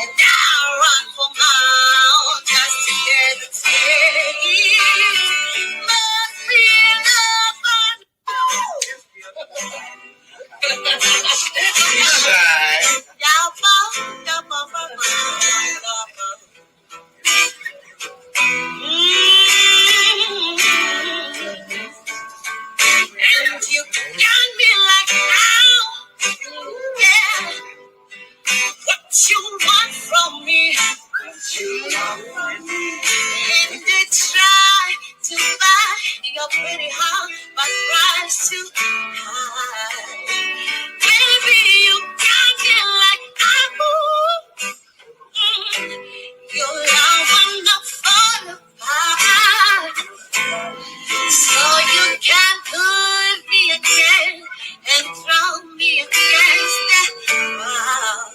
And I run for miles just to get a taste. Must be and you got me like, ow, yeah. What you want from me? What you want from me? And they try to buy your pretty heart, but price too high. Baby, you got me like, your love will not fall apart. So you can put me again and throw me against that wall.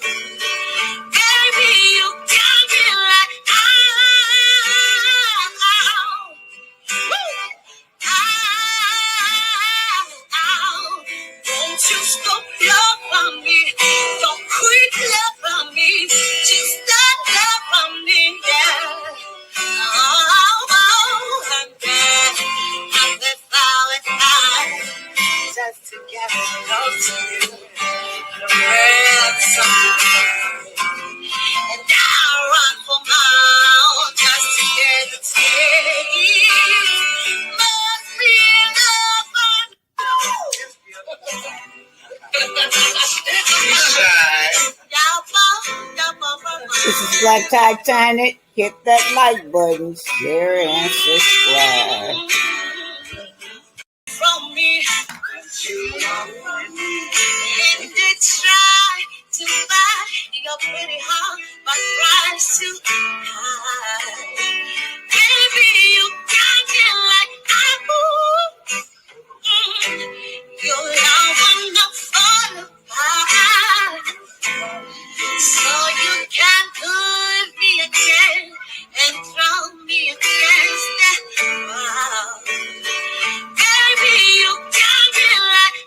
Baby, you got me like, won't you stop loving me? Don't quit loving me. Just stop loving me, yeah. I'm dead. I'm without it. I just to get close to you. And I run for miles just to get a taste. Must be This is Black Titanic. Hit that like button, share and subscribe. From me, and they try to buy your pretty heart, but price too high. Baby, you got me like, your love will not fall apart. So you can put me again and throw me against that wall. Baby, you got me like,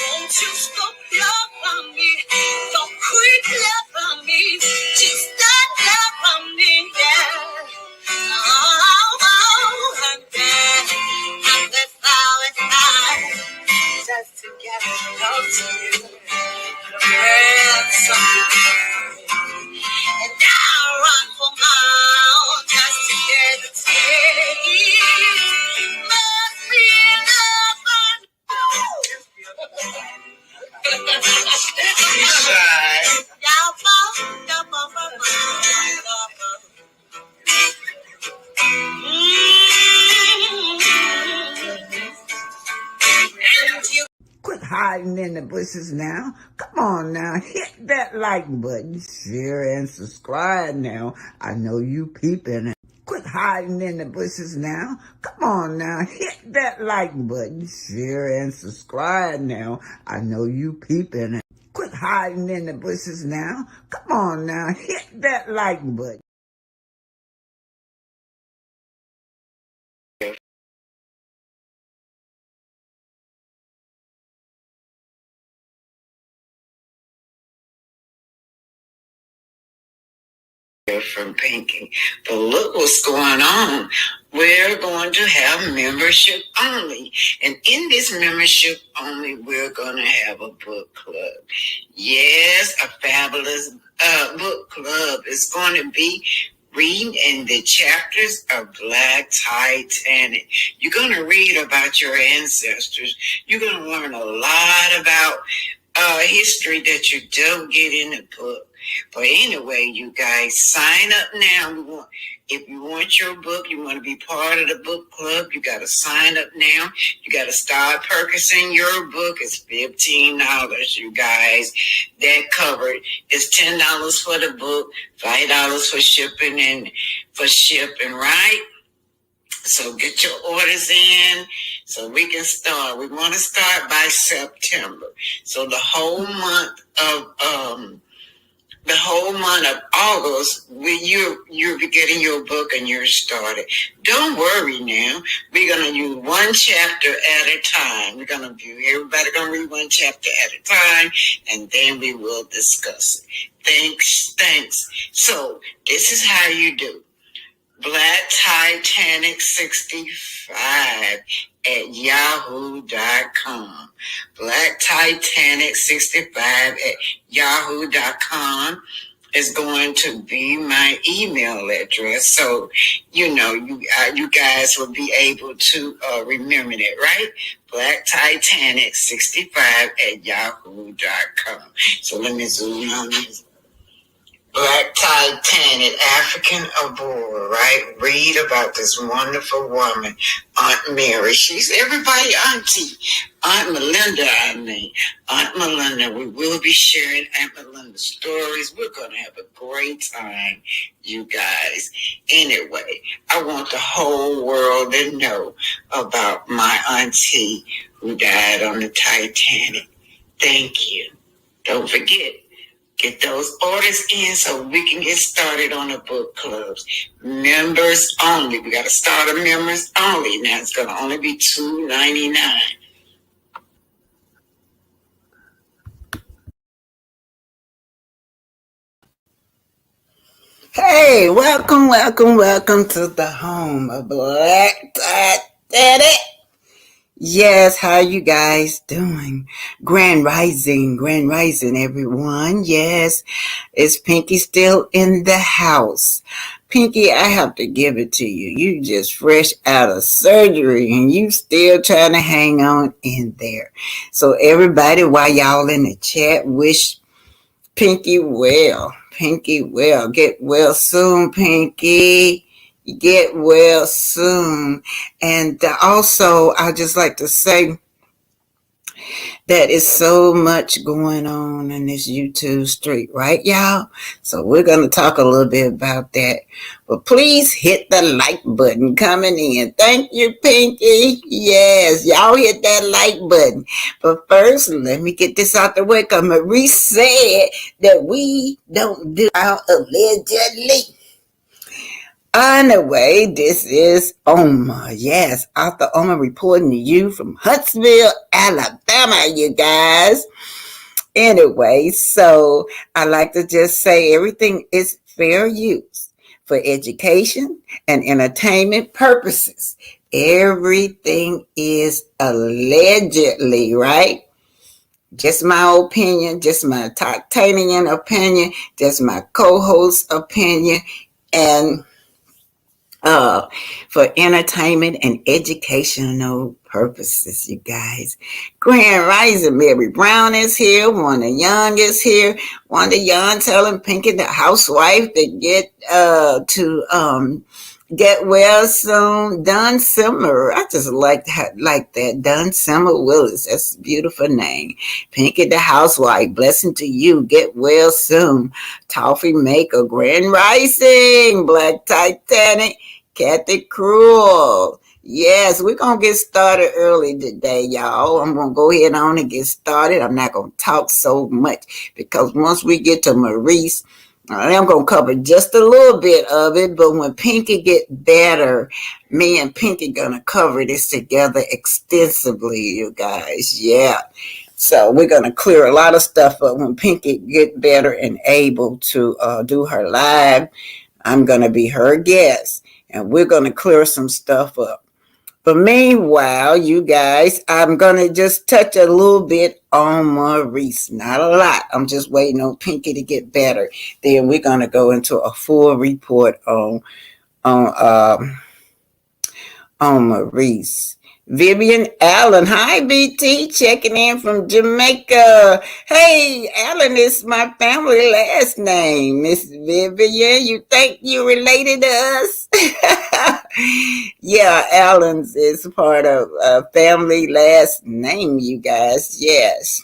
won't you stop loving me? Don't quit loving me. Just stop loving me, yeah. I'm dead. I'm without it. I just to get close to you. And I run for miles just to get a taste. Must be Quit hiding in the bushes now. Come on now, hit that like button, share and subscribe now. I know you peeping. Quit hiding in the bushes now. Come on now, hit that like button, share and subscribe now. I know you peeping. Quit hiding in the bushes now. Come on now, hit that like button. From Pinky. But look what's going on. We're going to have membership only. And in this membership only, we're going to have a book club. Yes, a fabulous book club. It's going to be reading in the chapters of Black Titanic. You're going to read about your ancestors. You're going to learn a lot about history that you don't get in the book. But anyway, you guys, sign up now. If you want your book, you want to be part of the book club, you got to sign up now. You got to start purchasing your book. It's $15, you guys. That covered. It's $10 for the book, $5 for shipping right? So get your orders in so we can start. We want to start by September. So the whole month of the whole month of August, you're getting your book and you're started. Don't worry now. We're gonna use one chapter at a time. We're gonna view everybody gonna read one chapter at a time, and then we will discuss it. Thanks. So this is how you do. Black Titanic 65 at yahoo.com. Black Titanic 65 at yahoo.com is going to be my email address. So, you guys will be able to remember that, right? Black Titanic 65 at yahoo.com. So let me zoom on this. Black Titanic, African aboard, right? Read about this wonderful woman, Aunt Mary. She's everybody auntie. Aunt Melinda, Aunt Melinda. We will be sharing Aunt Melinda's stories. We're going to have a great time, you guys. Anyway, I want the whole world to know about my auntie who died on the Titanic. Thank you. Don't forget. Get those orders in so we can get started on the book clubs. Members only. We got to start a members only. Now it's going to only be $2.99. Hey, welcome to the home of Black Titanic. Yes, how you guys doing? Grand Rising, everyone. Yes, is Pinky still in the house? Pinky, I have to give it to you. You just fresh out of surgery and you still trying to hang on in there. So everybody, while y'all in the chat, wish Pinky well. Get well soon, Pinky. Get well soon. And also, I just like to say that is so much going on in this YouTube street, right, y'all? So we're going to talk a little bit about that. But please hit the like button coming in. Thank you, Pinky. Yes, y'all hit that like button. But first, let me get this out the way because Maurice said that we don't do our allegedly. Anyway, this is Oma. Yes, Author Oma reporting to you from Huntsville, Alabama, you guys. Anyway, so I like to just say everything is fair use for education and entertainment purposes. Everything is allegedly, right? Just my opinion, just my Titanian opinion, just my co-host opinion, and for entertainment and educational purposes, you guys. Grand Rising, Mary Brown is here. Wanda Young is here. Wanda Young telling Pinky, the housewife, to get well soon. Don Simmer, I just like that. Don Simmer Willis, that's a beautiful name. Pinky the housewife, blessing to you. Get well soon. Toffee Maker, Grand Rising, Black Titanic, Kathy Cruel. Yes, we're going to get started early today, y'all. I'm going to go ahead on and get started. I'm not going to talk so much because once we get to Maurice, I'm going to cover just a little bit of it, but when Pinky get better, me and Pinky going to cover this together extensively, you guys. Yeah. So we're going to clear a lot of stuff up when Pinky get better and able to do her live. I'm going to be her guest, and we're going to clear some stuff up. But meanwhile, you guys, I'm going to just touch a little bit on Maurice. Not a lot. I'm just waiting on Pinky to get better. Then we're going to go into a full report on Maurice. Vivian Allen. Hi, BT. Checking in from Jamaica. Hey, Allen is my family last name. Miss Vivian, you think you related to us? Yeah, Allen's is part of a family last name, you guys. Yes.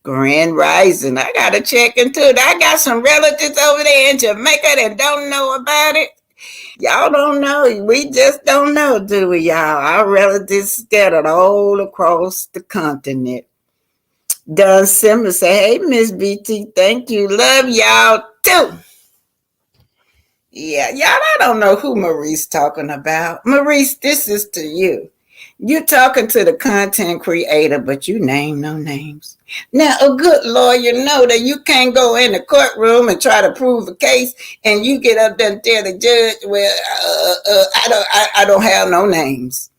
Grand Rising. I got to check into it. I got some relatives over there in Jamaica that don't know about it. Y'all don't know. We just don't know, do we, y'all? Our relatives scattered all across the continent. Don Simmons say, hey, Miss BT, thank you. Love y'all too. Yeah, y'all, I don't know who Maurice talking about. Maurice, this is to you. You talking to the content creator, but you name no names. Now, a good lawyer know that you can't go in the courtroom and try to prove a case, and you get up there and tell the judge, "Well, I don't have no names."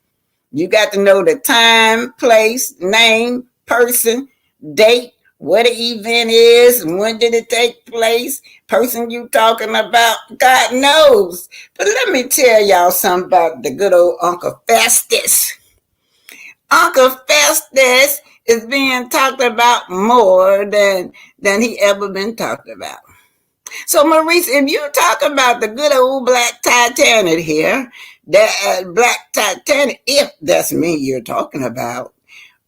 You got to know the time, place, name, person, date, what the event is, when did it take place, person you talking about, God knows. But let me tell y'all something about the good old Uncle Festus. Uncle Festus is being talked about more than he ever been talked about. So, Maurice, if you talk about the good old black Titanic here, that black Titanic, if that's me you're talking about,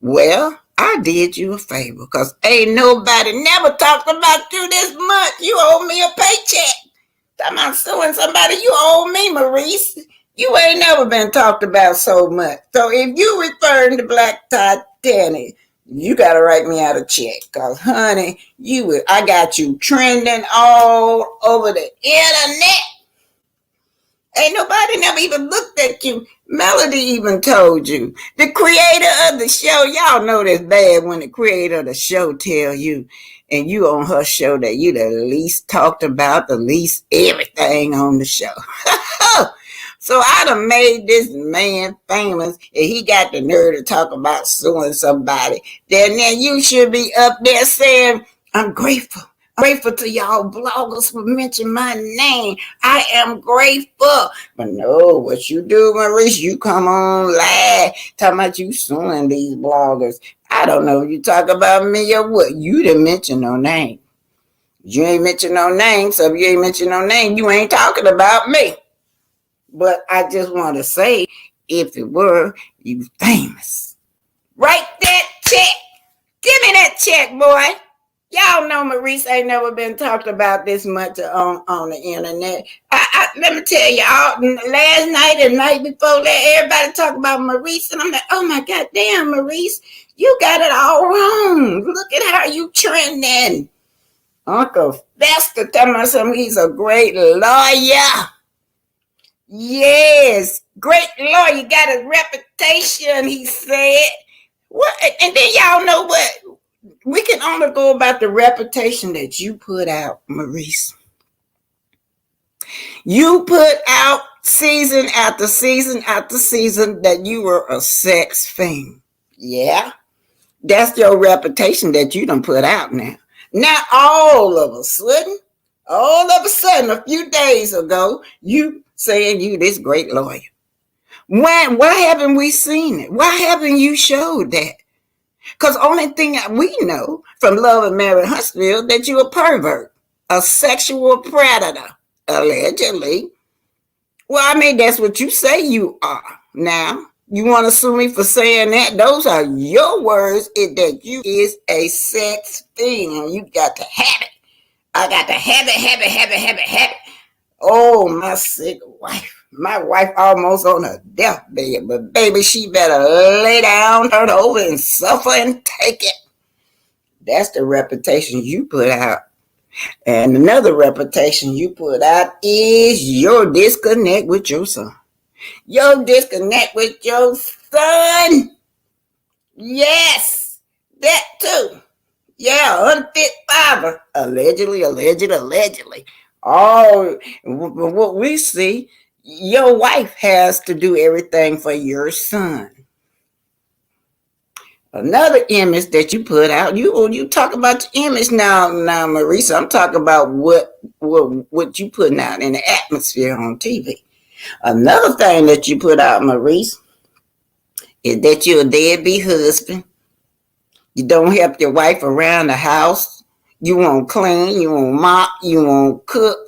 well, I did you a favor because ain't nobody never talked about you this much. You owe me a paycheck. I'm not suing somebody. You owe me, Maurice. You ain't never been talked about so much. So if you referring to Black Titanic, you gotta write me out a check. Cause honey, I got you trending all over the internet. Ain't nobody never even looked at you. Melody even told you. The creator of the show, y'all know this bad when the creator of the show tell you, and you on her show that you the least talked about, the least everything on the show. So I done made this man famous, and he got the nerve to talk about suing somebody. Then you should be up there saying, I'm grateful. Grateful to y'all bloggers for mentioning my name. I am grateful. But no, what you do, Maurice, you come on live talking about you suing these bloggers. I don't know if you talk about me or what. You didn't mention no name. You ain't mention no name, so if you ain't mention no name, you ain't talking about me. But I just want to say, if it were, you famous. Write that check. Give me that check, boy. Y'all know Maurice ain't never been talked about this much on the internet. Let me tell y'all, last night and night before that, everybody talked about Maurice, and I'm like, oh my God, damn, Maurice, you got it all wrong. Look at how you trending. Uncle Fester telling me something, he's a great lawyer. Yes, great lawyer, got a reputation, he said. What? And then y'all know what? We can only go about the reputation that you put out, Maurice. You put out season after season after season that you were a sex fiend. Yeah, that's your reputation that you done put out now. Now all of a sudden, a few days ago, you saying you this great lawyer. Why haven't we seen it? Why haven't you showed that? Because only thing we know from Love and Mary Huntsville that you're a pervert, a sexual predator, allegedly. Well, I mean, that's what you say you are. Now, you want to sue me for saying that? Those are your words, that you is a sex thing. You got to have it. I got to have it. Oh, my sick wife. My wife almost on her deathbed, but baby, she better lay down, turn over, and suffer and take it. That's the reputation you put out. And another reputation you put out is your disconnect with your son. Your disconnect with your son. Yes, that too. Yeah, unfit father. Allegedly. Oh, what we see, your wife has to do everything for your son. Another image that you put out, you talk about the image now, Maurice. I'm talking about what you putting out in the atmosphere on TV. Another thing that you put out, Maurice, is that you're a deadbeat husband. You don't help your wife around the house. You won't clean, you won't mop, you won't cook.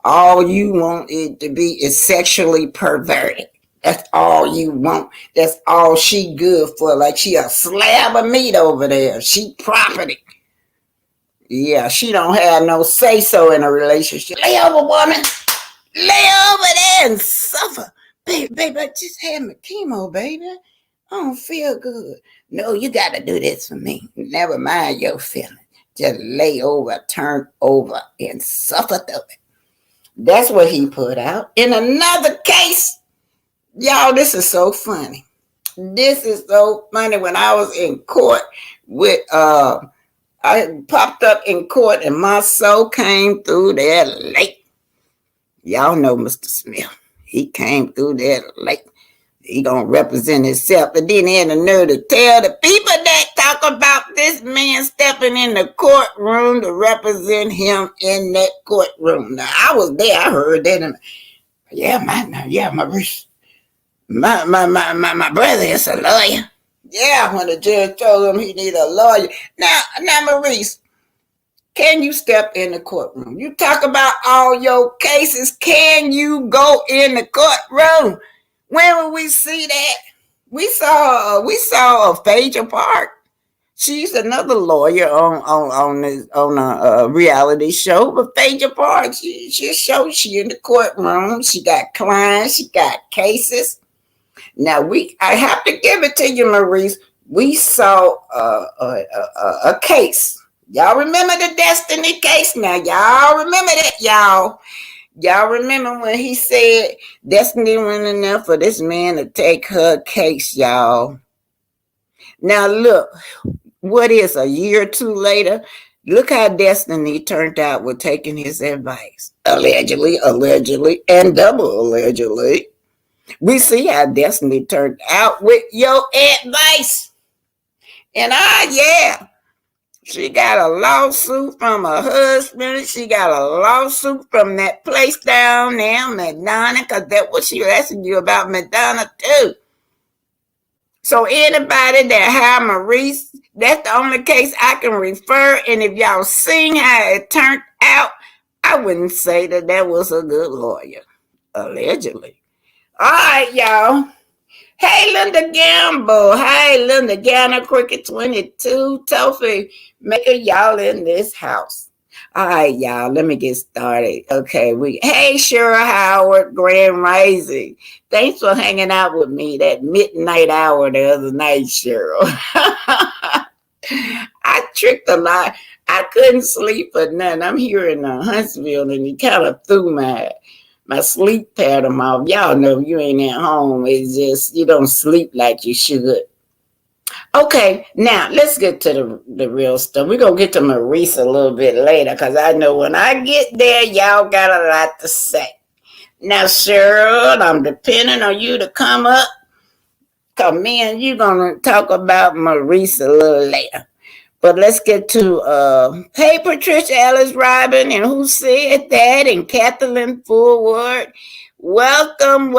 All you want it to be is sexually perverted. That's all you want. That's all she good for. Like she a slab of meat over there. She property. Yeah, she don't have no say-so in a relationship. Lay over, woman. Lay over there and suffer. Baby, I just had my chemo, baby. I don't feel good. No, you got to do this for me. Never mind your feelings. Just lay over, turn over, and suffer through it. That's what he put out. In another case, y'all, this is so funny. This is so funny. When I was in court with I popped up in court and my soul came through there late. Y'all know Mr. Smith. He came through there late. He gonna represent himself. But then he had the nerve to tell the people that talk about this man stepping in the courtroom to represent him in that courtroom. Now I was there. I heard that. And, Maurice. My brother is a lawyer. Yeah, when the judge told him he need a lawyer. Now, Maurice, can you step in the courtroom? You talk about all your cases. Can you go in the courtroom? When will we see that? We saw a Phaedra Park. She's another lawyer on a reality show. But Phaedra Park, she in the courtroom. She got clients. She got cases. Now I have to give it to you, Maurice. We saw a case. Y'all remember the Destiny case? Now y'all remember that, y'all. Y'all remember when he said Destiny went enough for this man to take her case, y'all. Now look, what is a year or two later? Look how Destiny turned out with taking his advice. Allegedly, and double allegedly. We see how Destiny turned out with your advice. And she got a lawsuit from her husband. She got a lawsuit from that place down there, Madonna, because that's what she was asking you about, Madonna, too. So anybody that had Maurice, that's the only case I can refer. And if y'all seen how it turned out, I wouldn't say that was a good lawyer, allegedly. All right, y'all. Hey, Linda Gamble. Hey, Linda Ganner, Cricket 22, Tofi, maker, y'all in this house. All right, y'all, let me get started. Okay, hey, Cheryl Howard, Grand Rising. Thanks for hanging out with me that midnight hour the other night, Cheryl. I tricked a lot. I couldn't sleep for nothing. I'm here in Huntsville, and he kind of threw my sleep pattern off. Y'all know you ain't at home. It's just you don't sleep like you should. Okay, now let's get to the real stuff. We're going to get to Maurice a little bit later because I know when I get there, y'all got a lot to say. Now, Cheryl, I'm depending on you to come up because me and you going to talk about Maurice a little later. But let's get to, hey, Patricia Ellis Robin, and who said that, and Kathleen Forward. Welcome.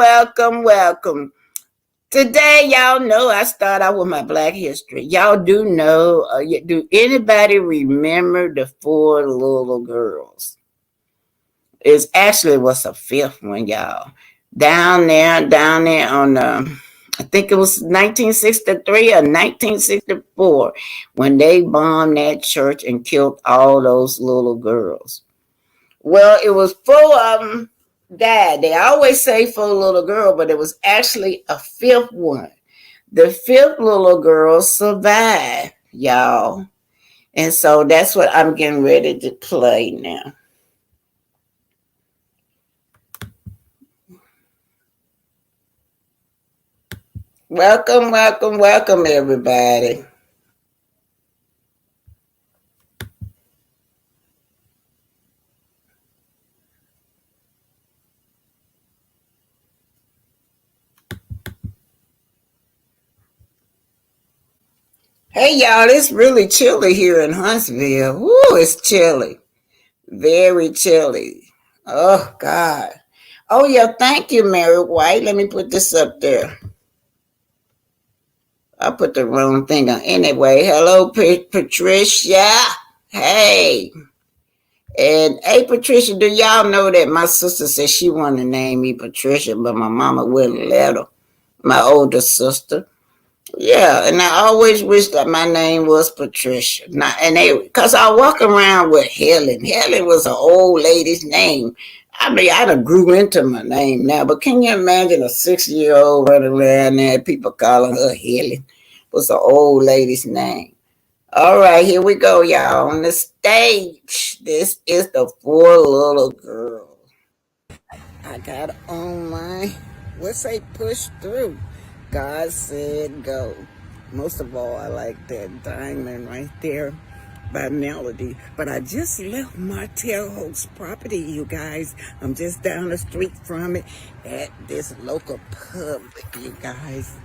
Today, y'all know I start out with my Black history. Y'all do know, do anybody remember the 4 little girls? It actually was a 5th one, y'all. Down there on I think it was 1963 or 1964 when they bombed that church and killed all those little girls. Well, it was 4 of them died. They always say 4 little girls, but it was actually a 5th one. The 5th little girl survived, y'all. And so that's what I'm getting ready to play now. Welcome, everybody. Hey, y'all, it's really chilly here in Huntsville. Woo, it's chilly. Very chilly. Oh, God. Oh, yeah, thank you, Mary White. Let me put this up there. I put the wrong thing on. Anyway, hello, Patricia. Hey. And, hey, Patricia, do y'all know that my sister said she wanted to name me Patricia, but my mama wouldn't let her, my older sister. Yeah, and I always wish that my name was Patricia. Because I walk around with Helen. Helen was an old lady's name. I mean, I done grew into my name now, but can you imagine a 6-year-old running around there, people calling her Helen? What's an old lady's name? All right, here we go, y'all. On the stage, this is the four little girls. I got on my, let's say, push through. God said go. Most of all, I like that diamond right there by Melody. But I just left Martel Hope's property, you guys. I'm just down the street from it at this local pub, you guys.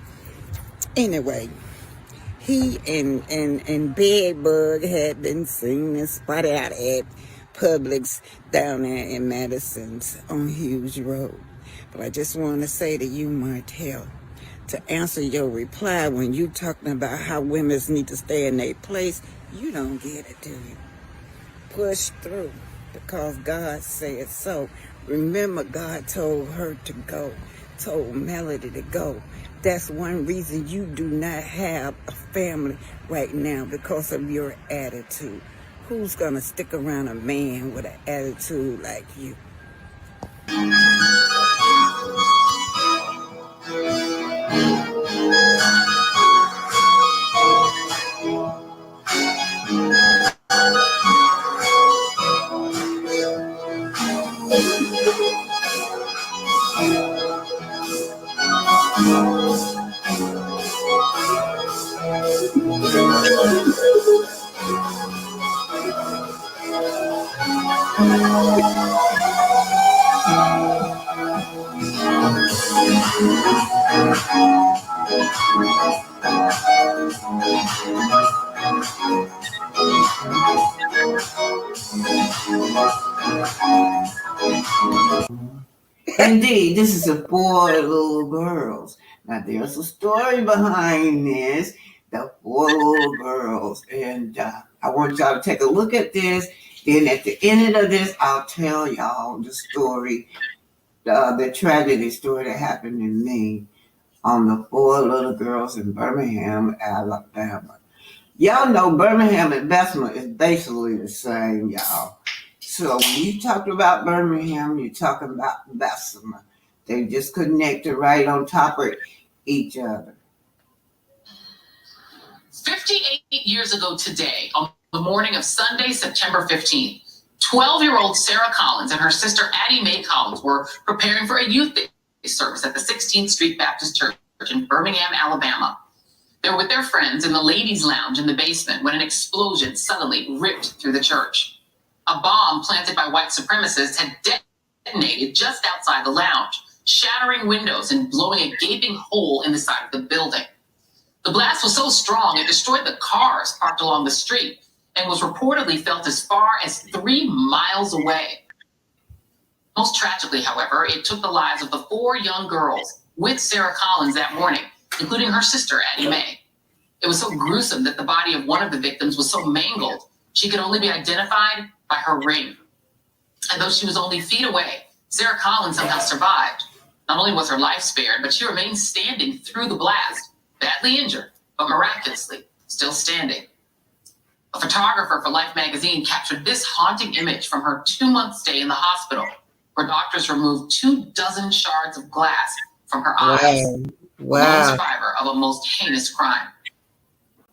Anyway, he and Bedbug had been seen and spotted out at Publix down there in Madison's on Hughes Road. But I just want to say to you, Martel, to answer your reply when you talking about how women need to stay in their place, you don't get it, do you? Push through because God said so. Remember, God told her to go, told Melody to go. That's one reason you do not have a family right now, because of your attitude. Who's gonna stick around a man with an attitude like you? Indeed, this is a four little girls. Now, there's a story behind this, the four little girls. And I want y'all to take a look at this. Then at the end of this, I'll tell y'all the story, the tragedy story that happened to me on the four little girls in Birmingham, Alabama. Y'all know Birmingham and Bessemer is basically the same, y'all. So when you talk about Birmingham, you're talking about Bessemer. They just connected right on top of each other. 58 years ago today, on the morning of Sunday, September 15th, 12-year-old Sarah Collins and her sister Addie Mae Collins were preparing for a youth day service at the 16th Street Baptist Church in Birmingham, Alabama. They were with their friends in the ladies' lounge in the basement when an explosion suddenly ripped through the church. A bomb planted by white supremacists had detonated just outside the lounge, shattering windows and blowing a gaping hole in the side of the building. The blast was so strong it destroyed the cars parked along the street and was reportedly felt as far as 3 miles away. Most tragically, however, it took the lives of the 4 young girls with Sarah Collins that morning, including her sister, Addie Mae. It was so gruesome that the body of one of the victims was so mangled, she could only be identified by her ring. And though she was only feet away, Sarah Collins somehow survived. Not only was her life spared, but she remained standing through the blast, badly injured, but miraculously still standing. A photographer for Life magazine captured this haunting image from her 2-month stay in the hospital, where doctors removed 24 shards of glass from her eyes. Wow. Lone survivor of a most heinous crime.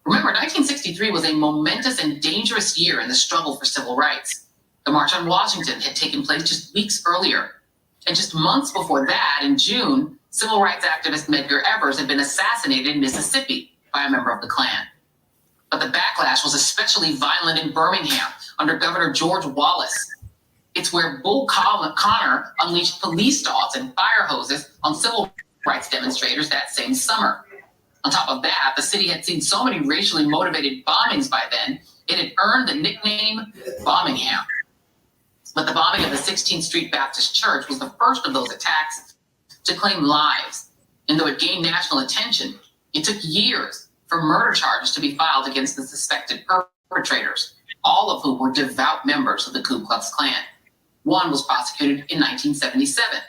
Remember, 1963 was a momentous and dangerous year in the struggle for civil rights. The March on Washington had taken place just weeks earlier. And just months before that, in June, civil rights activist Medgar Evers had been assassinated in Mississippi by a member of the Klan. But the backlash was especially violent in Birmingham under Governor George Wallace. It's where Bull Connor unleashed police dogs and fire hoses on civil rights demonstrators that same summer. On top of that, the city had seen so many racially motivated bombings by then, it had earned the nickname Birmingham. But the bombing of the 16th Street Baptist Church was the first of those attacks to claim lives. And though it gained national attention, it took years for murder charges to be filed against the suspected perpetrators, all of whom were devout members of the Ku Klux Klan. One was prosecuted in 1977,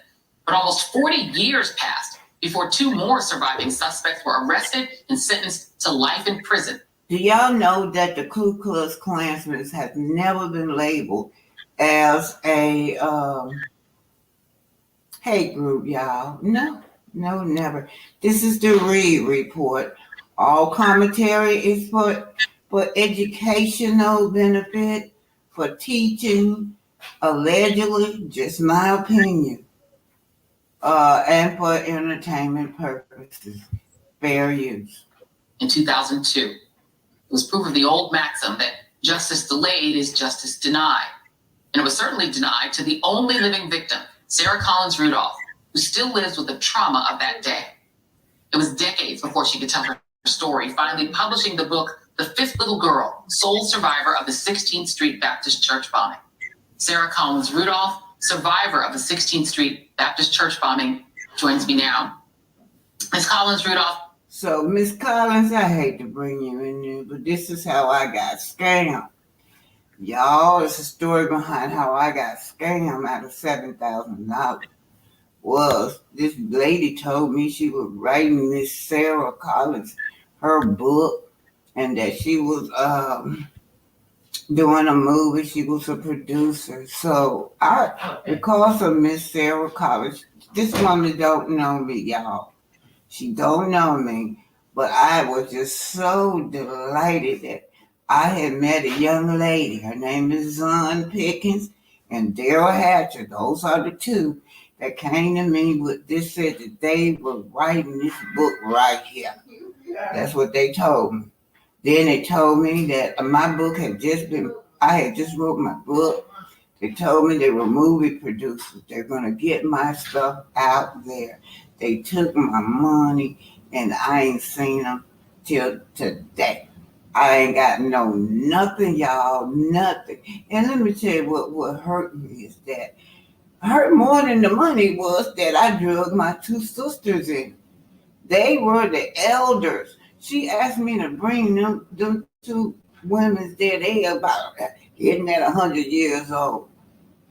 but almost 40 years passed before 2 more surviving suspects were arrested and sentenced to life in prison. Do y'all know that the Ku Klux Klansmen has never been labeled as a hate group, y'all. No, never. This is the Reed Report. All commentary is for educational benefit, for teaching, allegedly, just my opinion, and for entertainment purposes. Fair use. In 2002, it was proof of the old maxim that justice delayed is justice denied. And it was certainly denied to the only living victim, Sarah Collins Rudolph, who still lives with the trauma of that day. It was decades before she could tell her story, finally publishing the book, The Fifth Little Girl, sole survivor of the 16th Street Baptist Church bombing. Sarah Collins Rudolph, survivor of the 16th Street Baptist Church bombing, joins me now. Ms. Collins Rudolph. So, Miss Collins, I hate to bring you in there, but this is how I got scammed. Y'all, it's a story behind how I got scammed out of $7,000. Was this lady told me she was writing Miss Sarah Collins her book, and that she was doing a movie. She was a producer. So because of Miss Sarah Collins, this woman don't know me, y'all. She don't know me, but I was just so delighted that I had met a young lady. Her name is Zon Pickens and Daryl Hatcher. Those are the two that came to me with this, said that they were writing this book right here. That's what they told me. Then they told me that my book had just been, I had just wrote my book. They told me they were movie producers. They're going to get my stuff out there. They took my money and I ain't seen them till today. I ain't got nothing, y'all, nothing. And let me tell you what hurt me is that hurt more than the money was that I drugged my two sisters in. They were the elders. She asked me to bring them two women there. They about getting at 100 years old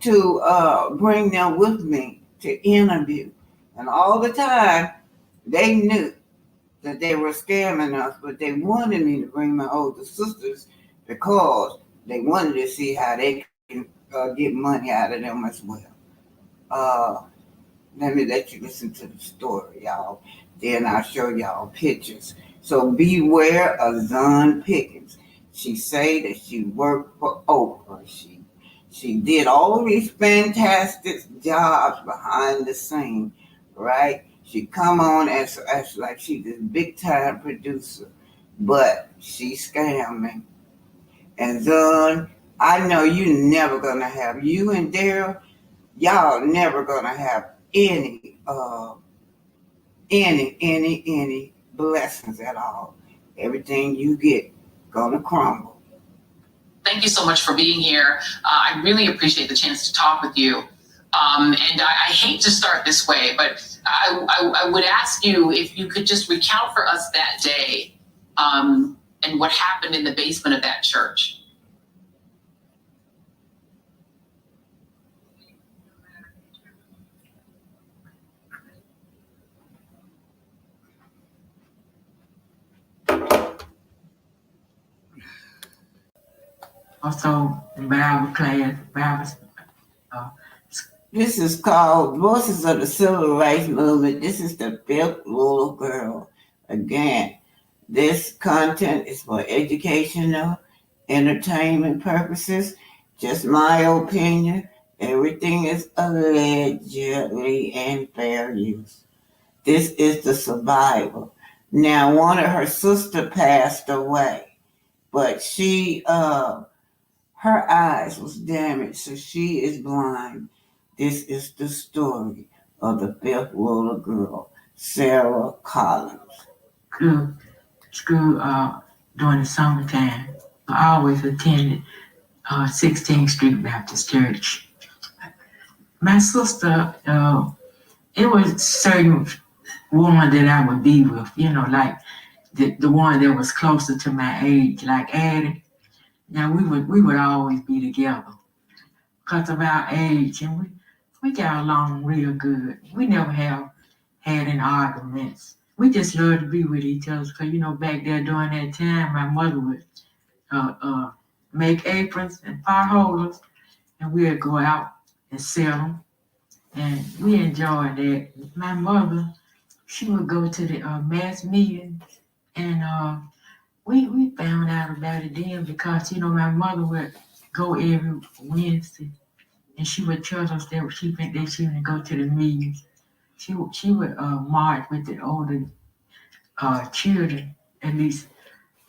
to bring them with me to interview. And all the time, they knew that they were scamming us, but they wanted me to bring my older sisters because they wanted to see how they can get money out of them as well. Let me let you listen to the story, y'all. Then I'll show y'all pictures. So beware of Zon Pickens. She say that she worked for Oprah. She did all these fantastic jobs behind the scene, right? She come on as like she's this big time producer, but she scammed me. And Zon, I know you never gonna have, you and Daryl, y'all never gonna have any blessings at all. Everything you get gonna crumble. Thank you so much for being here. I really appreciate the chance to talk with you. And I hate to start this way, but I would ask you if you could just recount for us that day and what happened in the basement of that church. Also, in Bible class, This is called Voices of the Civil Rights Movement. This is the fifth little girl. Again, this content is for educational, entertainment purposes. Just my opinion. Everything is allegedly and fair use. This is the survivor. Now, one of her sister passed away, but her eyes was damaged, so she is blind. This is the story of the fifth little girl, Sarah Collins. School during the summertime. I always attended 16th Street Baptist Church. My sister, it was certain woman that I would be with, like the one that was closer to my age, like Addie. Now we would always be together because of our age, and we got along real good. We never had any arguments. We just loved to be with each other because back there during that time, my mother would make aprons and pot holders, and we'd go out and sell them. And we enjoyed that. My mother, she would go to the mass meeting, and we found out about it then because, my mother would go every Wednesday, and she would tell us that she think that she would go to the meetings. She would march with the older children, at least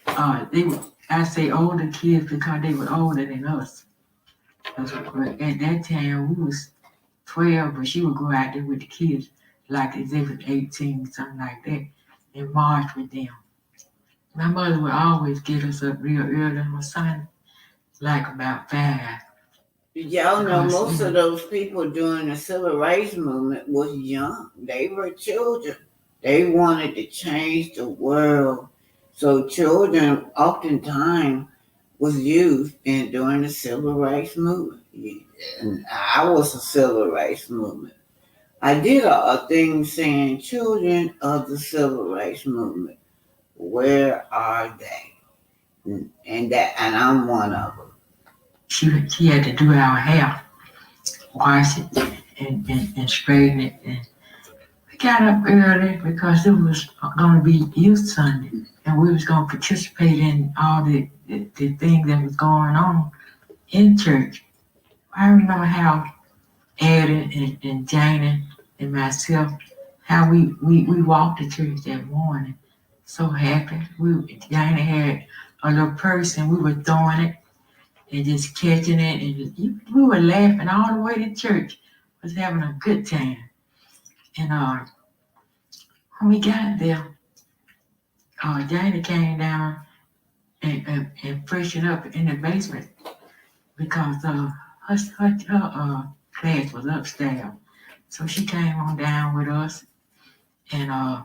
they were, I say older kids because they were older than us. But at that time we was 12, but she would go out there with the kids like as they was 18, something like that, and march with them. My mother would always get us up real early on Sunday, like about 5. Y'all know Because, most of those people during the civil rights movement was young. They were children. They wanted to change the world. So children oftentimes was used during the civil rights movement. And I was a civil rights movement. I did a thing saying children of the civil rights movement, where are they? And I'm one of them. she had to do our hair, wash it, and straighten it. And we got up early because it was going to be Youth Sunday, and we was going to participate in all the things that was going on in church. I remember how Ed and Jane and myself, how we walked to church that morning, so happy. Jane had a little purse, and we were throwing it and just catching it, and we were laughing all the way to church. Was having a good time. And when we got there, Jane came down and freshened up in the basement because her class was upstairs. So she came on down with us, and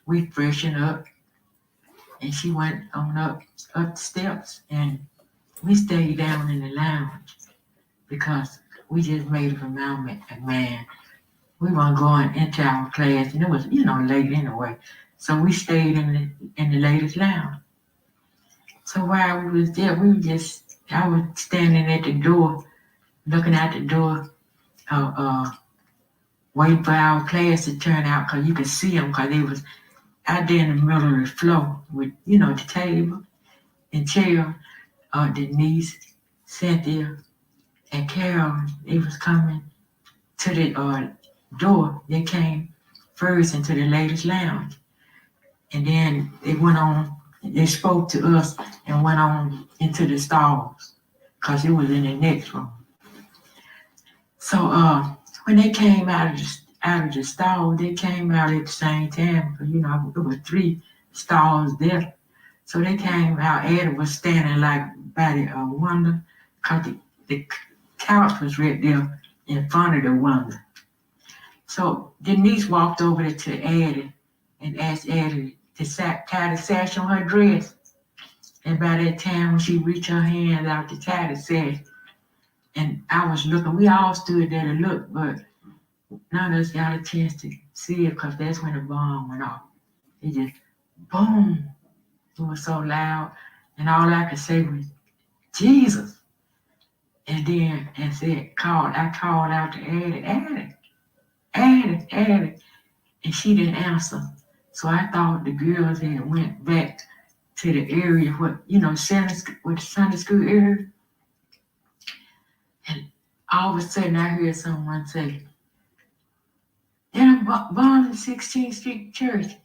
we freshened up, and she went on up the steps, and we stayed down in the lounge because we just made up our mind, man, we weren't going into our class, and it was, late anyway. So we stayed in the ladies' lounge. So while we was there, I was standing at the door, looking out the door, waiting for our class to turn out, because you could see them, because they was out there in the middle of the floor with, the table and chair. Denise, Cynthia, and Carol, they was coming to the door. They came first into the ladies' lounge, and then they spoke to us and went on into the stalls because it was in the next room. So when they came out of the stall, they came out at the same time. It was 3 stalls there. So they came out. Eddie was standing like by the window, because the couch was right there in front of the window. So Denise walked over to Eddie and asked Eddie to tie the sash on her dress. And by that time, when she reached her hand out to tie the sash, and I was looking, we all stood there to look, but none of us got a chance to see it because that's when the bomb went off. It just, boom. It was so loud, and all I could say was, Jesus. And then I called out to Addie, and she didn't answer. So I thought the girls had went back to the area with the Sunday school area. And all of a sudden I heard someone say, "Yeah, born in 16th Street Church."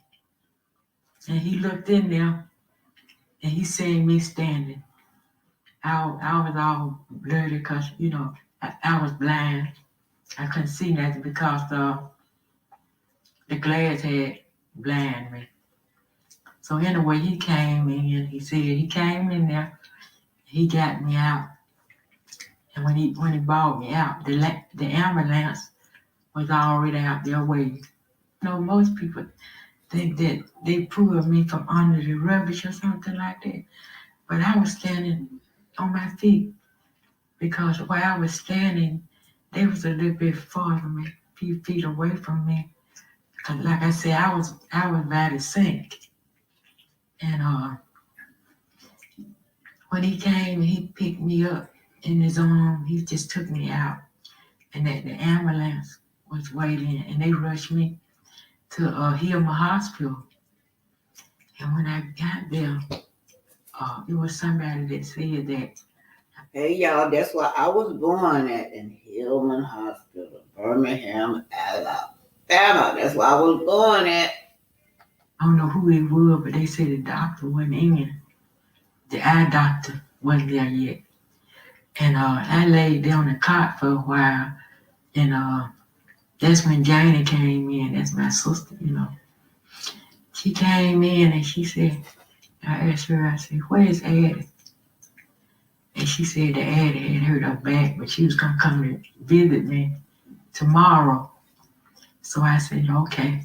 And he looked in there, and he seen me standing. I was all blurry because, I was blind. I couldn't see nothing because the glass had blinded me. So anyway, he came in. He said he came in there. He got me out. And when he brought me out, the ambulance was already out there waiting. Most people think that they pulled me from under the rubbish or something like that. But I was standing on my feet because while I was standing, they was a little bit far from me, a few feet away from me. Cause like I said, I was by the sink. And when he came, he picked me up in his arm. He just took me out. and that the ambulance was waiting, and they rushed me to Hillman Hospital. And when I got there, it was somebody that said that. Hey y'all, that's where I was born at, in Hillman Hospital, Birmingham, Alabama. That's where I was born at. I don't know who it was, but they said the doctor wasn't in. The eye doctor wasn't there yet. And I laid there on the cot for a while. And that's when Janie came in. That's my sister, you know. She came in and she said, I asked her, I said, where's Addie? And she said that Addie had hurt her back, but she was going to come and visit me tomorrow. So I said, okay.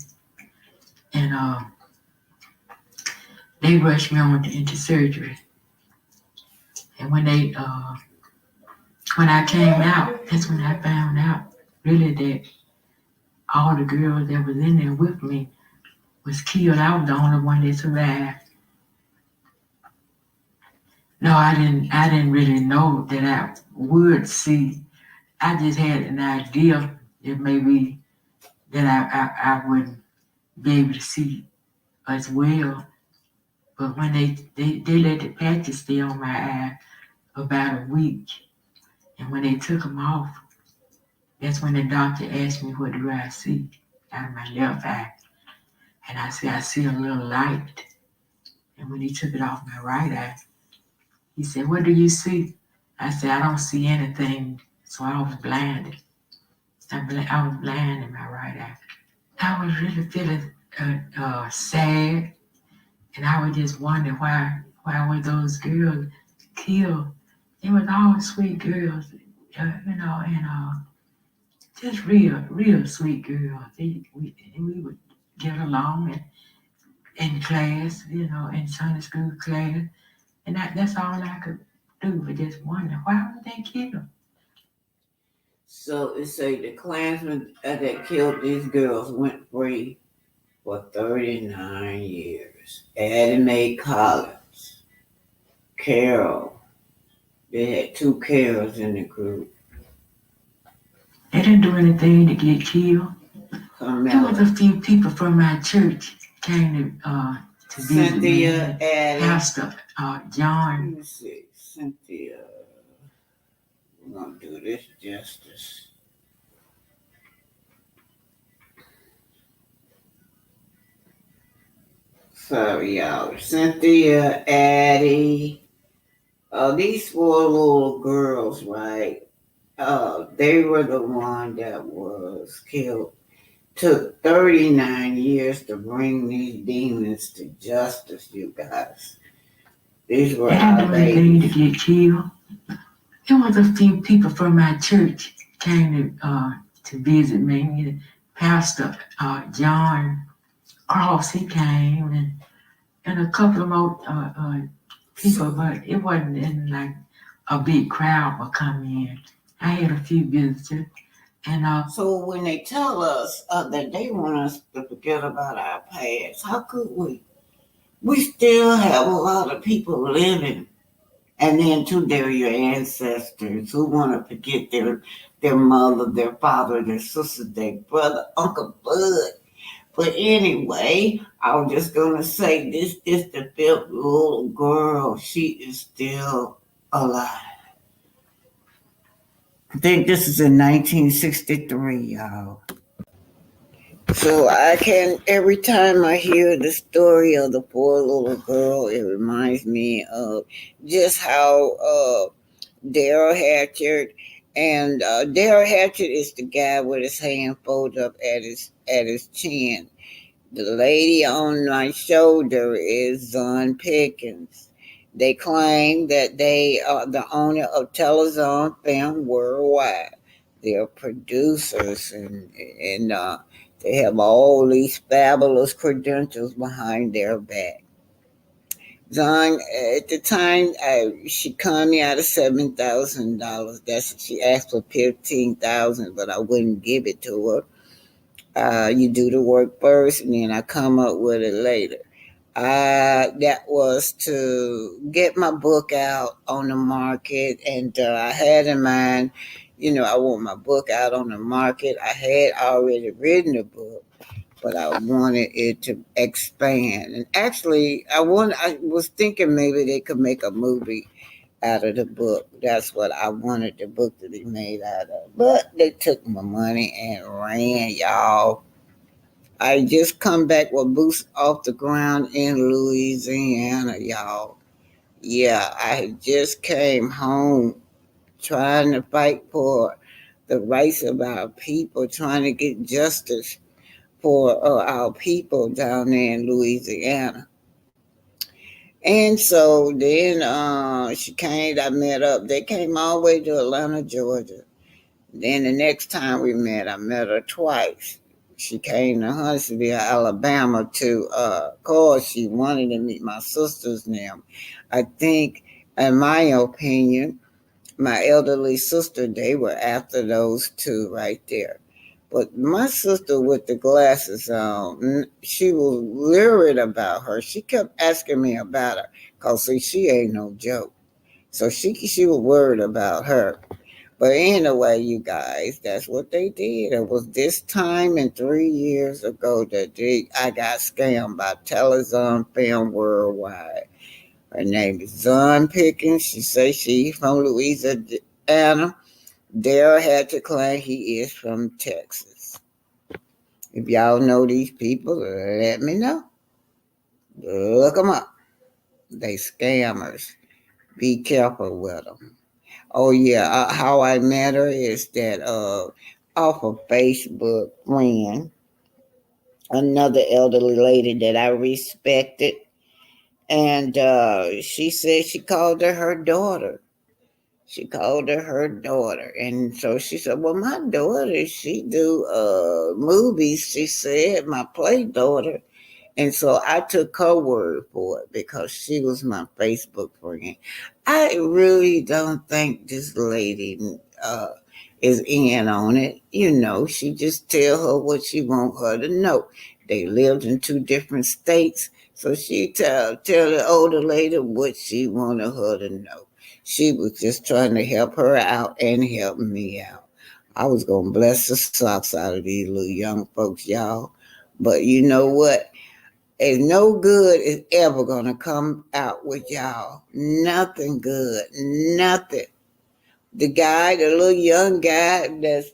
And they rushed me on into surgery. And when I came out, that's when I found out really that all the girls that was in there with me was killed. I was the only one that survived. No, I didn't really know that I would see. I just had an idea that maybe that I wouldn't be able to see as well. But when they let the patches stay on my eye about a week, and when they took them off, that's when the doctor asked me, what do I see out of my left eye? And I said, I see a little light. And when he took it off my right eye, he said, what do you see? I said, I don't see anything. So I was blinded. I was blind in my right eye. I was really feeling sad. And I was just wondering why were those girls killed? They were all sweet girls, you know, and just real sweet girls. We would get along in class, you know, in Sunday school class. And that's all I could do, but just wonder, why would they kill them? So it say the Klansmen that killed these girls went free for 39 years. Addie Mae Collins, Carol. They had 2 Carols in the group. They didn't do anything to get killed. There was a few people from my church came to visit Cynthia, me. Addie. Pastor John. Let me see. Cynthia. We're going to do this justice. Sorry, y'all. Cynthia, Addie. These 4 little girls, right? They were the one that was killed. Took 39 years to bring these demons to justice, you guys. These were our babies. To get killed. There was a few people from my church came to visit me. Pastor John Cross, he came, and a couple of more people, but it wasn't in like a big crowd would come in. I had a few visitors. And so when they tell us that they want us to forget about our past, how could we? We still have a lot of people living. And then too, they're your ancestors who want to forget their mother, their father, their sister, their brother, Uncle Bud. But anyway, I was just going to say this is the 5th little girl. She is still alive. I think this is in 1963, y'all. So every time I hear the story of the poor little girl, it reminds me of just how Daryl Hatchett, and Daryl Hatchett is the guy with his hand folded up at his chin. The lady on my shoulder is Zon Pickens. They claim that they are the owner of Telezon Film Worldwide. They're producers and they have all these fabulous credentials behind their back. Zon, at the time, she conned me out of $7,000. She asked for $15,000, but I wouldn't give it to her. You do the work first, and then I come up with it later. That was to get my book out on the market, and I had in mind I want my book out on the market. I had already written the book, but I wanted it to expand. And actually, I was thinking maybe they could make a movie out of the book. That's what I wanted the book to be made out of. But they took my money and ran, y'all. I just come back with boots off the ground in Louisiana, y'all. Yeah, I just came home trying to fight for the rights of our people, trying to get justice for our people down there in Louisiana. And so then she came, I met up. They came all the way to Atlanta, Georgia. Then the next time we met, I met her twice. She came to Huntsville, Alabama to, of course, she wanted to meet my sisters and them. I think, in my opinion, my elderly sister, they were after those two right there. But my sister with the glasses on, she was worried about her. She kept asking me about her, because see, she ain't no joke. So she was worried about her. But anyway, you guys, that's what they did. It was this time and 3 years ago that I got scammed by Telezon Film Worldwide. Her name is Zon Pickens. She say she's from Louisiana. Daryl had to claim he is from Texas. If y'all know these people, let me know. Look them up. They scammers. Be careful with them. Oh yeah, how I met her is that off of Facebook friend, another elderly lady that I respected, and she said she called her daughter. She called her daughter, and so she said, "Well, my daughter, she do movies." She said, "My play daughter." And so I took her word for it because she was my Facebook friend. I really don't think this lady is in on it. She just tell her what she want her to know. They lived in two different states, so she tell the older lady what she wanted her to know. She was just trying to help her out and help me out. I was gonna bless the socks out of these little young folks, y'all. But you know what? And no good is ever gonna come out with y'all. Nothing good. Nothing. The little young guy that's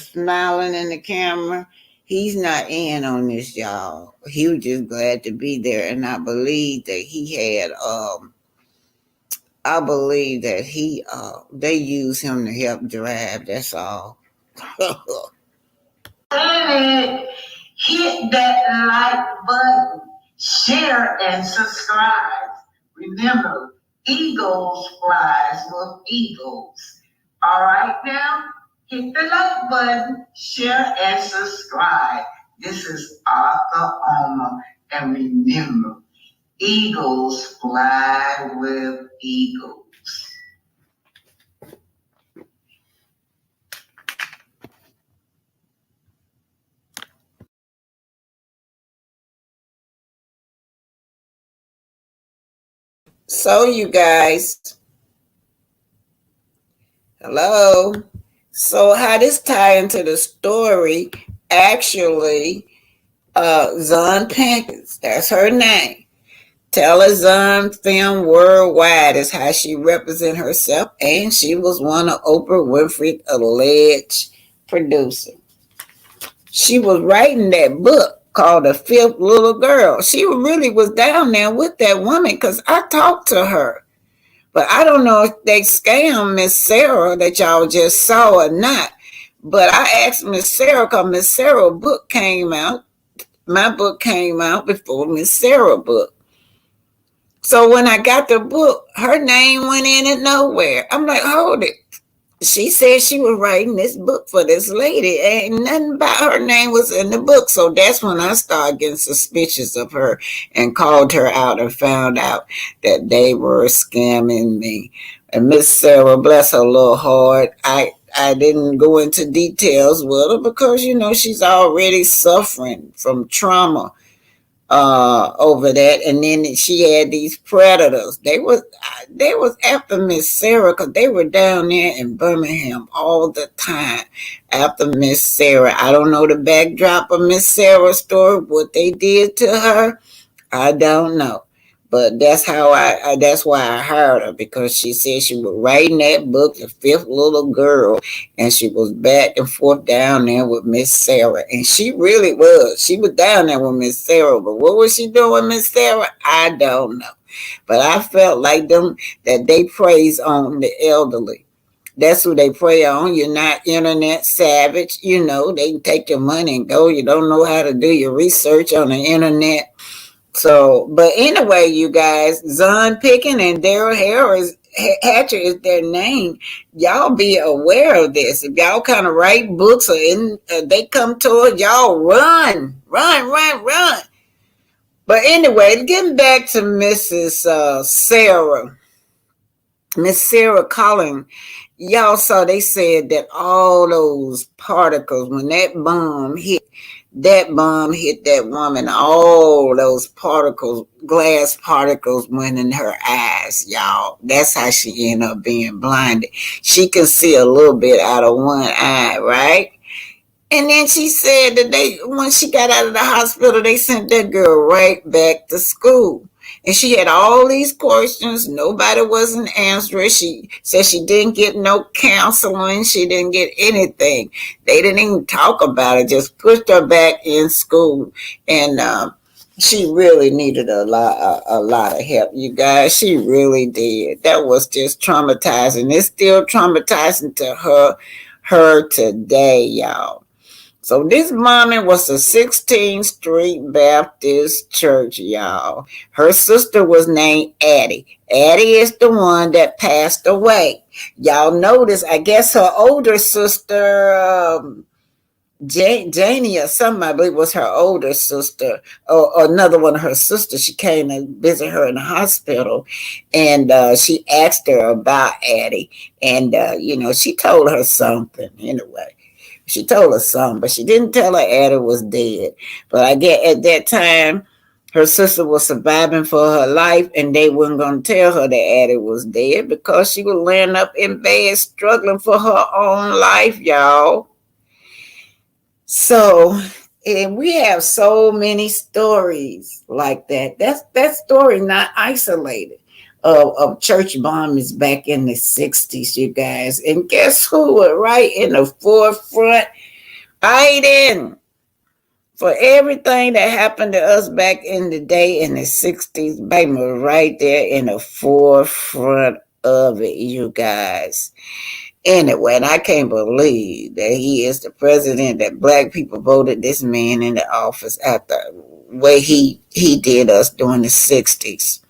smiling in the camera, he's not in on this, y'all. He was just glad to be there, and I believe that they use him to help drive. That's all. Hit that like button, share and subscribe. Remember, eagles flies with eagles. All right now, hit the like button, share and subscribe. This is Arthur Omer, and remember, eagles fly with eagles. So you guys, hello. So how this tie into the story? Actually, Zon Pickens, that's her name. Telezon Film Worldwide is how she represent herself, and she was one of Oprah Winfrey's alleged producers. She was writing that book called The Fifth Little Girl. She really was down there with that woman because I talked to her. But I don't know if they scammed Miss Sarah that y'all just saw or not. But I asked Miss Sarah because Miss Sarah's book came out. My book came out before Miss Sarah's book. So when I got the book, her name went in it nowhere. I'm like, hold it. She said she was writing this book for this lady. Ain't nothing about her name was in the book. So that's when I started getting suspicious of her and called her out and found out that they were scamming me. And Miss Sarah, bless her little heart, I didn't go into details with her because, she's already suffering from trauma over that. And then she had these predators. They was after Miss Sarah because they were down there in Birmingham all the time after Miss Sarah. I don't know the backdrop of Miss Sarah's story, what they did to her. I don't know. But that's how that's why I heard her, because she said she was writing that book, The Fifth Little Girl, and she was back and forth down there with Miss Sarah. And she really was. She was down there with Miss Sarah. But what was she doing with Miss Sarah? I don't know. But I felt like them that they praise on the elderly. That's who they prey on. You're not internet savage. They can take your money and go. You don't know how to do your research on the internet. So, but anyway, you guys, Zon Pickin and Daryl Harris Hatcher is their name. Y'all be aware of this. If y'all kind of write books or they come toward y'all, run. But anyway, getting back to Mrs. Sarah, Miss Sarah Collins, y'all saw they said that all those particles, when that bomb hit that woman, all those particles, glass particles went in her eyes, y'all. That's how she ended up being blinded. She could see a little bit out of one eye, right? And then she said that when she got out of the hospital, they sent that girl right back to school. And she had all these questions. Nobody wasn't answering. She said she didn't get no counseling. She didn't get anything. They didn't even talk about it. Just pushed her back in school. And she really needed a lot of help, you guys. She really did. That was just traumatizing. It's still traumatizing to her today, y'all. So this mommy was a 16th Street Baptist Church, y'all. Her sister was named Addie. Addie is the one that passed away. Y'all notice, I guess her older sister, Janie or something, I believe was her older sister, or another one of her sisters. She came to visit her in the hospital, and she asked her about Addie. And, she told her something anyway. She told her something, but she didn't tell her Addie was dead. But I guess at that time, her sister was surviving for her life, and they weren't going to tell her that Addie was dead because she was laying up in bed struggling for her own life, y'all. So, and we have so many stories like that. That story not isolated. Of church bombings back in the 60s, you guys. And guess who was right in the forefront fighting for everything that happened to us back in the day in the 60s? Baby was right there in the forefront of it, you guys. Anyway, and I can't believe that he is the president, that black people voted this man into office after the way he did us during the 60s.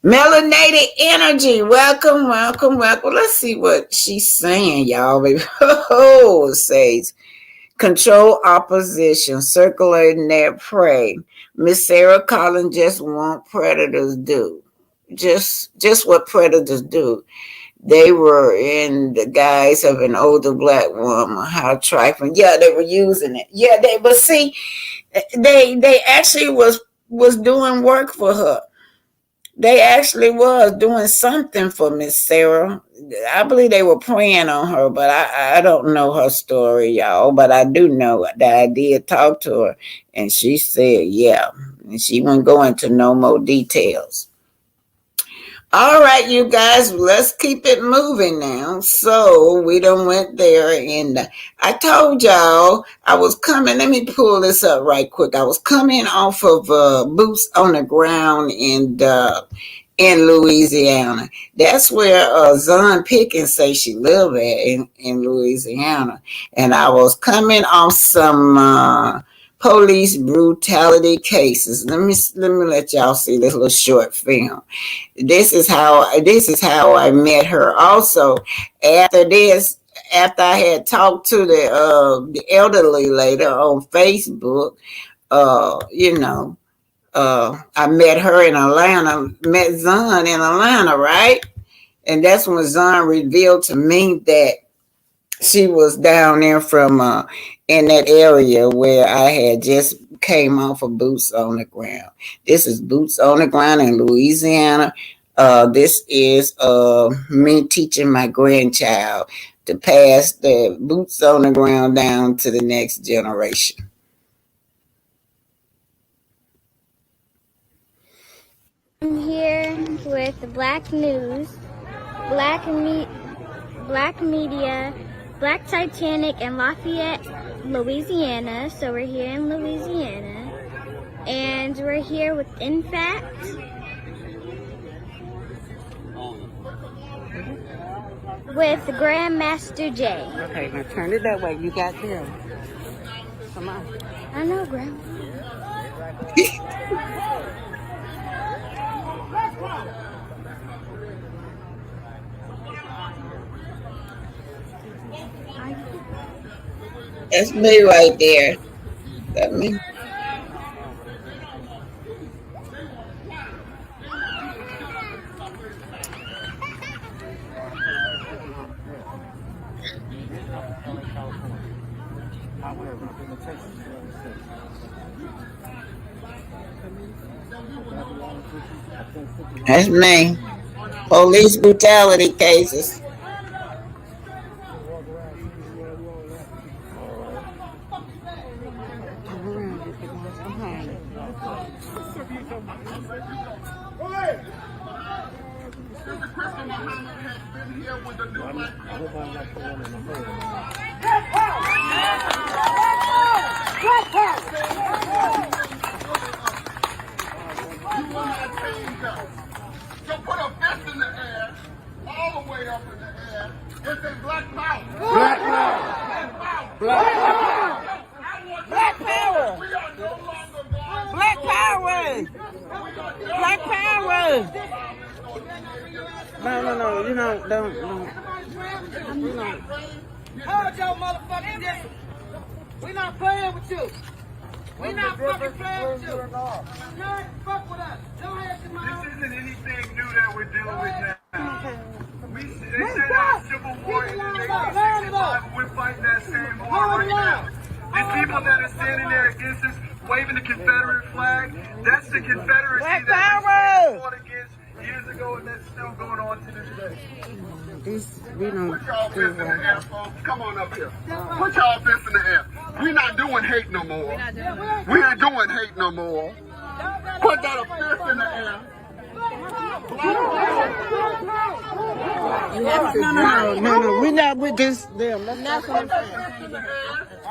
Melanated Energy, welcome. Let's see what she's saying, y'all. Oh, says control opposition, circulating their prey. Miss Sarah Collins just what predators do. Just what predators do. They were in the guise of an older black woman. How trifling. Yeah, they were using it. Yeah, but see, they actually was doing work for her. They actually was doing something for Miss Sarah. I believe they were praying on her, but I don't know her story, y'all. But I do know that I did talk to her, and she said, yeah. And she wouldn't go into no more details. All right, you guys, let's keep it moving now. So we done went there, and I told y'all I was coming. Let me pull this up right quick. I was coming off of Boots on the Ground in Louisiana. That's where Zon Pickens say she lived at in Louisiana. And I was coming off some police brutality cases. Let me let y'all see this little short film. This is how I met her. Also, after I had talked to the elderly lady on Facebook, I met her in Atlanta, met Zon in Atlanta, right? And that's when Zon revealed to me that she was down there from in that area where I had just came off of Boots on the Ground. This is Boots on the Ground in Louisiana. This is me teaching my grandchild to pass the boots on the ground down to the next generation. I'm here with Black News, Black Media, Black Titanic, and Lafayette, Louisiana. So we're here in Louisiana, and we're here with In Fact. With Grandmaster J. Okay, now turn it that way. You got them. Come on. I know, Grandma. That's me right there. That me. That's me. Police brutality cases. So put a fist in the air, all the way up in the air, and say Black Power. Black Power. Black Power. Black Power. We are no longer going. Black Power. Black Power. No. You don't. Hold your motherfucking distance. We not playing with you. We not fucking playing with you. You ain't fuck with us. Don't have your mouth. This isn't anything new that we're dealing with now. They said that civil war in the 1965, we're fighting that same war right now. These people that are standing there against us, waving the Confederate flag, that's the Confederacy that we fought against years ago, and that's still going on to this day. We don't Put y'all fists in the air, folks. Come on up here. Put y'all fists in the air. We're not doing hate no more. We ain't doing hate no more. Put that fist in the air. No. We're not with this. Them. Put that fist in the air.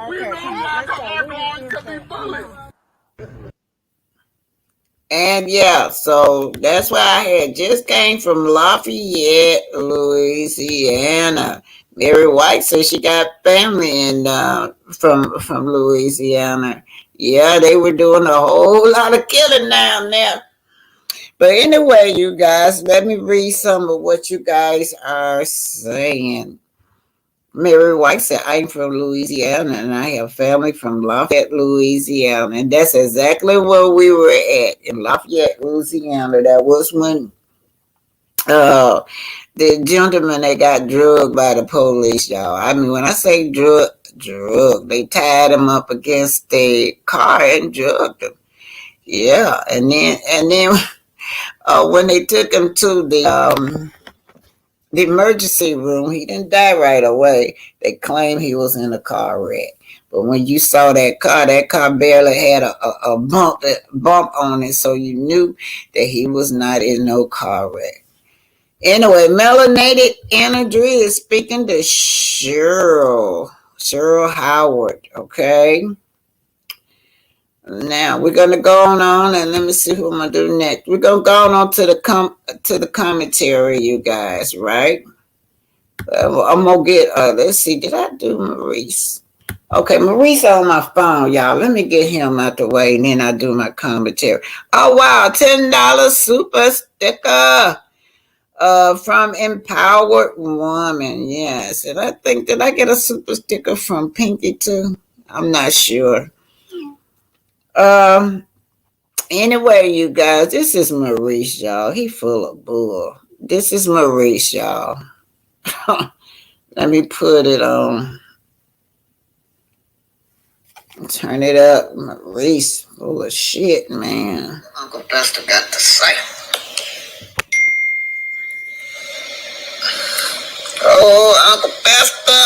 We no longer are going to be bullied. And yeah, so that's why I had just came from Lafayette, Louisiana. Mary White says she got family in from Louisiana. Yeah, they were doing a whole lot of killing down there. But anyway, you guys, let me read some of what you guys are saying. Mary White said, I'm from Louisiana and I have family from Lafayette, Louisiana. And that's exactly where we were at, in Lafayette, Louisiana. That was when the gentleman that got drugged by the police, y'all. I mean, when I say drug, they tied him up against the car and drugged him. Yeah, and then when they took him to the emergency room, he didn't die right away. They claimed he was in a car wreck. But when you saw that car barely had a bump on it, so you knew that he was not in no car wreck. Anyway, Melanated Energy is speaking to Cheryl Howard, okay? Now, we're going to go on and let me see who I'm going to do next. We're going to go on to the commentary, you guys, right? I'm going to get, let's see, did I do Maurice? Okay, Maurice on my phone, y'all. Let me get him out the way, and then I do my commentary. Oh, wow, $10 super sticker from Empowered Woman. Yes, and I think, did I get a super sticker from Pinky too? I'm not sure. Anyway, you guys, this is Maurice, y'all. He full of bull. This is Maurice, y'all. Let me put it on. Turn it up, Maurice. Full of shit, man. Uncle Buster got to say. Oh, Uncle Buster.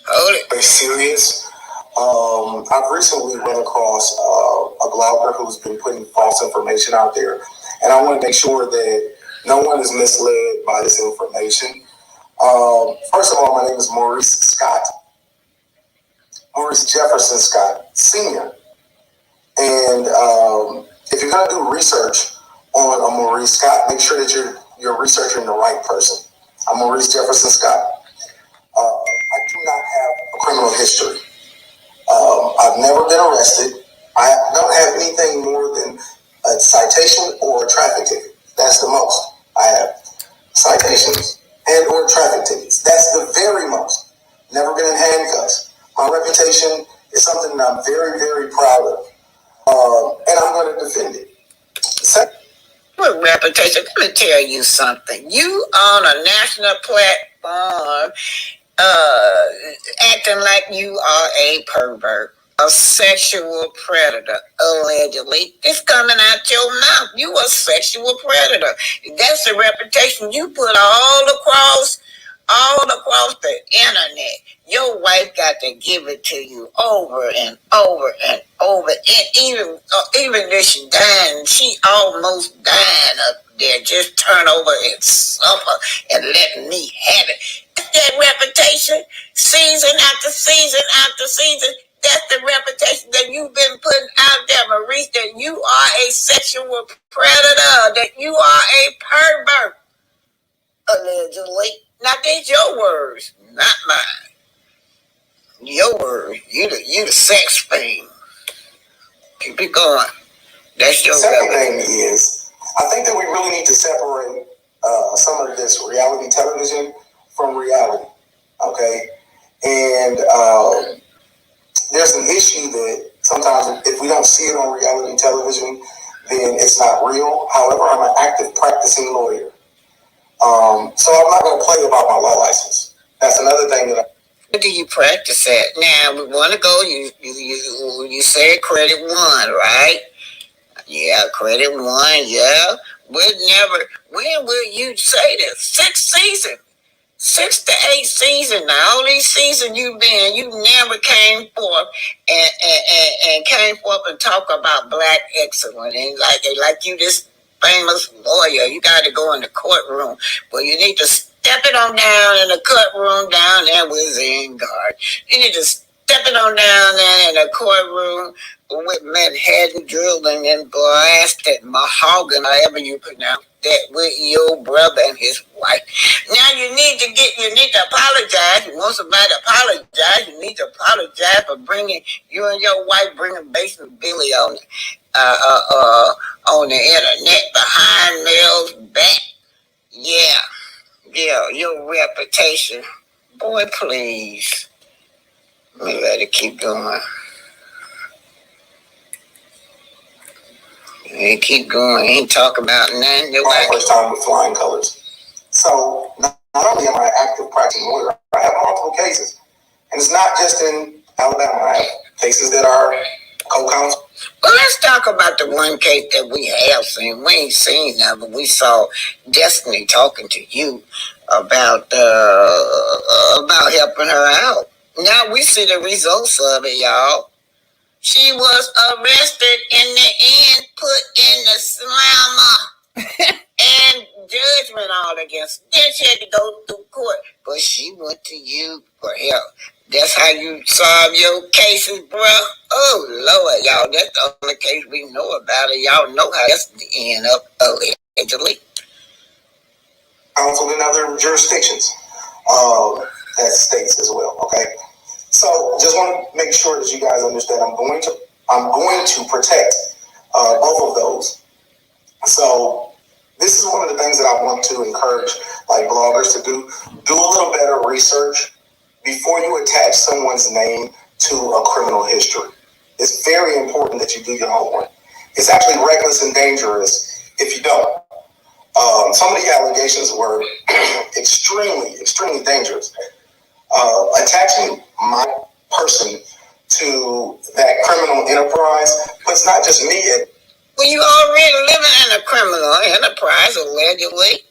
Hold it. Very serious. I've recently run across a blogger who's been putting false information out there, and I want to make sure that no one is misled by this information. First of all, my name is Maurice Scott, Maurice Jefferson Scott Sr. And if you're going to do research on a Maurice Scott, make sure that you're researching the right person. I'm Maurice Jefferson Scott. I do not have a criminal history. I've never been arrested. I don't have anything more than a citation or a traffic ticket. That's the most I have. Citations and or traffic tickets. That's the very most. Never been in handcuffs. My reputation is something that I'm very, very proud of. And I'm going to defend it. What reputation? Let me tell you something. You on a national platform acting like you are a pervert, a sexual predator, allegedly. It's coming out your mouth. You a sexual predator. That's the reputation you put all across the internet. Your wife got to give it to you over and over and over. And even though she dying, she almost dying up there. Just turn over and suffer and let me have it. That reputation, season after season after season, that's the reputation that you've been putting out there, Maurice, that you are a sexual predator, that you are a pervert, allegedly. Now, these your words, not mine. Your words. You the sex fiend. Keep it going. That's your second thing is, I think that we really need to separate some of this reality television from reality, okay? And there's an issue that sometimes if we don't see it on reality television, then it's not real. However, I'm an active practicing lawyer. So I'm not going to play about my law license. That's another thing that Where do you practice at? Now, we want to go, you said credit one, right? Yeah, credit one, yeah. When will you say this? 6 to 8 seasons. Now, all these seasons you never came forth and came forth and talk about black excellence. And like you this famous lawyer, you got to go in the courtroom. Well, you need to step it on down in the courtroom down there with Zingard. You need to step it on down there in the courtroom with Manhattan drilling and blasted mahogany, however you pronounce that, with your brother and his wife. Now you need to apologize. You want somebody to apologize, you need to apologize for bringing you and your wife bringing Basement Billy on the internet behind Mel's back. Yeah, your reputation. Boy, please. Let me let it keep going. And keep going. Ain't talk about nothing. my first time with flying colors. So not only am I an active practicing lawyer, I have multiple cases. And it's not just in Alabama. I have cases that are co-counsel. Well, let's talk about the one case that we have seen. We ain't seen that, but we saw Destiny talking to you about helping her out. Now we see the results of it, y'all. She was arrested in the end, put in the slammer, and judgment all against her. Then she had to go through court, but she went to you for help. That's how you solve your cases, bro. Oh, Lord, y'all, that's the only case we know about it. Y'all know how that's the end up, allegedly. Counsel in other jurisdictions, as states as well, okay? So just want to make sure that you guys understand I'm going to protect both of those. So this is one of the things that I want to encourage like bloggers to do. Do a little better research before you attach someone's name to a criminal history. It's very important that you do your homework. It's actually reckless and dangerous if you don't. Some of the allegations were extremely, extremely dangerous. Attaching my person to that criminal enterprise puts not just me in. Well, you already living in a criminal enterprise, allegedly.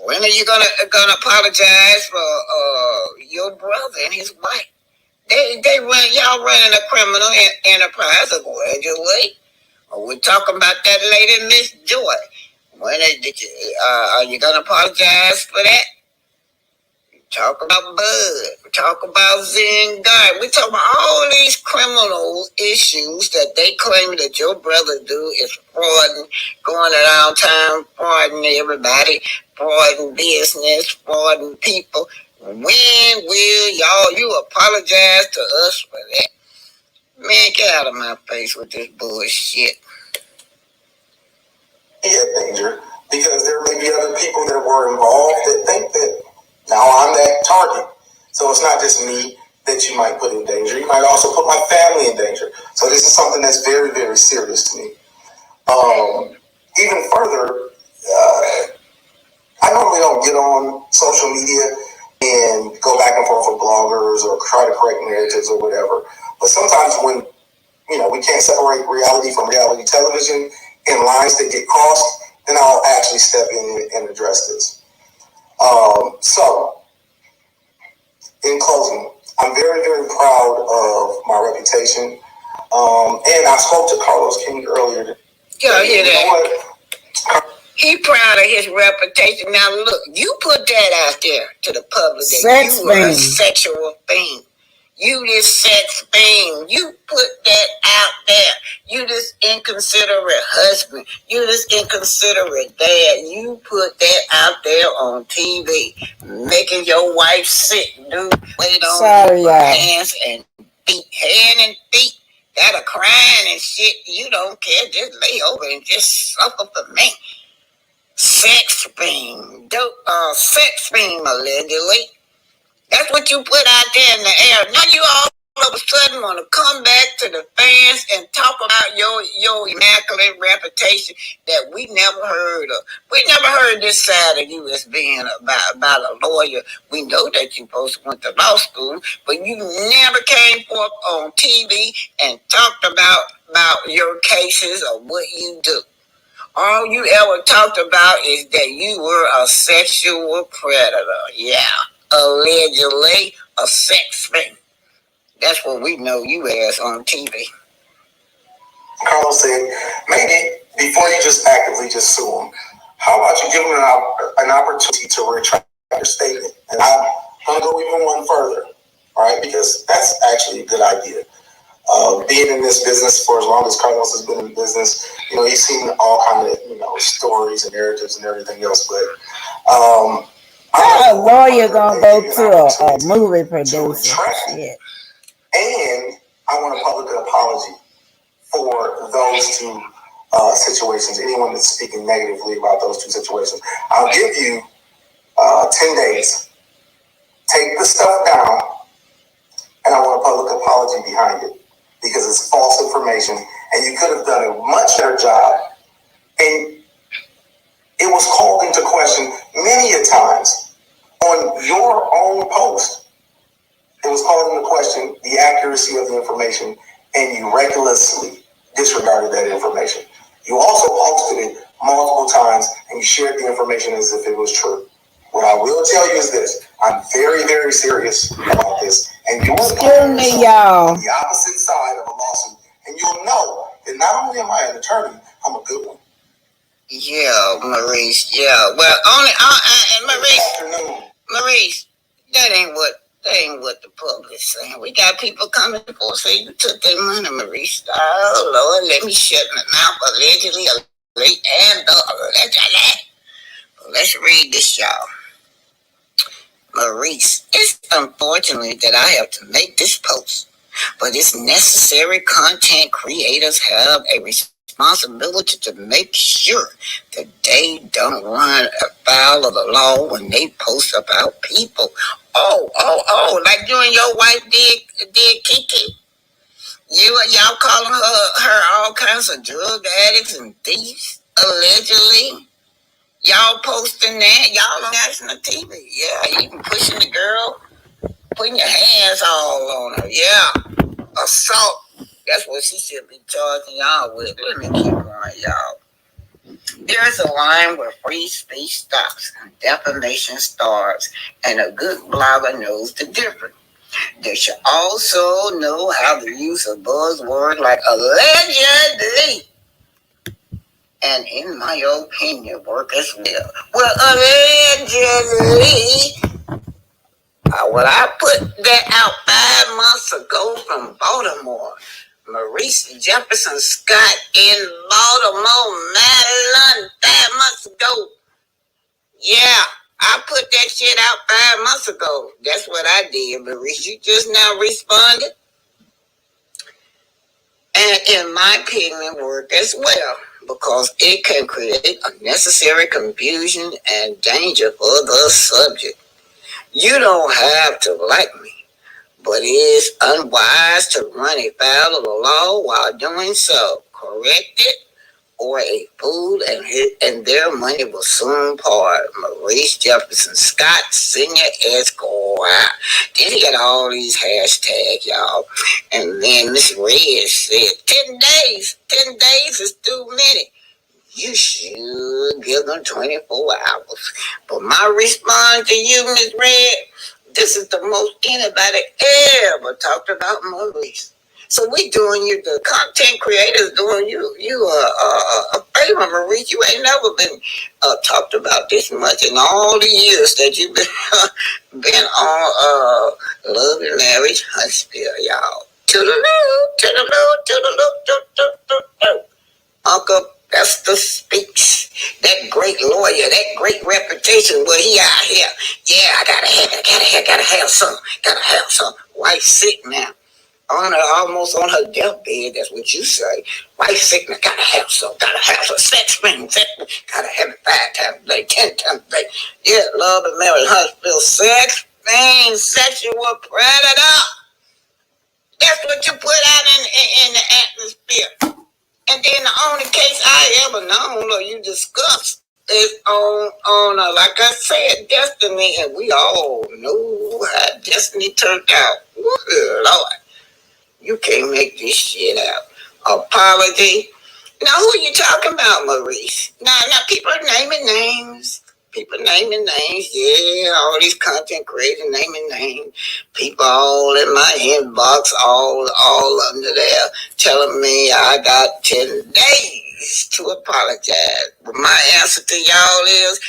When are you gonna apologize for your brother and his wife? Y'all running a criminal enterprise, allegedly. We're talking about that lady, Miss Joy. Are you gonna apologize for that? Talk about Bud. Talk about Zen Guy. We talk about all these criminal issues that they claim that your brother do is frauding, going around town, frauding everybody, frauding business, frauding people. When will you apologize to us for that? Man, get out of my face with this bullshit. Yeah, danger. Because there may be other people that were involved that think that now I'm that target. So it's not just me that you might put in danger. You might also put my family in danger. So this is something that's very, very serious to me. Even further, I normally don't get on social media and go back and forth with bloggers or try to correct narratives or whatever. But sometimes when, we can't separate reality from reality television and lines that get crossed, then I'll actually step in and address this. So, in closing, I'm very, very proud of my reputation. And I spoke to Carlos King earlier. Y'all hear that? He proud of his reputation. Now look, you put that out there to the public that you were a sexual fiend. You this sex fiend. You put that out there. You this inconsiderate husband. You this inconsiderate dad. You put that out there on TV, making your wife sit, wait on your hands and feet, hand and feet. That a crying and shit. You don't care. Just lay over and just suffer for me. Sex fiend. Sex fiend, allegedly. That's what you put out there in the air. Now you all of a sudden want to come back to the fans and talk about your immaculate reputation that we never heard of. We never heard this side of you as being about a lawyer. We know that you supposed to went to law school, but you never came forth on TV and talked about your cases or what you do. All you ever talked about is that you were a sexual predator. Yeah. Allegedly a sex thing. That's what we know you as on TV. Carlos said, maybe before you just actively just sue him, how about you give him an opportunity to retract your statement? And I'm going to go even one further, all right, because that's actually a good idea. Being in this business for as long as Carlos has been in business, he's seen all kind of, stories and narratives and everything else, but how a lawyer gonna go to a movie producer? Shit. And I want a public apology for those two situations. Anyone that's speaking negatively about those two situations, I'll give you 10 days. Take the stuff down, and I want a public apology behind it because it's false information, and you could have done a much better job. And it was called into question many a times. On your own post, it was called into question the accuracy of the information, and you recklessly disregarded that information. You also posted it multiple times, and you shared the information as if it was true. What I will tell you is this: I'm very, very serious about this, and you will find yourself on the opposite side of a lawsuit, and you'll know that not only am I an attorney, I'm a good one. Yeah, Maurice. Yeah. Well, Maurice, that ain't what the public's saying. We got people coming for say you took their money, Maurice. Oh Lord, let me shut my mouth. Allegedly, and allegedly. Let's read this, y'all. Maurice, it's unfortunate that I have to make this post, but it's necessary. Content creators have a responsibility to make sure that they don't run afoul of the law when they post about people. Like you and your wife did Kiki. Y'all calling her all kinds of drug addicts and thieves, allegedly. Y'all posting that. Y'all on national TV. Yeah, even pushing the girl, putting your hands all on her. Yeah. assault. That's what she should be charging y'all with. Let me keep going, y'all. There's a line where free speech stops and defamation starts, and a good blogger knows the difference. They should also know how to use a buzzword like allegedly, and in my opinion, work as well. Well, allegedly, well, I put that out 5 months ago from Baltimore. Maurice Jefferson Scott in Baltimore, Maryland, 5 months ago. Yeah, I put that shit out 5 months ago. That's what I did, Maurice. You just now responded. And in my opinion, work as well, because it can create unnecessary confusion and danger for the subject. You don't have to like me, but it is unwise to run afoul of the law while doing so. Correct it, or a fool and their money will soon part. Maurice Jefferson Scott, Senior Esquire. Then he got all these hashtags, y'all. And then Miss Red said, 10 days. 10 days is too many. You should give them 24 hours. But my response to you, Miss Red, this is the most anybody ever talked about Maurice. So we doing you, the content creators doing you a favor, Maurice. You ain't never been talked about this much in all the years that you've been on Love and Marriage Huntsville, y'all. Toodaloo, toodaloo, toodaloo, toodaloo. Uncle Esther Speaks, that great lawyer, that great reputation where he out here. Yeah, I gotta have some. Wife sick now. On her, almost on her deathbed, that's what you say. Wife sick now, gotta have some. Sex, gotta have it 5 times a day, 10 times a day. Yeah, Love and Marriage Huntsville, sex, sexual predator. That's what you put out in the atmosphere. And then the only case I ever known or you discussed is on like I said, Destiny, and we all know how Destiny turned out. Good Lord, you can't make this shit out. Apology. Now, who are you talking about, Maurice? Now, people are naming names. Yeah, all these content creators naming names. People all in my inbox, all under there, telling me I got 10 days to apologize. But my answer to y'all is,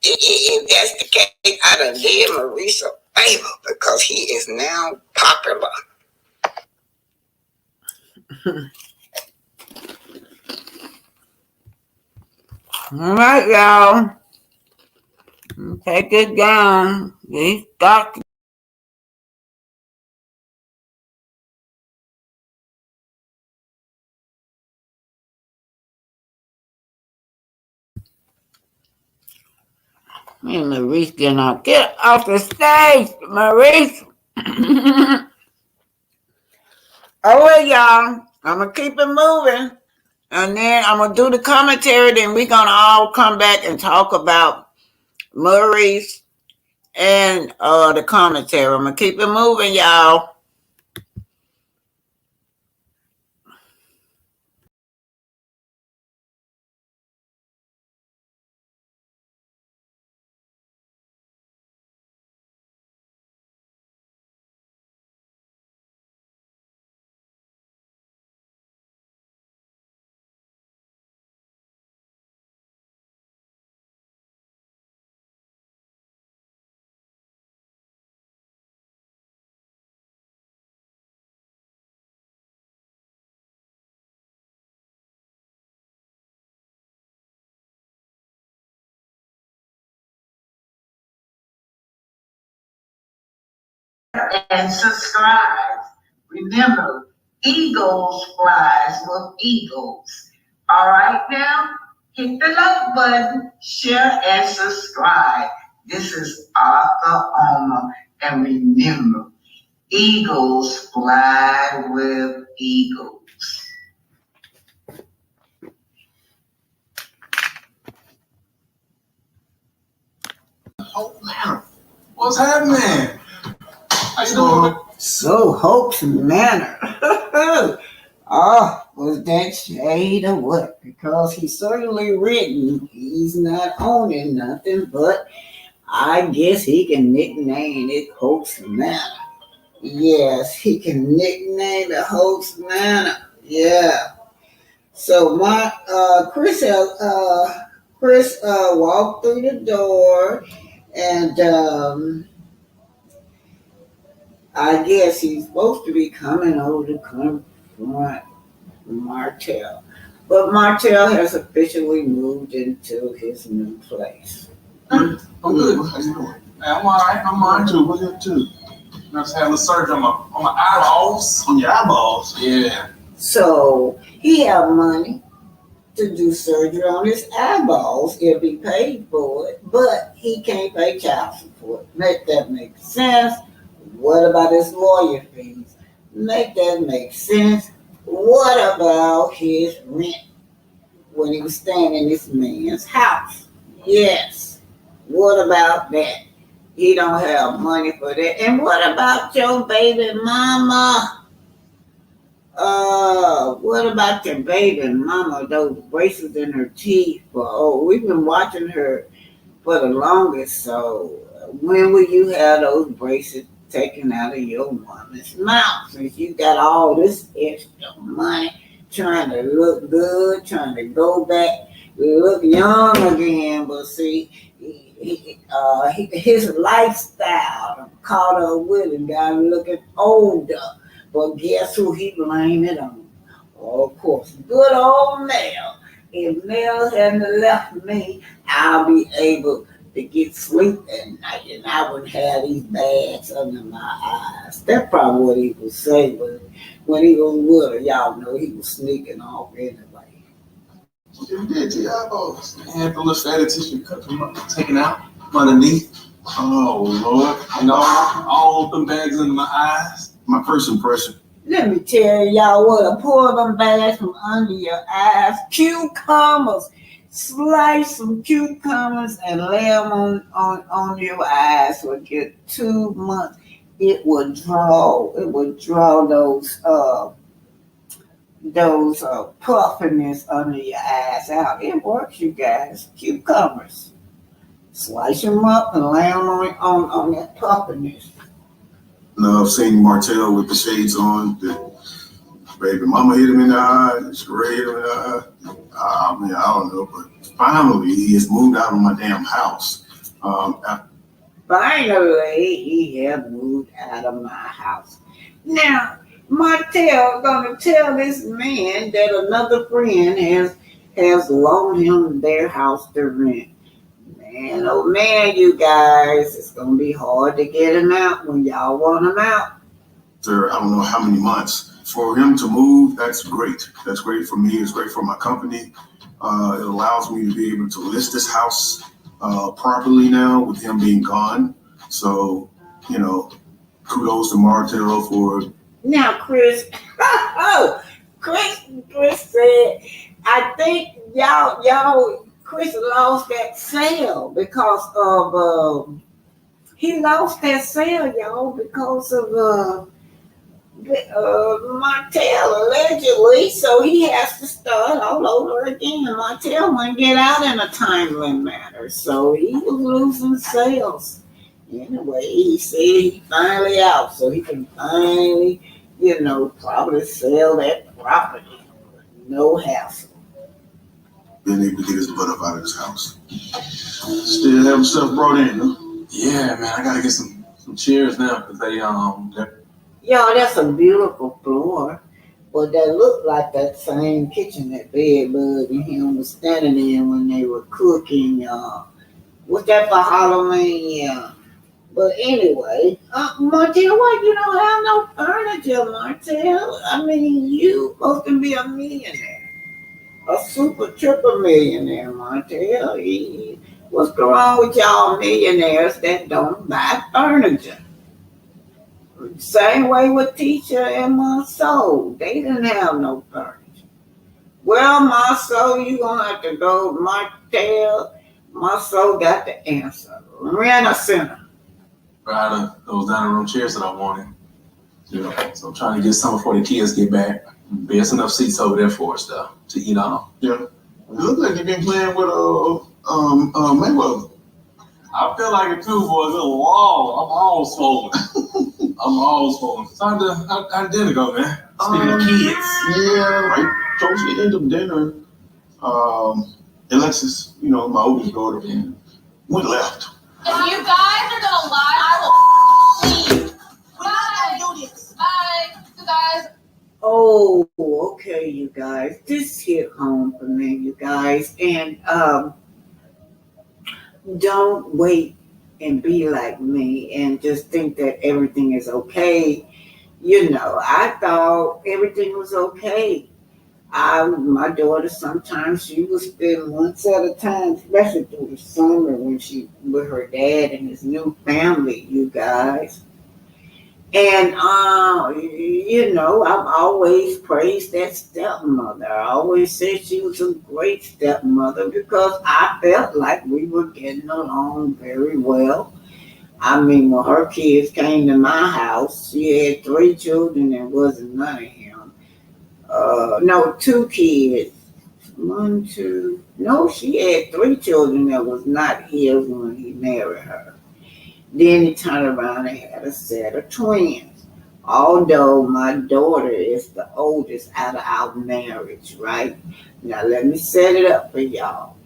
if that's the case, I done did Maurice a favor because he is now popular. All right, y'all. Take it down. These got to. Me and Maurice get off the stage, Maurice. All right, y'all. I'm going to keep it moving. And then I'm going to do the commentary. Then we're going to all come back and talk about Maurice and the commentary. I'm going to keep it moving, y'all. And subscribe. Remember, eagles flies with eagles. All right now, hit the like button, share, and subscribe. This is Arthur Omer, and remember, eagles fly with eagles. Oh, man. What's happening? How you doing? So Hope's Manor. Oh, was that shade or what? Because he's certainly written. He's not owning nothing, but I guess he can nickname it Hope's Manor. Yes, he can nickname it Hope's Manor. Yeah. So my Chris walked through the door, and I guess he's supposed to be coming over to confront Martel. But Martel has officially moved into his new place. I'm good. How you doing? I'm all right. I'm all right too. What you up to? I just had a surgery on my eyeballs. On your eyeballs? Yeah. So he have money to do surgery on his eyeballs if he paid for it, but he can't pay child support. Make that make sense? What about his lawyer fees? Make that make sense? What about his rent when he was staying in this man's house? Yes. What about that? He don't have money for that. And what about your baby mama? What about your baby mama? Those braces in her teeth. We've been watching her for the longest. So when will you have those braces taken out of your mama's mouth? Since you got all this extra money, trying to look good, trying to go back, look young again. But see, his lifestyle caught up with him, got him looking older. But guess who he blamed it on? Oh, of course, good old Nell. If Nell hadn't left me, I'll be able to get sleep at night and I wouldn't have these bags under my eyes. That's probably what he would say, but when he was with her, y'all know he was sneaking off anyway. You did to your eyeballs. I had the little fatty tissue cut taken out underneath. Oh, Lord. And all them bags under my eyes. My first impression. Let me tell y'all what, pull them bags from under your eyes. Cucumbers. Slice some cucumbers and lay them on your eyes for get 2 months. It would draw those puffiness under your eyes out. It works, you guys. Cucumbers. Slice them up and lay them on that puffiness. No, I've seen Martel with the shades on. The baby mama hit him in the eye. Sheree hit him in the eye. I mean, I don't know, but finally he has moved out of my damn house. Finally, he has moved out of my house. Now, Martel gonna tell this man that another friend has loaned him their house to rent. Man, oh man, you guys, it's gonna be hard to get him out when y'all want him out. Sir, I don't know how many months. For him to move, that's great. That's great for me. It's great for my company. It allows me to be able to list this house properly now with him being gone. So, kudos to Martel for. Now, Chris, Chris said, I think y'all. Chris lost that sale because of he lost that sale, y'all, because of Martel allegedly. So he has to start all over again. Martel wouldn't get out in a timely manner, so he was losing sales. Anyway, he said he finally out, so he can finally, probably sell that property. No hassle. Being able to get his butt up out of his house. Still have stuff brought in, huh? Yeah, man, I gotta get some chairs now because Y'all, that's a beautiful floor. But that looked like that same kitchen that Bed Bug and him was standing in when they were cooking. Was that for Halloween? Yeah. But anyway, Martel, why you don't have no furniture, Martel? I mean, you supposed to be a millionaire. A super triple millionaire, Martel. What's going on with y'all millionaires that don't buy furniture? Same way with Teacher and Monceau. They didn't have no furniture. Well, Monceau, you gonna have to go, Martel. Monceau got the answer. Rent a center. Right, those dining room chairs that I wanted. Yeah. So I'm trying to get some before the kids get back. There's enough seats over there for us though to eat on. Yeah. It looks like you've been playing with Mayweather. I feel like it too, boys. I'm all swollen. I'm all swollen. How did dinner go, man? Speaking of kids. Yeah, right. So she ended up dinner. Alexis, my oldest daughter, went left. If you guys are gonna lie, I will leave. We're not gonna do this. Bye, you guys. Oh, okay, you guys. This hit home for me, you guys. And don't wait and be like me and just think that everything is okay. I thought everything was okay. My daughter, sometimes she would spend months at a time, especially through the summer when she with her dad and his new family, you guys. And I've always praised that stepmother. I always said she was a great stepmother because I felt like we were getting along very well. I mean, when her kids came to my house, she had 3 children and wasn't none of him. No, 2 kids. 1, 2. No, she had 3 children that was not his when he married her. Then he turned around and had a set of twins. Although my daughter is the oldest out of our marriage, right? Now let me set it up for y'all.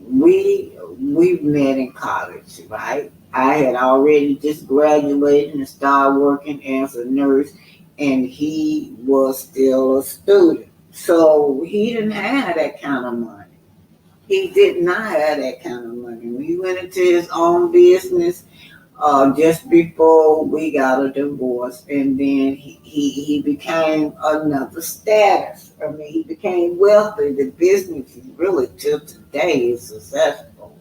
We met in college, right? I had already just graduated and started working as a nurse, and he was still a student. So he didn't have that kind of money. He did not have that kind of money. We went into his own business just before we got a divorce, and then he became another status. I mean, he became wealthy. The business is really till today is successful.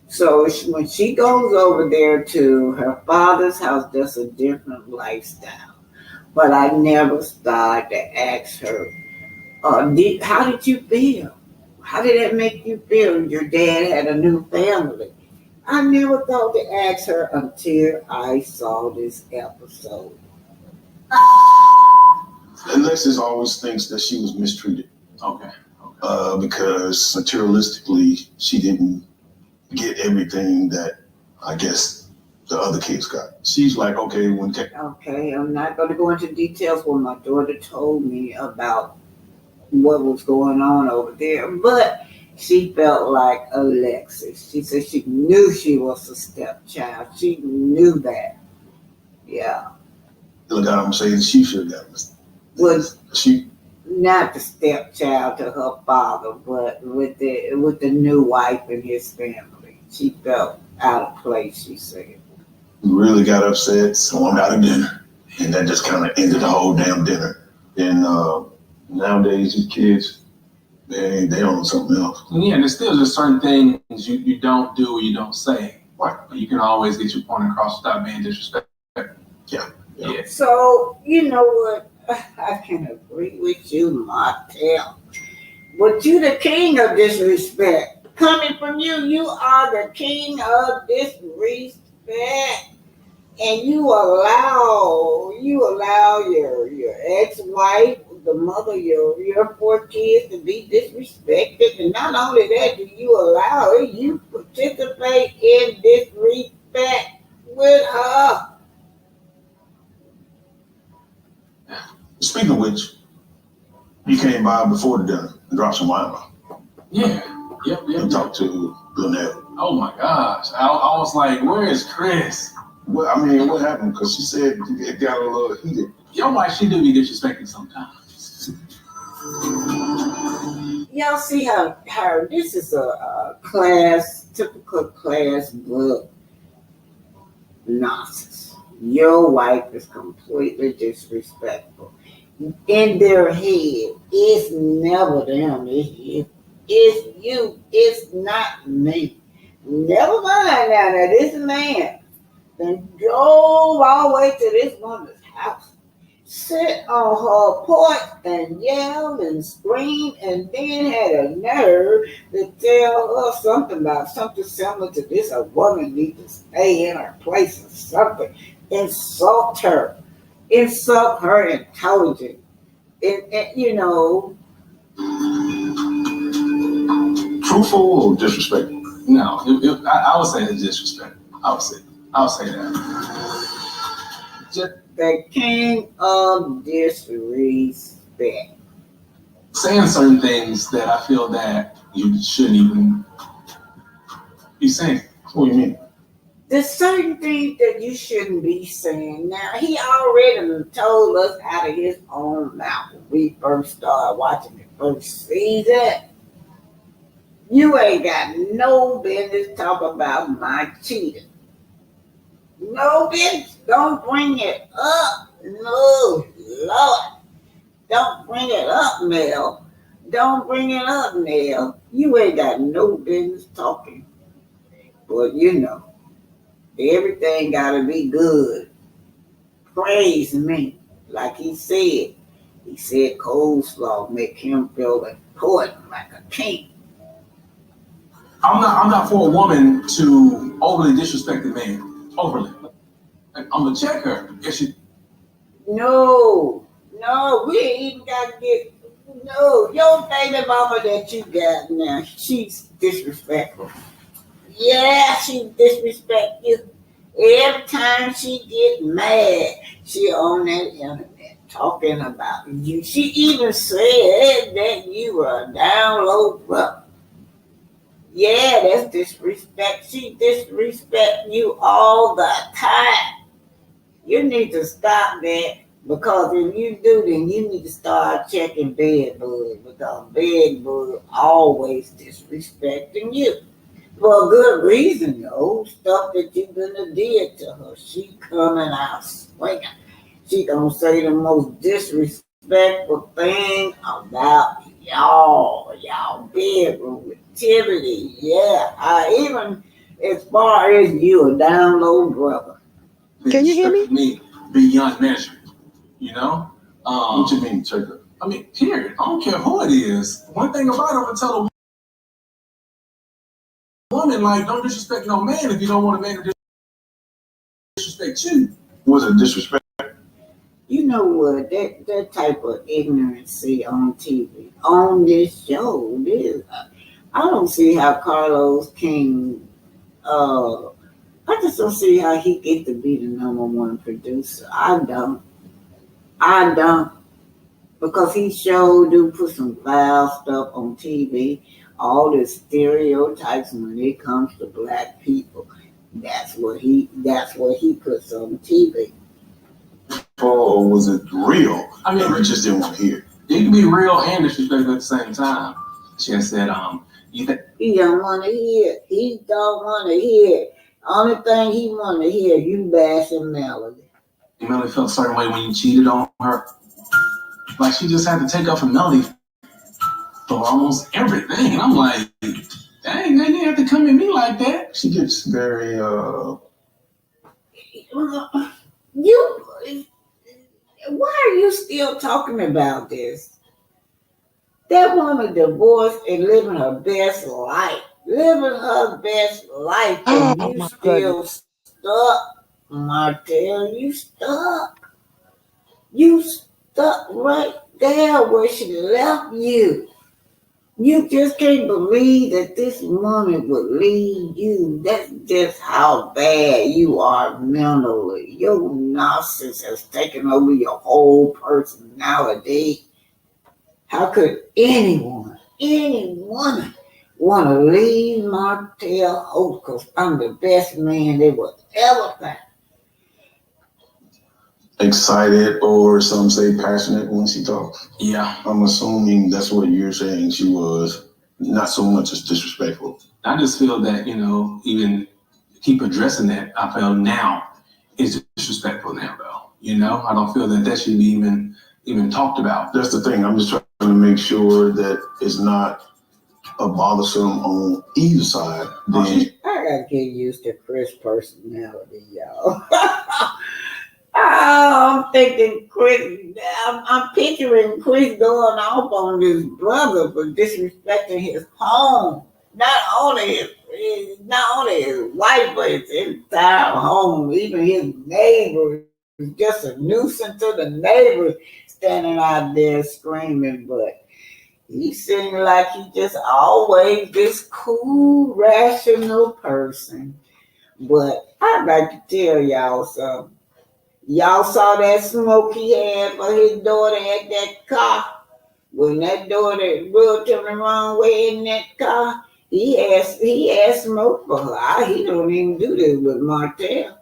So when she goes over there to her father's house, that's a different lifestyle. But I never started to ask her, how did you feel? How did that make you feel? Your dad had a new family. I never thought to ask her until I saw this episode. Alexis always thinks that she was mistreated. Okay. Because materialistically, she didn't get everything that I guess the other kids got. She's like, okay, Okay, I'm not going to go into details what my daughter told me about what was going on over there, but she felt like Alexis. She said she knew she was a stepchild. She knew that. Yeah. Look, I'm saying she should have got Was she not the stepchild to her father, but with the new wife and his family. She felt out of place, she said. really got upset, so I'm out of dinner. And that just kind of ended the whole damn dinner. And nowadays, these kids, they on something else. Yeah, there's still just certain things you don't do or you don't say. Right. But you can always get your point across without being disrespectful. Yeah. So, you know what? I can agree with you, Martel. But you the king of disrespect. Coming from you, you are the king of disrespect. And you allow your ex-wife, the mother of your 4 kids to be disrespected. And not only that, do you allow her, you participate in disrespect with her. Speaking of which, he came by before the dinner and dropped some wine off. Yeah. Yep. And talked to Nell. Oh my gosh. I was like, where is Chris? Well, I mean, what happened? Because she said it got a little heated. Your wife, she do be disrespecting sometimes. Y'all see how this is a typical class book nonsense. Your wife is completely disrespectful. In their head, it's never them. It's you. It's not me. Never mind now. This man then drove all the way to this woman's house, sit on her porch and yell and scream, and then had a nerve to tell her something similar to this. A woman needs to stay in her place or something. Insult her. insult her intelligence. And you know, Truthful or disrespectful? No, I would say it's disrespect. I would say that. the king of disrespect. Saying certain things that I feel that you shouldn't even be saying. What do you mean? There's certain things that you shouldn't be saying. Now, he already told us out of his own mouth when we first started watching the first season. You ain't got no business talking about my cheating. No business. Don't bring it up. No, Lord. Don't bring it up, Nell. Don't bring it up, Nell. You ain't got no business talking. But you know, everything gotta be good. Praise me. Like he said. He said coleslaw make him feel important like a king. I'm not for a woman to overly disrespect a man. Overly. Like, I'm gonna check her. If she No, we ain't even gotta get. No, your baby mama that you got now, she's disrespectful. Yeah, she disrespect you. Every time she get mad, she on that internet talking about you. She even said that you were a down low brother. Yeah, that's disrespect. She disrespect you all the time. You need to stop that. Because if you do, then you need to start checking bed bugs, because bed bugs always disrespecting you. For a good reason, though. Stuff that you done did to her. She coming out swinging. She gonna say the most disrespectful thing about y'all bedroom activity. Yeah, even as far as you, a down low brother. Can you hear me? Me beyond measure. You know? What you mean, checker? I mean, period. I don't care who it is. One thing about it, I'm gonna tell a woman, like, don't disrespect no man if you don't want a man to disrespect you. Was it disrespect? You know what? That type of ignorancy on TV, on this show, I don't see how Carlos King. I just don't see how he get to be the #1 producer. I don't. Because he sure do put some foul stuff on TV. All the stereotypes when it comes to black people. That's what he puts on TV. Or was it real? I mean, we just didn't want to hear. It can be real and disrespectful at the same time. She had said, he don't want to hear. He don't want to hear. Only thing he want to hear, you bashing Melody. Melody felt a certain way when you cheated on her. Like, she just had to take up for Melody for almost everything. And I'm like, dang, they didn't have to come at me like that. She gets very, Why are you still talking about this? That woman divorced and living her best life. And you still stuck, Martel. You stuck. You stuck right there where she left you. You just can't believe that this woman would leave you. That's just how bad you are mentally. Your narcissist has taken over your whole personality. How could anyone want to leave Martel Holt? Because I'm the best man they would ever find. excited, or some say passionate when she talks. Yeah. I'm assuming that's what you're saying. She was not so much as disrespectful. I just feel that, even keep addressing that, I feel now is disrespectful now, though. I don't feel that should be even talked about. That's the thing. I'm just trying to make sure that it's not a bothersome on either side. I gotta get used to Chris' personality, y'all. I'm thinking Chris. I'm picturing Chris going off on his brother for disrespecting his home. Not only his wife, but his entire home, even his neighbors. was just a nuisance to the neighbors standing out there screaming, but he seemed like he just always this cool, rational person. But I'd like to tell y'all something. Y'all saw that smoke he had for his daughter at that car? When that daughter rubbed him the wrong way in that car, he had smoke for her. He don't even do this with Martel.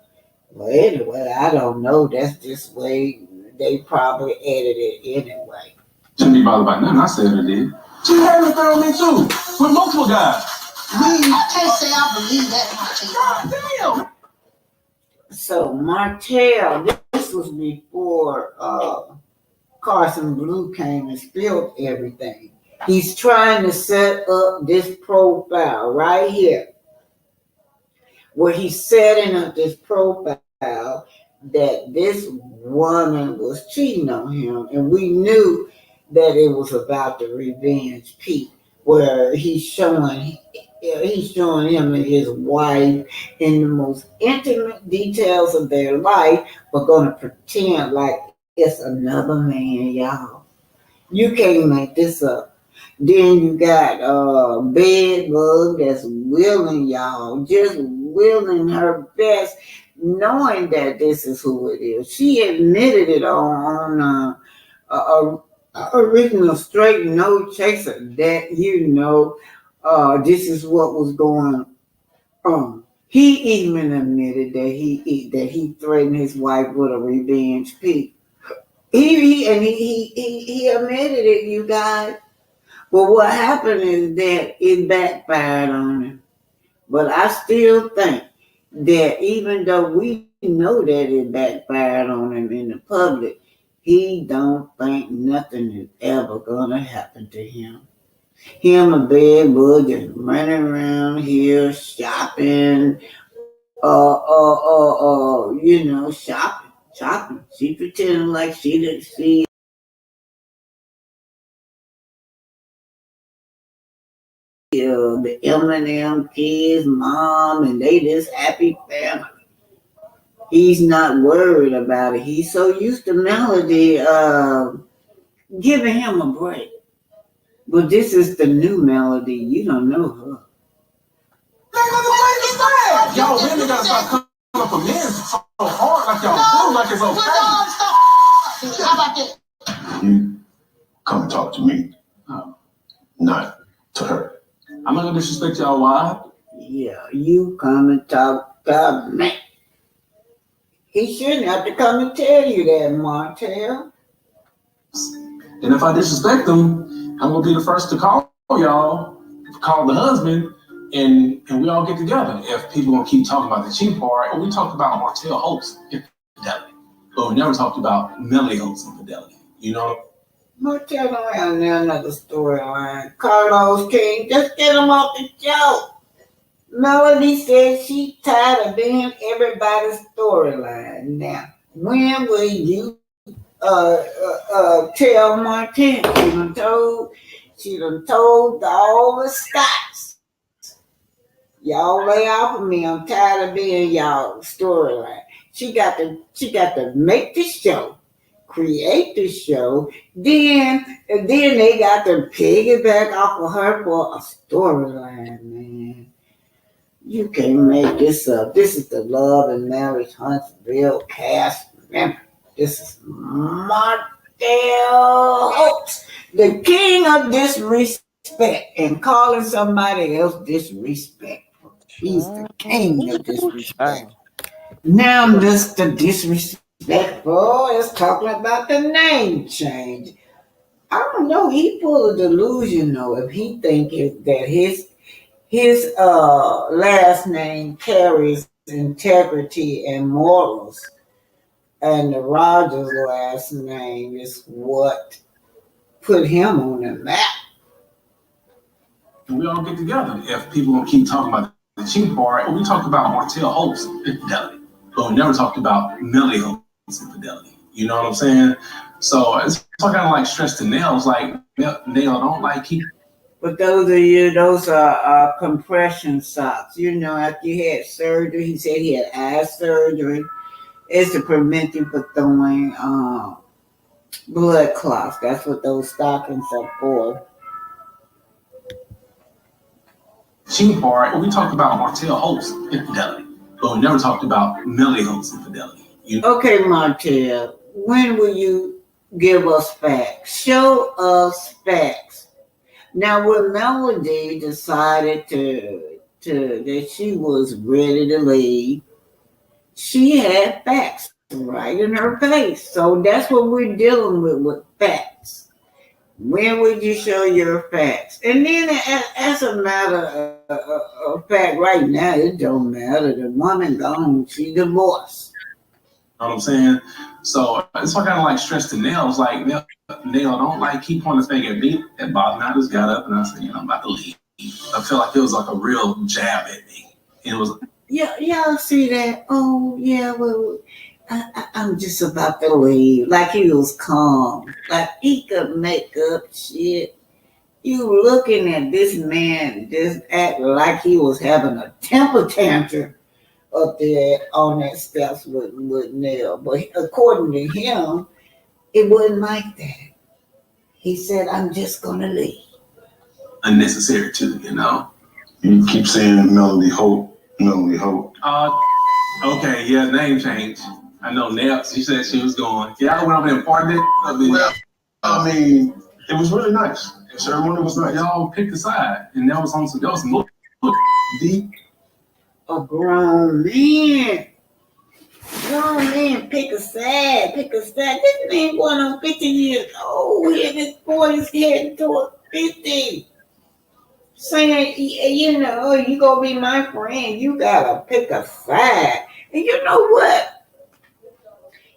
Well, anyway, I don't know. That's just the way they probably edited it anyway. Shouldn't be bothered by nothing I said or did. She had an affair on me too, with multiple guys. I can't say I believe that, Martel. God damn. So Martel, this was before Carson Blue came and spilled everything. He's trying to set up this profile right here, where he's setting up this profile that this woman was cheating on him, and we knew that it was about the revenge piece, where he's showing him and his wife in the most intimate details of their life, but gonna pretend like it's another man, y'all. You can't make this up. Then you got Bedbug that's willing, y'all, just willing her best, knowing that this is who it is. She admitted it on original Straight No Chaser that this is what was going on. He even admitted that he threatened his wife with a revenge piece. He admitted it, you guys. But what happened is that it backfired on him. But I still think that even though we know that it backfired on him in the public, he don't think nothing is ever gonna happen to him. Him and Bedbug just running around here shopping, shopping. She pretending like she didn't see the Eminem kids, mom, and they this happy family. He's not worried about it. He's so used to Melody giving him a break. But this is the new Melody. You don't know her. Y'all really gotta stop coming up for men so hard like y'all do, like it's okay. How about that? You come talk to me, not to her. I'm not gonna disrespect y'all. Why? Yeah, you come and talk to me. He shouldn't have to come and tell you that, Martel. And if I disrespect them, I'm gonna be the first to call y'all, call the husband, and we all get together. If people gonna keep talking about the cheap part, and we talked about Martel Holt's infidelity, but we never talked about Melly Holt's infidelity. You know? Martel don't have another storyline. Carlos King, just get him off the show. Melody said she tired of being everybody's storyline. Now, when will you tell Martel? She done told all the Scots. Y'all lay off of me. I'm tired of being y'all storyline. She got to make the show, create the show, then they got to piggyback off of her for a storyline, man. You can't make this up. This is the Love and Marriage Huntsville cast. Remember, this is Martel Holtz, the king of disrespect, and calling somebody else disrespectful. He's the king of disrespect. Now, Mr. Disrespectful is talking about the name change. I don't know. He full of delusion, though, if he thinks that his last name carries integrity and morals, and the Rogers last name is what put him on the map. And we all get together. If people gonna keep talking about the cheap part, we talked about Martel Holt's infidelity, but we never talked about Melly Holt's infidelity. You know what I'm saying? So it's kind of like stress to Nell's like, Nell don't keep. But those are compression socks. After he had surgery, he said he had eye surgery, It's to prevent you from throwing blood clots. That's what those stockings are for. She part, we talked about Martel Holt's infidelity, but we never talked about Melody Holt's infidelity. Okay, Martel, when will you give us facts? Show us facts. Now, when Melody decided that she was ready to leave, she had facts right in her face. So that's what we're dealing with facts. When would you show your facts? And then, as a matter of fact, right now it don't matter. The woman gone, she divorced. You know what I'm saying? So it's what I kind of like stress to Nell. It's like, Nell, don't like keep pointing the finger at me. And Bob and I just got up and I said, I'm about to leave. I felt like it was like a real jab at me. It was. Yeah, y'all see that? Oh, yeah, well, I'm just about to leave. Like he was calm. Like he could make up shit. You looking at this man just acting like he was having a temper tantrum up there on that steps with Nell. But according to him, it wasn't like that. He said, I'm just going to leave. Unnecessary too, You keep saying Melody Holt. Melody Holt. Okay, yeah, name change. I know Nell, she said she was going. Y'all went over there and parted it? Well, I mean, it was really nice. The ceremony was nice. Y'all picked a side, and that was some deep. A grown man. Grown man pick a side. This man going on 50 years old, and this boy is heading toward 50. Saying, you gonna be my friend, you gotta pick a side. And you know what?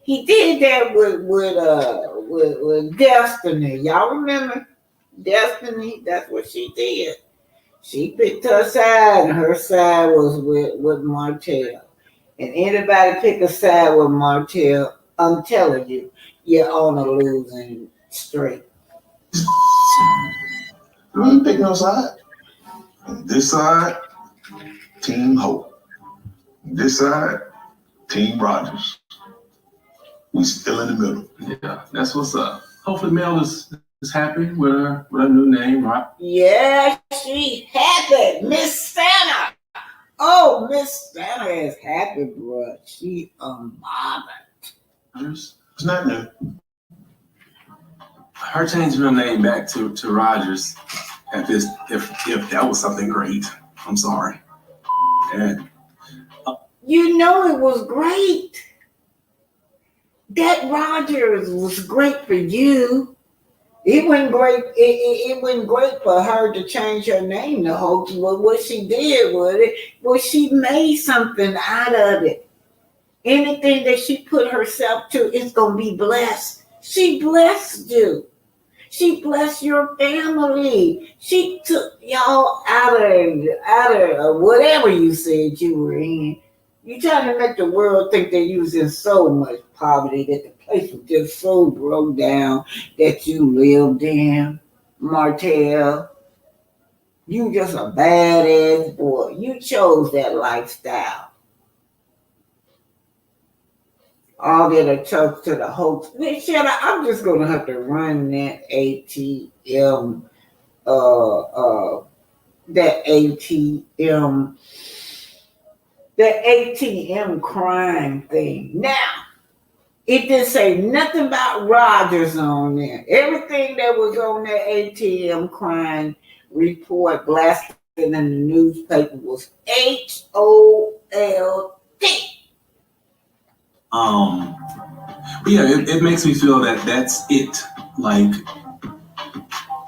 He did that with Destiny. Y'all remember Destiny? That's what she did. She picked her side, and her side was with Martel. And anybody pick a side with Martel, I'm telling you, you're on a losing streak. I didn't pick no side. On this side, Team Hope. This side, Team Rogers. We still in the middle. Yeah, that's what's up. Hopefully Mel is happy with her new name, right? Yeah, she happy. Miss Santa. Oh, Miss Santa is happy, bro. She unbothered. It's not new. Her changing her name back to Rogers, if that was something great. I'm sorry. And you know it was great. That Rogers was great for you. It wasn't great. It wasn't great for her to change her name to Hope. But what she did with it was she made something out of it. Anything that she put herself to is gonna be blessed. She blessed you. She blessed your family. She took y'all out of whatever you said you were in. You trying to make the world think that you was in so much poverty, that the place was just so broke down that you lived in. Martel, you just a badass boy. You chose that lifestyle. I'll get a talk to the host. I'm just gonna have to run that ATM, that ATM crime thing. Now, it didn't say nothing about Rogers on there. Everything that was on that ATM crime report blasted in the newspaper was HOLT. But yeah, it makes me feel that that's it. Like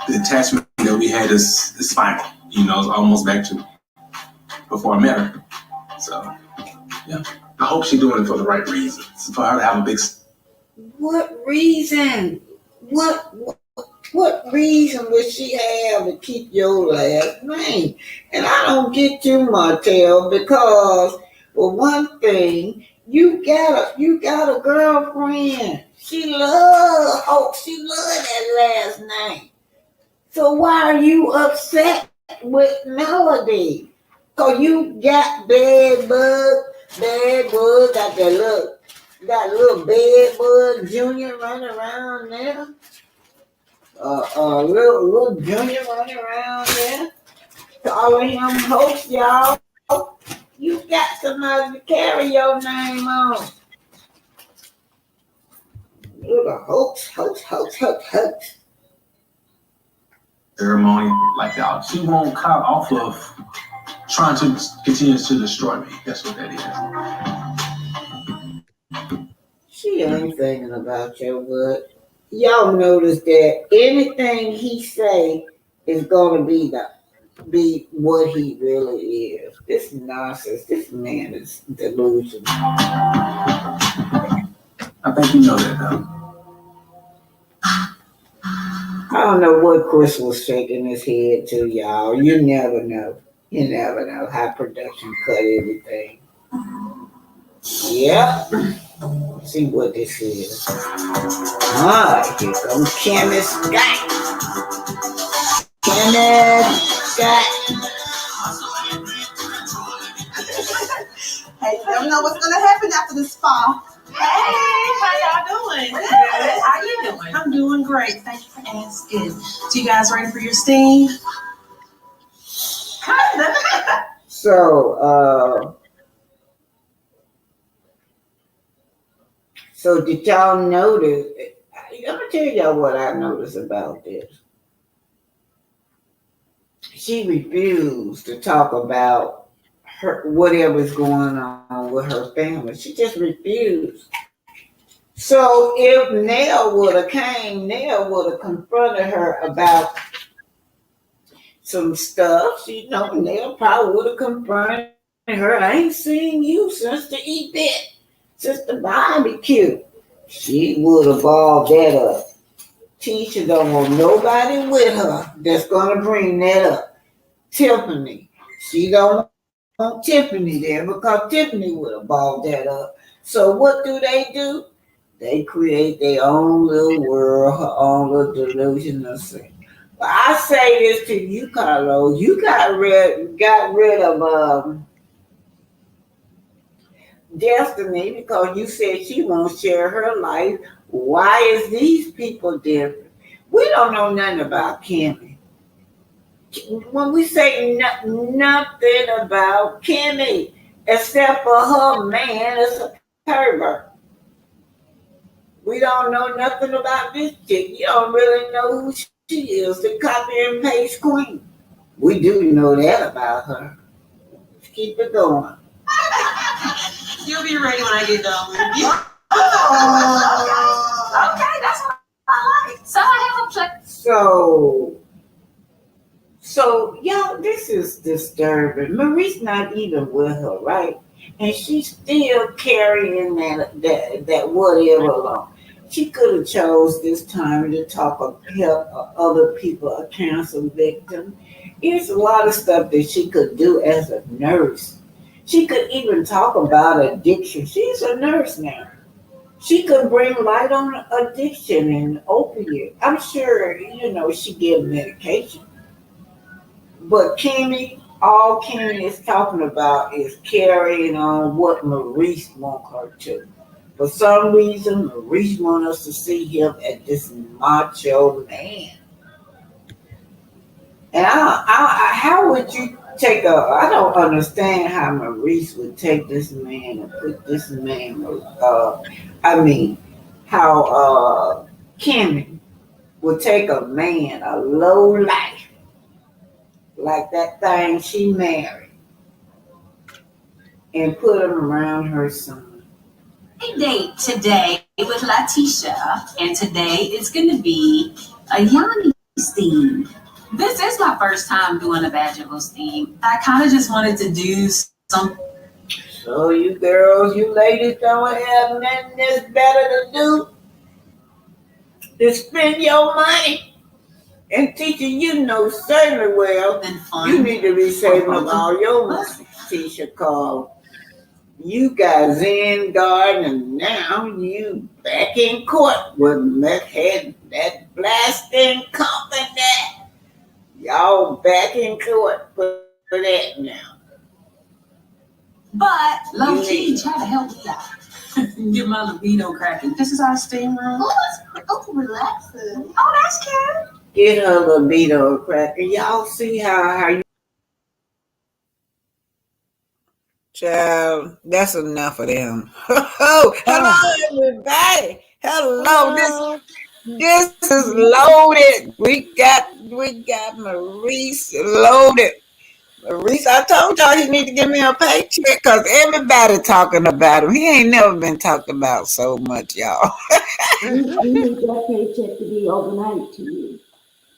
the attachment that we had is final. It's almost back to before I met her. So yeah, I hope she's doing it for the right reasons. For her to have a big. What reason? What reason would she have to keep your last name? And I don't get you, Martel, because for one thing, you got a girlfriend. She loves that last name. So why are you upset with Melody? Cause you got bad bug out there. Look, Got little bed bug junior running around there. Little junior running around there. Calling him host, y'all. You got somebody to carry your name on. Little hoax. Ceremony like that. She won't cut off of trying to continue to destroy me. That's what that is. She ain't thinking about your butt. Y'all notice that anything he say is gonna be what he really is. This nonsense. This man is delusional. I think you know that though. I don't know what Chris was shaking his head to, y'all. You never know. You never know how production cut everything. Yep. See what this is. Here comes Kenneth Scott. Hey, you never know what's gonna happen after this fall. Hey, how y'all doing? Good. How you doing? I'm doing great. Thank you for asking. So you guys ready for your steam? Kinda. So did y'all notice? I'm gonna tell y'all what I noticed about this. She refused to talk about her whatever's going on with her family. She just refused. So if Nell would have came, Nell would have confronted her about some stuff. Nell probably would have confronted her. I ain't seen you since the event, since the barbecue. She would have balled that up. Tisha don't want nobody with her that's gonna bring that up. Tiffany. She don't want Tiffany there because Tiffany would have balled that up. So what do? They create their own little world, her own little delusional thing. But I say this to you, Carlos. You got rid of Destiny because you said she won't share her life. Why is these people different? We don't know nothing about Kimmy. When we say nothing about Kimmy, except for her man is a pervert. We don't know nothing about this chick. You don't really know who she is, the copy and paste queen. We do know that about her. Let's keep it going. You'll be ready when I get done with you. Okay, that's what I like. So I have a check. So y'all, this is disturbing. Maurice not even with her, right? And she's still carrying that whatever along. She could have chose this time to help other people, a cancer victim. There's a lot of stuff that she could do as a nurse. She could even talk about addiction. She's a nurse now. She could bring light on addiction and opiate. I'm sure, she gives medication. But all Kimmy is talking about is carrying on what Maurice wants her to. For some reason, Maurice wants us to see him as this macho man. And how would you I don't understand how Maurice would take this man and put this man, how Kimmy would take a man, a low life, like that thing she married, and put him around her son. Date today with Latisha, and today it's going to be a Yanni theme. This is my first time doing a Vaginals theme. I kind of just wanted to do some. So you girls, you ladies don't have nothing that's better to do to spend your money and teaching certainly well. You need to be saving up all your money, Tisha called. You got Zen Garden, and now you back in court with that blasting company. Y'all back in court for that now. But low key, try to help me out. Get my libido cracking. This is our steam room. Oh, relaxing. Oh, that's cute. Get her libido cracker. Y'all see how you. Child, that's enough of them. Hello, everybody. Hello. This is loaded. We got Maurice loaded. Maurice, I told y'all he need to give me a paycheck because everybody talking about him. He ain't never been talked about so much, y'all. We need that paycheck to be overnight to you.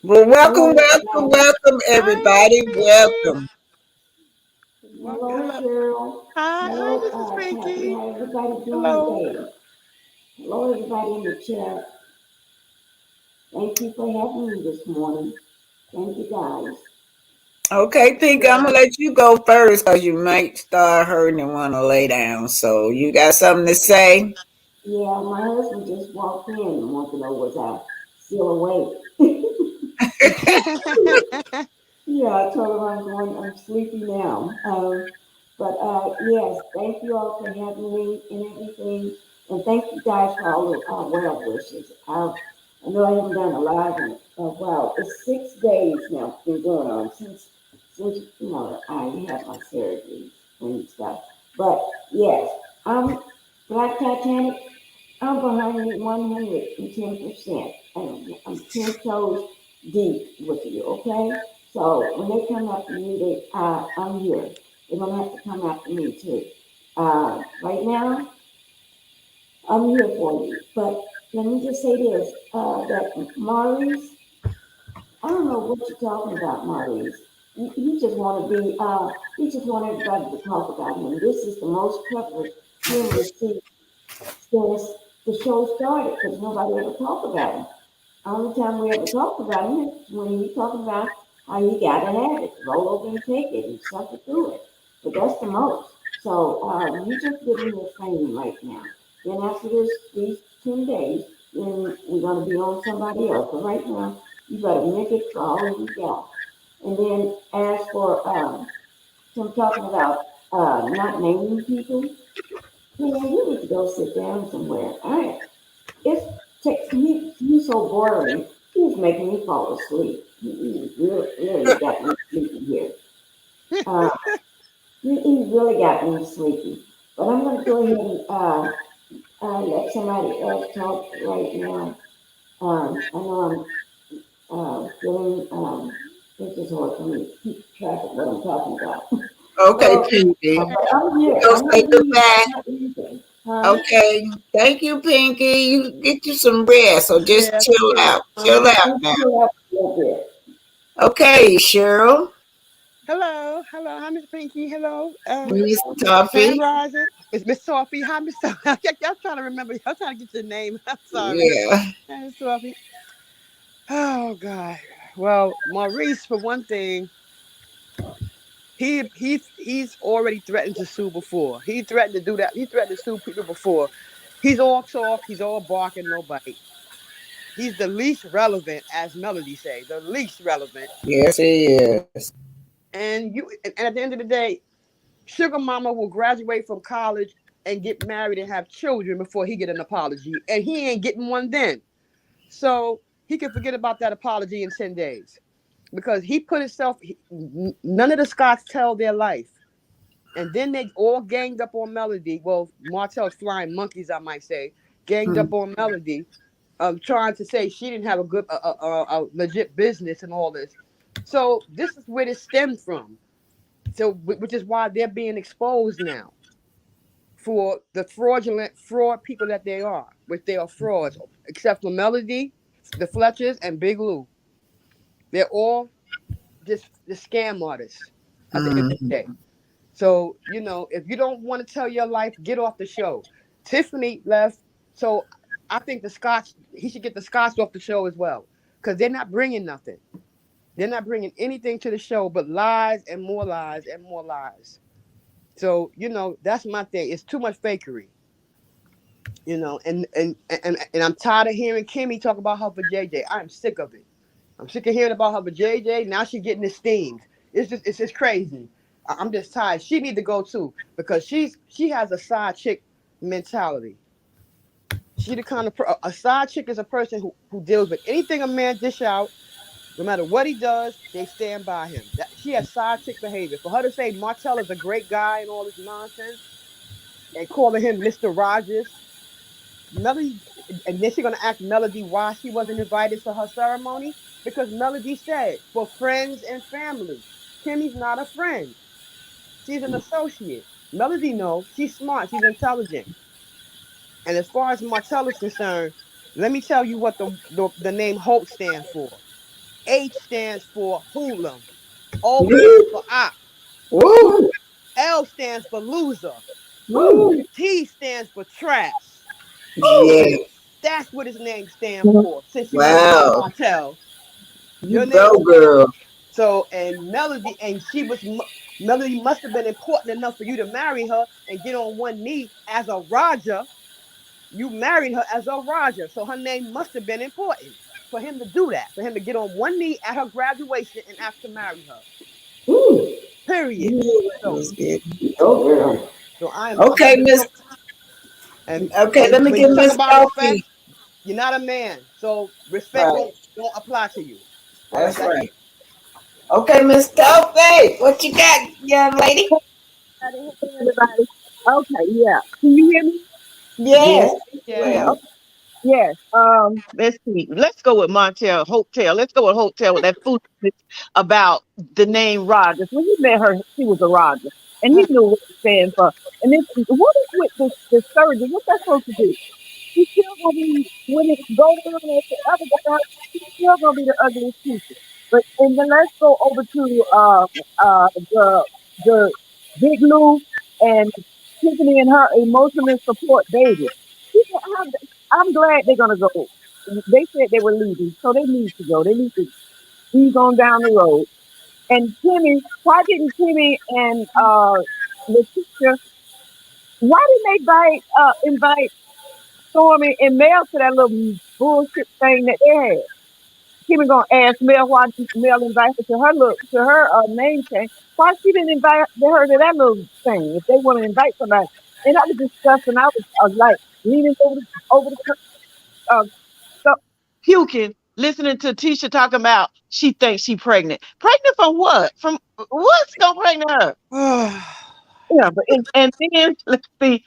Well, welcome, everybody. Welcome. Hello, Cheryl. Hello, Kathy. How everybody doing today? Hello, everybody in the chat. Thank you for having me this morning. Thank you, guys. Okay, Pink, I'm gonna let you go first because you might start hurting and want to lay down. So you got something to say? Yeah, my husband just walked in and wanted to know was I still awake. Yeah, I told him I'm sleepy now. But yes, thank you all for having me and everything. And thank you guys for all the well wishes. I know I haven't done a live in a while. It's 6 days now it's been going on since I had my surgery and stuff. But yes, I'm Black Titanic. I'm behind you 110%. I'm 10 toes deep with you, okay? So when they come after you, I'm here. They're gonna have to come after me too. Right now, I'm here for you. But let me just say this: that Maurice, I don't know what you're talking about, Maurice. You just want to be. You just want everybody to talk about him. This is the most covered human since the show started because nobody ever talked about him. Only time we ever talked about him is when he talking about how he got to have it, roll over and take it and suffer through it. But that's the most. So you just give him your fame right now. Then after these 10 days, then we're gonna be on somebody else. But right now, you better make it for all you got. And then as for him talking about not naming people, man, you need to go sit down somewhere. It's he's so boring. He's making me fall asleep. He really got me sleepy here. Uh, he really got me sleepy. But I'm going to go ahead and let somebody else talk right now. I know I'm feeling, it's just hard for me to keep track of what I'm talking about. Okay, So, Pinky. but I'm here. Go I'm say not goodbye. leaving. Huh? Okay. Thank you, Pinky. You get you some rest. So just chill out. Chill out I'm now. still up a little bit. Okay, Cheryl. Hello, hi Miss Pinky. Hello, Miss Grand Toffee. Rising. It's Miss Sophie. Hi, Miss Sophie. Y'all trying to remember. Y'all trying to get your name. I'm sorry. Yeah. Hi, Miss Sophie. Oh God. Well, Maurice, for one thing, he's already threatened to sue before. He threatened to do that. He threatened to sue people before. He's all talk. He's all bark and no bite. He's the least relevant, as Melody say, the least relevant. Yes, he is. And at the end of the day, Sugar Mama will graduate from college and get married and have children before he get an apology, and he ain't getting one then. So he can forget about that apology in 10 days because he put himself. None of the Scots tell their life, and then they all ganged up on Melody. Well, Martel's flying monkeys, I might say, ganged up on Melody, trying to say she didn't have a good, a legit business and all this. So this is where this stemmed from. So, which is why they're being exposed now for the fraudulent fraud people that they are, which they are frauds, except for Melody, the Fletchers, and Big Lou. They're all just the scam artists at the end of the day. So, if you don't want to tell your life, get off the show. Tiffany left, so I think he should get the Scots off the show as well, because they're not bringing nothing. They're not bringing anything to the show but lies and more lies and more lies. So, that's my thing. It's too much fakery. And I'm tired of hearing Kimmy talk about her for JJ. I'm sick of it. I'm sick of hearing about her for JJ. Now she's getting esteemed. It's just crazy. I'm just tired. She need to go too because she has a side chick mentality. She the kind of a side chick is a person who deals with anything a man dish out. No matter what he does, they stand by him. She has side chick behavior. For her to say Martel is a great guy and all this nonsense and calling him Mr. Rogers, Melody, and then she's gonna ask Melody why she wasn't invited to her ceremony because Melody said for friends and family. Kimmy's not a friend. She's an associate. Melody knows she's smart. She's intelligent. And as far as Martell is concerned, let me tell you what the name Hope stands for. H stands for hoodlum. O stands for op. Woo! L stands for loser. Woo! T stands for trash. Yeah. That's what his name stands for. Since you want to know Wow. Martell, You your name go, stands. girl. So and Melody, and Melody must have been important enough for you to marry her and get on one knee as a Roger. You married her as a Roger, so her name must have been important for him to do that, for him to get on one knee at her graduation and ask to marry her. Ooh. Period. So, Oh, girl. I am. Okay, Miss. And Okay, let me when get you talk Miss about respect, Sophie. you're not a man, so respect Right. don't apply to you. All right, That's that's right. it. Okay, Miss Sophie, what you got, young lady? Everybody. Okay, yeah. Can you hear me? Yes. Yes. Well. Yes. Let's see. Let's go with Montel Hotel. Let's go with Hotel with that foolishness about the name Rogers. When he met her, she was a Roger, and he knew what it stand for. And then, what is with this surgeon? What's that supposed to do? He's still gonna be when it goes down as the other guy. He's still gonna be the ugliest people. But and then let's go over to the Big Lou and Tiffany and her emotional support baby. She said, I'm glad they're gonna go. They said they were leaving, so they need to go. They need to ease on down the road. And Timmy, why didn't Timmy and Letitia? Why didn't they invite Stormy and Mel to that little bullshit thing that they had? Kimmy gonna ask Mel why Mel invited to her name change. Why she didn't invite her to that little thing if they want to invite somebody? And I was disgusting. I was like leaning over the uh, so puking, listening to Tisha talking about she thinks she pregnant. Pregnant from what? From what's gonna pregnant her? Yeah, but and then let's see.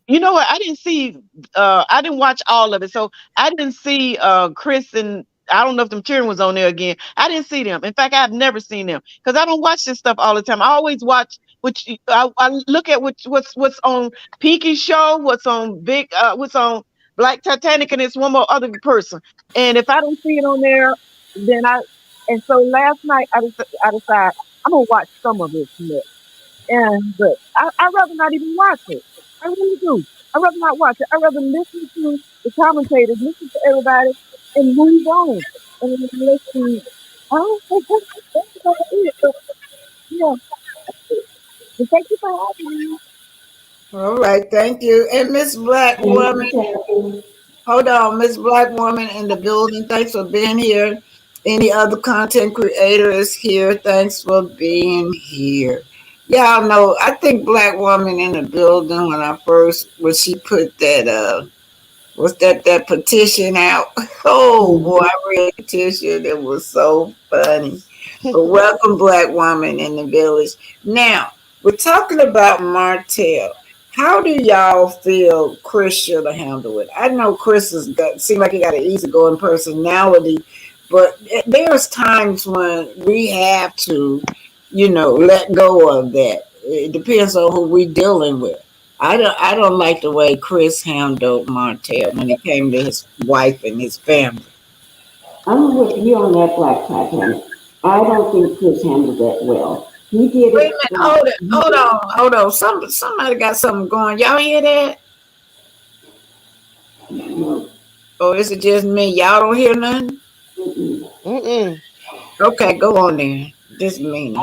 You know what? I didn't watch all of it. So I didn't see Chris and I don't know if them children was on there again. I didn't see them. In fact, I've never seen them because I don't watch this stuff all the time. I always watch I look at what's on Pinky's show, what's on Black Titanic, and it's one more other person. And if I don't see it on there, then and so last night I decided I'm gonna watch some of it tonight. And but I'd rather not even watch it. I really do. I'd rather not watch it. I'd rather listen to the commentators, listen to everybody, and move on. And then listen. I don't think that's about it. But yeah, but thank you for having me. All right, thank you. And Miss Black Woman, hold on, Miss Black Woman in the building. Thanks for being here. Any other content creator is here. Thanks for being here. Y'all know, I think Black Woman in the building when she put that was that petition out. Oh boy, I read the petition. It was so funny. But welcome, Black Woman in the village. Now we're talking about Martell. How do y'all feel Chris should have handled it? I know Chris seemed like he got an easygoing personality, but there's times when we have to, let go of that. It depends on who we dealing with. I don't like the way Chris handled Martell when it came to his wife and his family. I'm with you on that, Black Titanic. I don't think Chris handled that well. He did Wait a it. minute, hold on. Somebody got something going. Y'all hear that? Or is it just me? Y'all don't hear nothing? Mm-mm. Okay, go on then. Just me.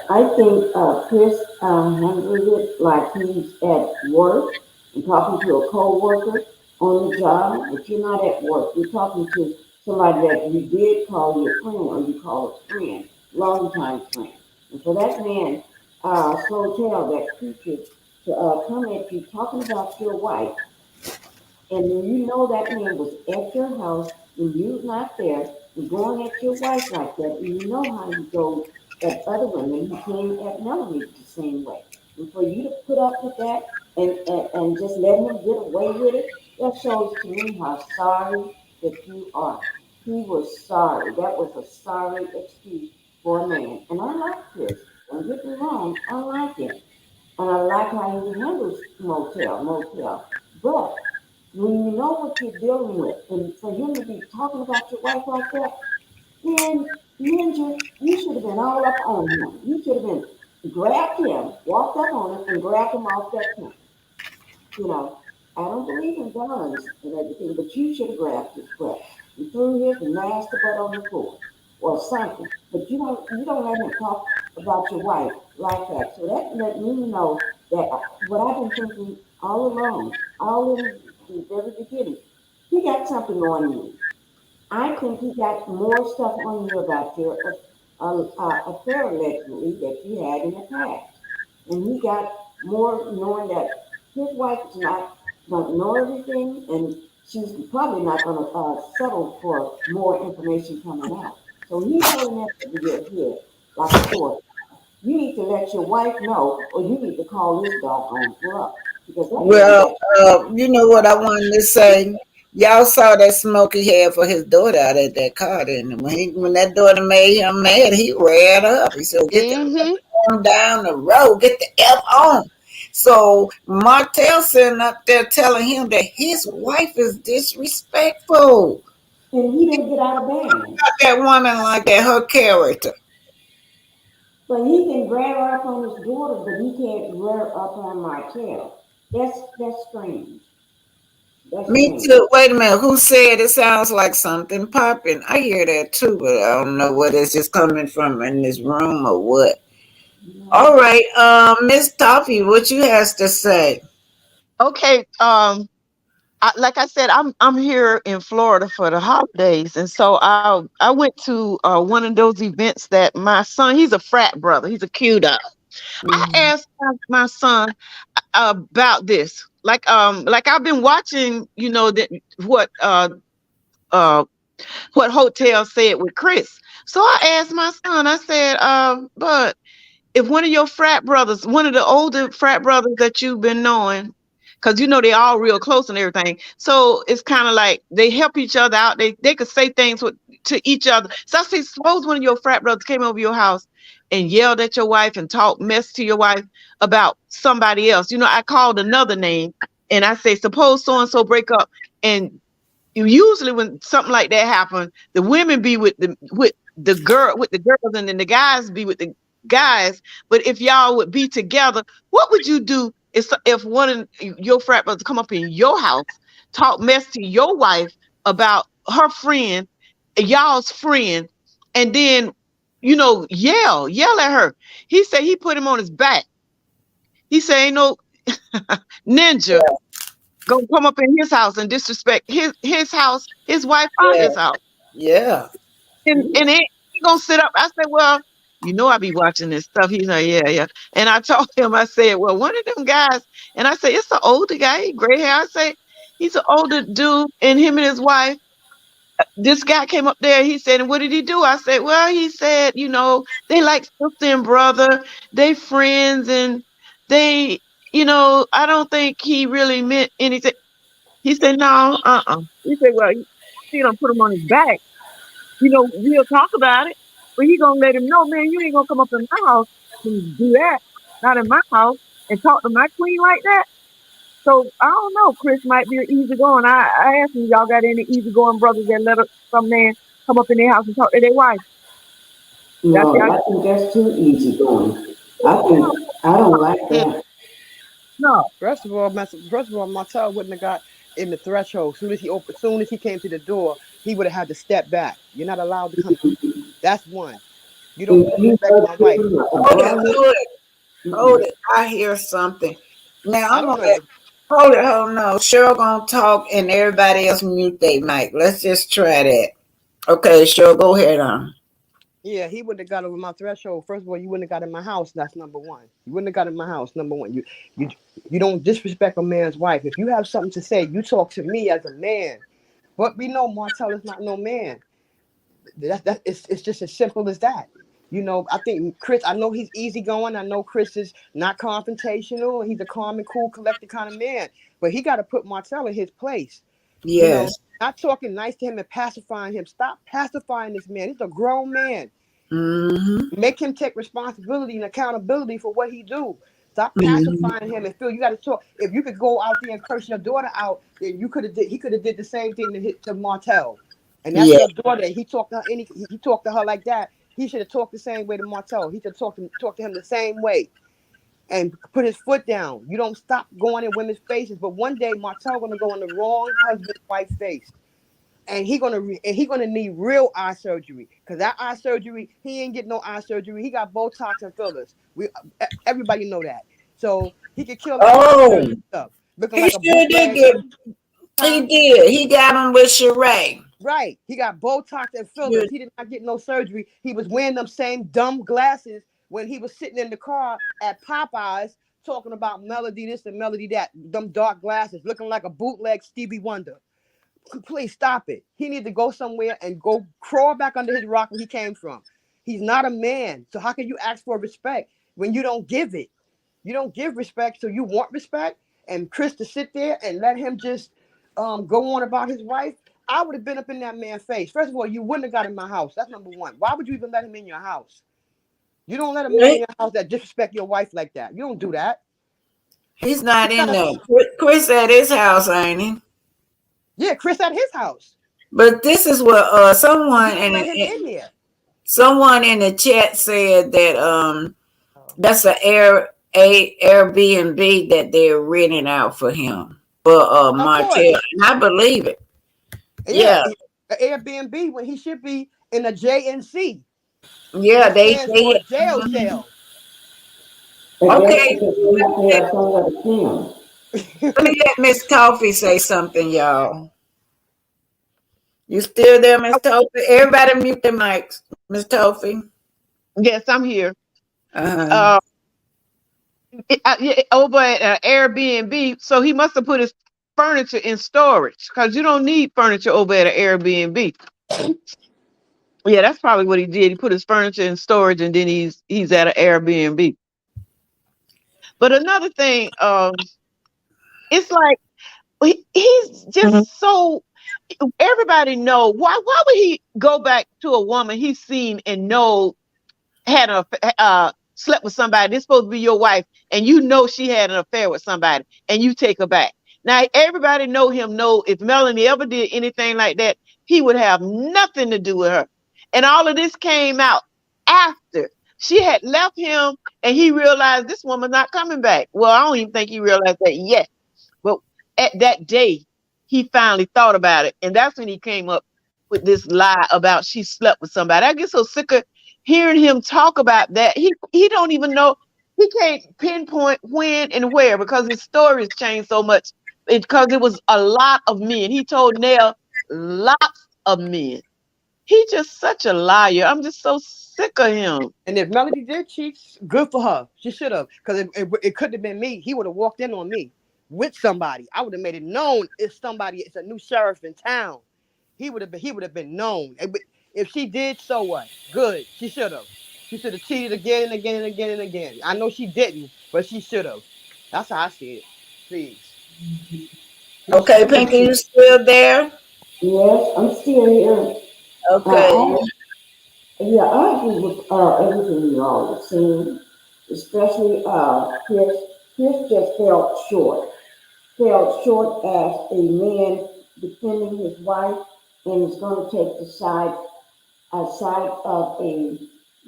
I think Chris handled it like he's at work and talking to a co-worker on the job, but you're not at work. You're talking to somebody that you did call your friend or you call a friend, long time friend. And for that man, Slotel, that creature, to come at you talking about your wife, and then you know that man was at your house when you're not there, and going at your wife like that, and you know how he goes at other women. He came at Melanie the same way. And for you to put up with that and just let him get away with it, that shows to me how sorry that you are. He was sorry. That was a sorry excuse for a man. And I like Chris. Don't get me wrong, I like him. And I like how he handles motel. But when you know what you're dealing with, and for him to be talking about your wife like that, then Ninja, you should have been all up on him. You should have been grabbed him, walked up on him, and grabbed him off that tent. You know, I don't believe in guns and everything, but you should have grabbed his butt and threw his nasty butt on the floor or something. But you don't let him talk about your wife like that. So that let me know that what I've been thinking all along, all in the very beginning, he got something on you. I think he got more stuff on you about your affair allegedly that you had in the past. And he got more knowing that his wife is not going to know everything, and she's probably not going to settle for more information coming out. So he's holding that over your head like a sword. You need to let your wife know, or you need to call this doggone bluff because that man Well, got you know what I wanted to say. Y'all saw that smoke he had for his daughter out at that car, didn't it? When that daughter made him mad, he ran up. He said, "Get the Mm-hmm. F on down the road. Get the F on." So Martel sitting up there telling him that his wife is disrespectful. and he didn't get out of band. That woman like that, her character. But he can grab her up on his daughter, but he can't rear up on Martell. That's strange. That's Me strange. too. Wait a minute. Who said it sounds like something popping? I hear that too, but I don't know whether it's just coming from in this room or what. All No. right, Miss Toffee, what you has to say? Okay. Like I said, I'm here in Florida for the holidays, and so I went to one of those events that my son. He's a frat brother. He's a cute. I Mhm. asked my son about this. Like I've been watching, that what uh what Hotel said with Chris. So I asked my son. I said, but if one of your frat brothers, one of the older frat brothers that you've been knowing, because they all real close and everything, so it's kind of like they help each other out. They could say things to each other. So I say, suppose one of your frat brothers came over your house and yelled at your wife and talked mess to your wife about somebody else. I called another name and I say, suppose so and so break up, and usually when something like that happens, the women be with the girls, and then the guys be with the guys. But if y'all would be together, what would you do if one of your frat brothers come up in your house, talk mess to your wife about her friend, y'all's friend, and then yell at her? He said he put him on his back. He said ain't no ninja gonna come up in his house and disrespect his house, his wife out Yeah, his house. yeah. And he gonna sit up. I said, well, I be watching this stuff. He's like, yeah, yeah. And I told him, I said, well, one of them guys, and I said, it's an older guy, he gray hair. I say, he's an older dude, and him and his wife. This guy came up there. He said, and what did he do? I said, well, he said, they like sister and brother, they friends, and they, I don't think he really meant anything. He said, no, He said, well, he don't put him on his back. We'll talk about it, but he gonna let him know, man, you ain't gonna come up in my house and do that, not in my house, and talk to my queen like that. So I don't know. Chris might be an easygoing. I asked him, y'all got any easygoing brothers that let some man come up in their house and talk to their wife? That's No, y'all. I think that's too easy going. I don't like that. No. First of all, Martel wouldn't have got in the threshold. Soon as he came to the door, he would have had to step back. You're not allowed to come. That's one. You don't And you disrespect know, my wife. Hold it, brother, hold it, hold it. I hear something. Now I I'm don't gonna know. hold it, hold no. Cheryl gonna talk and everybody else mute their mic. Let's just try that. Okay, Cheryl, go ahead on. Yeah, he wouldn't have got over my threshold. First of all, you wouldn't have got in my house. That's number one. You wouldn't have got in my house. Number one. You you don't disrespect a man's wife. If you have something to say, you talk to me as a man. But we know Martell is not no man. It's just as simple as that. I think Chris, I know he's easygoing. I know Chris is not confrontational. He's a calm and cool, collected kind of man. But he got to put Martell in his place. Yes. Not talking nice to him and pacifying him. Stop pacifying this man. He's a grown man. Mm-hmm. Make him take responsibility and accountability for what he do. Stop Mm-hmm. pacifying him and feel you got to talk. If you could go out there and curse your daughter out, then you could have did. He could have did the same thing to Martell, and that's Yeah. your daughter. He talked to her. He talked to her like that. He should have talked the same way to Martell. He should talk to him the same way, and put his foot down. You don't stop going in women's faces. But one day Martell gonna go in the wrong husband's wife's face. And he gonna need real eye surgery, because that eye surgery, he ain't getting no eye surgery. He got Botox and fillers. Everybody know that. So he could kill that eye Oh, surgery stuff, looking he like a sure did bootleg. get. He Huh? did. He got him with Sheree. Right. He got Botox and Sure. fillers. He did not get no surgery. He was wearing them same dumb glasses when he was sitting in the car at Popeyes talking about melody this and melody that. Them dark glasses, looking like a bootleg Stevie Wonder. Please stop it. He need to go somewhere and go crawl back under his rock where he came from. He's not a man. So how can you ask for respect when you don't give it? You don't give respect, so you want respect. And Chris to sit there and let him just go on about his wife. I would have been up in that man's face. First of all, you wouldn't have got in my house. That's number one. Why would you even let him in your house? You don't let a man in Right? your house that disrespect your wife like that. You don't do that. He's not He's in not a, there. Chris at his house, ain't he? yeah, Chris at his house. But this is what But you don't let him in there. someone in the chat said that Oh. that's a Airbnb that they're renting out for him for Of Martell, course. and I believe it. Yeah, Yeah, Airbnb when he should be in a JNC, yeah, which they stands for said. jail cell. I guess Okay, because we have to have somewhere to film. let me let Miss Coffee say something, y'all. You still there, Miss Toffee? Everybody mute their mics, Miss Toffee. Yes, I'm here. Uh-huh. Uh, over at Airbnb, so he must have put his furniture in storage because you don't need furniture over at an Airbnb. Yeah, that's probably what he did. He put his furniture in storage and then he's at an Airbnb. But another thing, it's like he's just so everybody know why would he go back to a woman he's seen and know had a slept with somebody. This supposed to be your wife, and you know she had an affair with somebody, and you take her back. Now everybody know him. Know if Melanie ever did anything like that, he would have nothing to do with her. And all of this came out after she had left him, and he realized this woman's not coming back. Well, I don't even think he realized that yet. But at that day, he finally thought about it, and that's when he came up with this lie about she slept with somebody. I get so sick of hearing him talk about that. He don't even know. He can't pinpoint when and where because his stories changed so much. Because it was a lot of men. He told Nell lots of men. He just such a liar. I'm just so sick of him. And if Melody did cheat, good for her. She should have, because it couldn't have been me. He would have walked in on me with somebody. I would have made it known it's a new sheriff in town. He would have been known. If she did, so what? Good. She should have. She should have cheated again and again and again and again. I know she didn't, but she should have. That's how I see it. Please. Okay, She Pinky, should. you still there? Yes, I'm still here. Okay. Yeah, I agree with everything you all are saying, especially Chris. Chris just fell short as a man defending his wife, and is going to take the side of a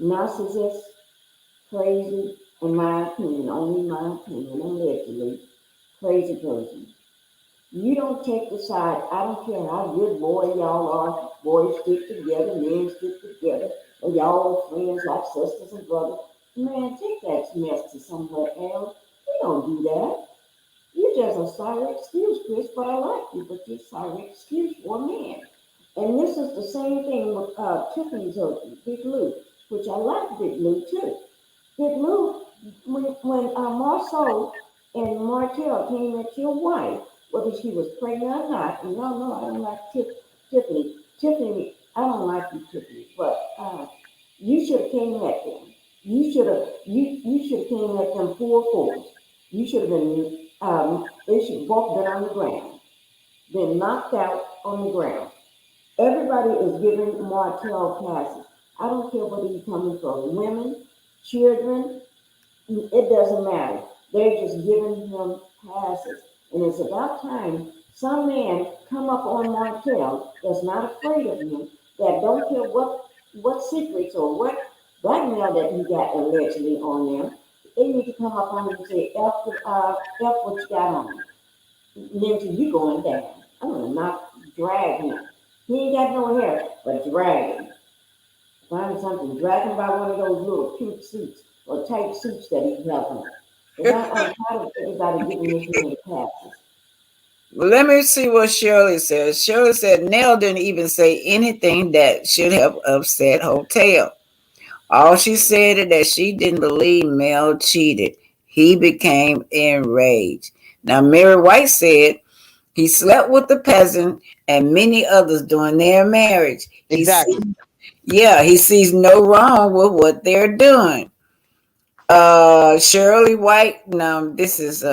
narcissist, crazy, in my opinion, only my opinion, allegedly, crazy person. You don't take the side. I don't care how good boy y'all are. Boys stick together, men stick together, or y'all friends like sisters and brothers. Man, take that mess to somewhere else. We don't do that. You're just a sorry excuse, Chris, but I like you, but you're a sorry excuse for a man. And this is the same thing with Tiffany's husband, Big Lou, which I like Big Lou too. Big Lou, when Marceau and Martel came at your wife, whether she was pregnant or not, and no, I don't like Tiffany. Tiffany, I don't like you, Tiffany, but you should have came at them. You should have came at them full force. You should have been they should have both been on the ground, been knocked out on the ground. Everybody is giving Martell passes. I don't care whether you're coming from women, children, it doesn't matter. They're just giving him passes. And it's about time some man come up on Martell that's not afraid of him, that don't care what secrets or what blackmail that he got allegedly on them. They need to come up on him and say, F what you got on him. Nancy, you going down. I'm gonna knock drag him. He ain't got no hair, but drag him. Find something, drag him by one of those little pink suits or tight suits that he has on. And I'm tired of everybody giving this man passes. Well, let me see what Shirley says. Shirley said Nell didn't even say anything that should have upset Hotel. All she said is that she didn't believe Mel cheated. He became enraged. Now, Mary White said he slept with the peasant and many others during their marriage. Exactly. He sees no wrong with what they're doing. Shirley White, now this is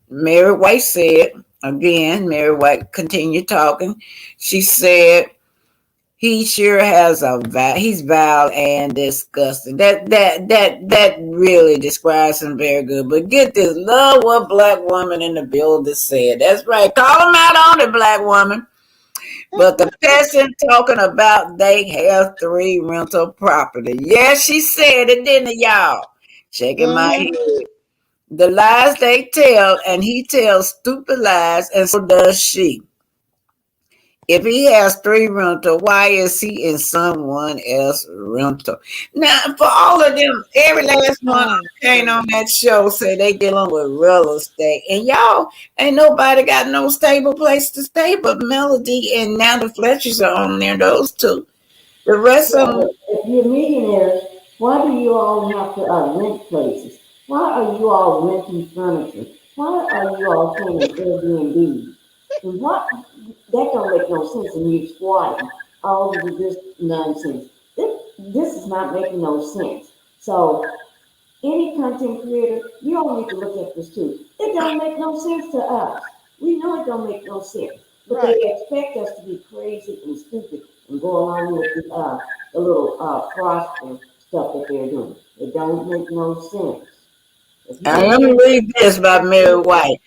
Mary White said, again, Mary White continued talking. She said, he sure has he's vile and disgusting. That really describes him very good. But get this, love what black woman in the building said. That's right. Call him out on it, black woman. But the peasant talking about they have 3 rental property. Yeah, she said it, didn't it, y'all? Shaking my head. The lies they tell, and he tells stupid lies, and so does she. If he has 3 rental, why is he in someone else's rental? Now, for all of them, every last one came on that show say they dealing with real estate. And y'all, ain't nobody got no stable place to stay but Melody and now the Fletchers are on there, those two. The rest of Yeah, them. but if you're millionaires, why do you all have to rent places? Why are you all renting furniture? Why are you all staying in Airbnb? And what that don't make no sense. And you squatting all of this nonsense. This is not making no sense. So any content creator, you all need to look at this too. It don't make no sense to us. We know it don't make no sense, but they Right. expect us to be crazy and stupid and go along with the little prosper stuff that they're doing. It don't make no sense. If I you're am doing read this about Mary White.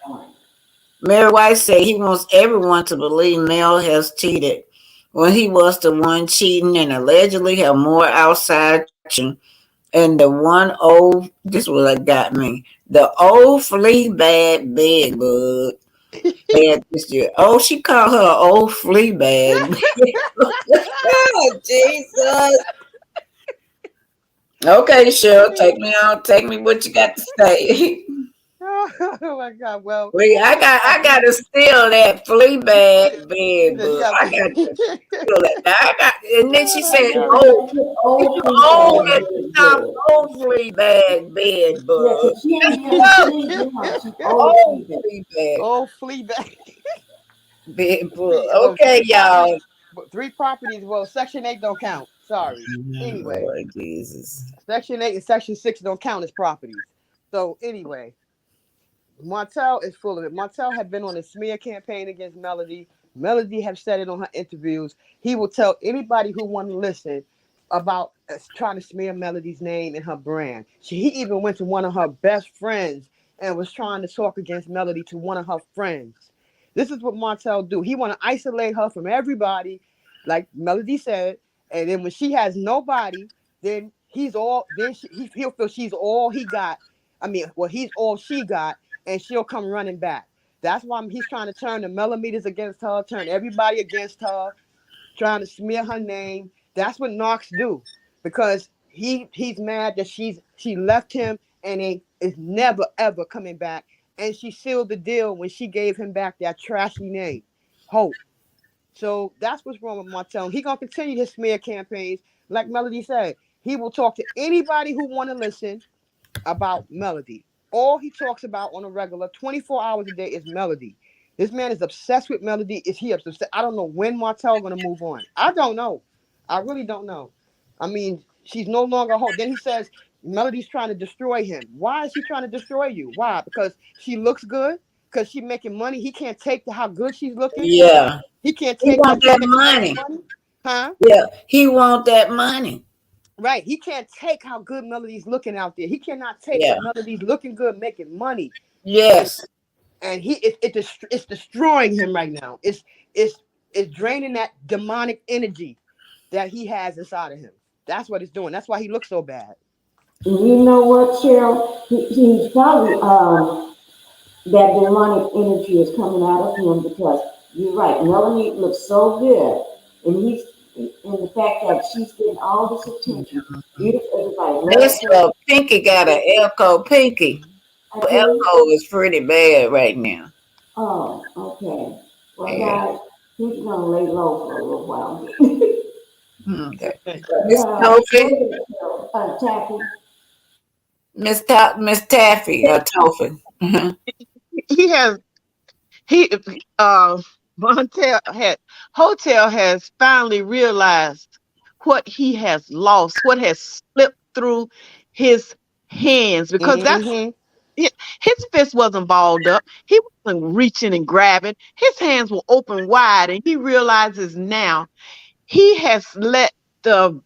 fine. Mary White said he wants everyone to believe Mel has cheated when he was the one cheating and allegedly have more outside and the one old, this was what got me, the old flea bag bed bug. Bad this year. Oh, she called her old flea bag. Oh, Jesus. Okay, Cheryl, take me on. Take me what you got to say. Oh my God. Well, Wait, I gotta steal that flea bag bed you bug. got I got to steal that. Now, and then she said, oh Yeah, "Oh, old you free old bag at the top, bed. old flea bag bed Yeah, bug." 'cause she ain't young. She old Old free bag. flea bag oh, flea bag. bed bug. Well, Okay, y'all. 3 properties. Well, Section 8 don't count. Sorry. Anyway, Lord Jesus. Section 8 and Section 6 don't count as properties. So anyway, Martel is full of it. Martel had been on a smear campaign against Melody. Melody have said it on her interviews. He will tell anybody who want to listen about trying to smear Melody's name and her brand. He even went to one of her best friends and was trying to talk against Melody to one of her friends. This is what Martel do. He want to isolate her from everybody, like Melody said. And then when she has nobody, then he's all. Then he'll feel she's all he got. I mean, well, he's all she got, and she'll come running back. That's why he's trying to turn the millimeters against her, turn everybody against her, trying to smear her name. That's what Knox do, because he's mad that she left him and is never ever coming back. And she sealed the deal when she gave him back that trashy name, Hope. So that's what's wrong with Martel. He gonna continue his smear campaigns, like Melody said. He will talk to anybody who want to listen about Melody. All he talks about on a regular 24 hours a day is Melody. This man is obsessed with Melody. Is he obsessed? I don't know when Martel gonna move on. I don't know. I really don't know. I mean, she's no longer whole. Then he says Melody's trying to destroy him. Why is he trying to destroy you? Why? Because she looks good. Because she's making money. He can't take how good she's looking. Yeah. He can't He take want that she's that making money. money. Huh? Yeah. He want that money. Right. He can't take how good Melody's looking out there. He cannot take Yeah. that Melody's looking good, making money. Yes. And it's destroying him right now. It's draining that demonic energy that he has inside of him. That's what it's doing. That's why he looks so bad. You know what, Cheryl? He's probably that demonic energy is coming out of him because you're right. Melanie looks so good, and he's and the fact that she's getting all this attention. Beautiful, everybody This loves her. Pinky got an echo. Pinky. I The do. echo is pretty bad right now. Oh, okay. Well, Yeah. guys, he's gonna lay low for a little while. Okay. Miss Go Tofi. ahead, Taffy. Miss Taffy or Tofi. He has he Montel had Hotel has finally realized what he has lost, what has slipped through his hands, because that's Mm-hmm. his fist wasn't balled up. He wasn't reaching and grabbing. His hands were open wide, and he realizes now he has let the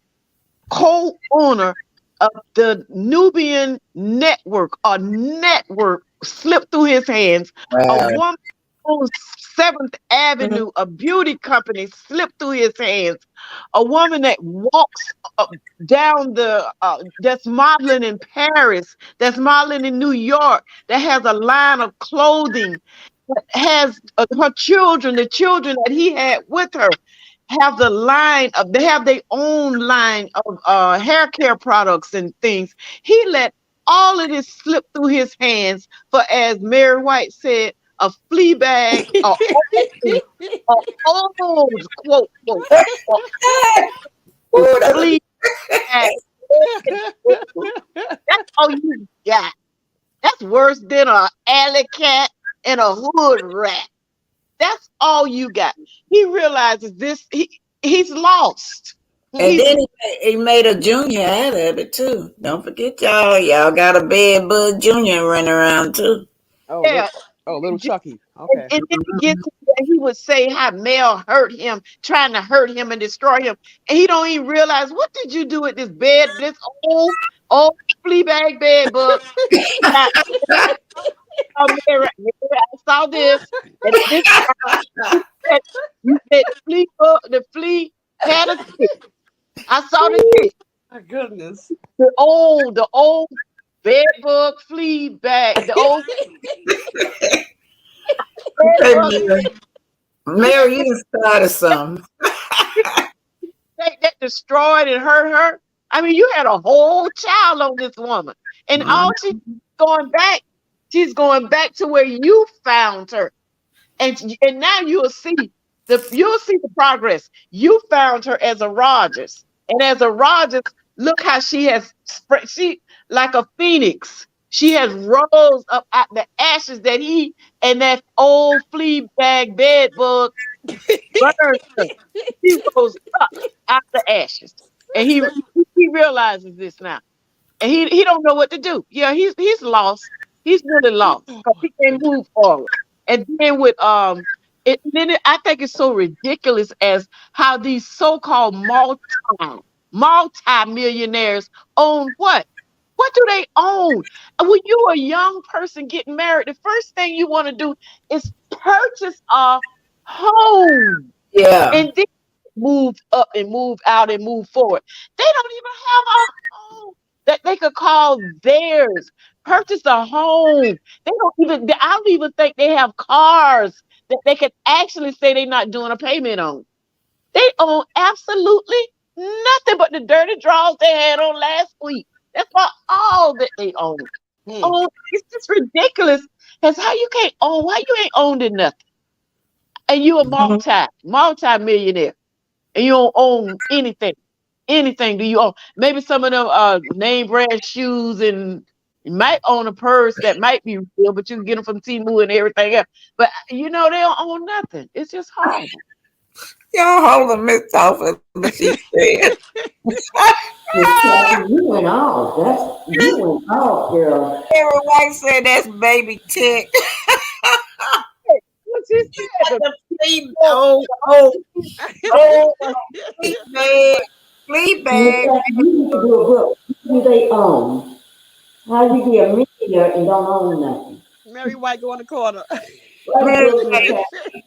co-owner of the Nubian network, a network, slipped through his hands. A Wow. woman on Seventh Avenue, a beauty company, slipped through his hands. A woman that walks down that's modeling in Paris, that's modeling in New York, that has a line of clothing, that has her children, the children that he had with her, have they have their own line of hair care products and things. He let all of this slip through his hands for, as Mary White said, a flea bag, a old quote, Ooh, that's flea bag. That's all you got. That's worse than a alley cat and a hood rat. That's all you got. He realizes he's lost. And He's then he made a junior out of it too. Don't forget y'all. Y'all got a bed bug junior running around too. Oh, yeah. little Chucky. Okay. And then he gets to where he would say how Mel hurt him, trying to hurt him and destroy him. And he don't even realize, what did you do with this old Fleabag bed bug? I saw this, and this you said the flea had a tick. I saw the tick. My goodness. The old bed bug flea bag, the old Okay, Mary, you just started something. that destroyed and hurt her. I mean, you had a whole child on this woman, and all she's going back to where you found her, and now you'll see the progress. You found her as a Rogers, and as a Rogers, look how she has spread. She like a phoenix. She has rose up out the ashes that he and that old flea bag bed bug burned her. He rose up out the ashes, and he realizes this now, and he don't know what to do. Yeah, he's lost. He's really lost because he can't move forward. And then with I think it's so ridiculous as how these so-called multi-millionaires own what? What do they own? And when you're a young person getting married, the first thing you want to do is purchase a home. Yeah. And then move up and move out and move forward. They don't even have a home that they could call theirs. Purchase a home. I don't even think they have cars that they could actually say they're not doing a payment on. They own absolutely nothing but the dirty drawers they had on last week. That's about all that they own. Oh, it's just ridiculous. That's how you can't own. Why you ain't owned nothing? and you a multi-millionaire, and you don't own anything. Anything do you own? Maybe some of them name brand shoes, and you might own a purse that might be real, but you can get them from Temu and everything else. But you know they don't own nothing. It's just horrible. Y'all hold on, Miss Topher, but she said. Miss Kathy, you went off. You went off, girl. Every wife said that's baby tick. What she said? The flea bag. Flea Miss bag. Kathy, you need to do a book. Who they own? How you be a millionaire and don't own nothing? Mary White go in the corner. Write a Mary book, Miss White. Kathy.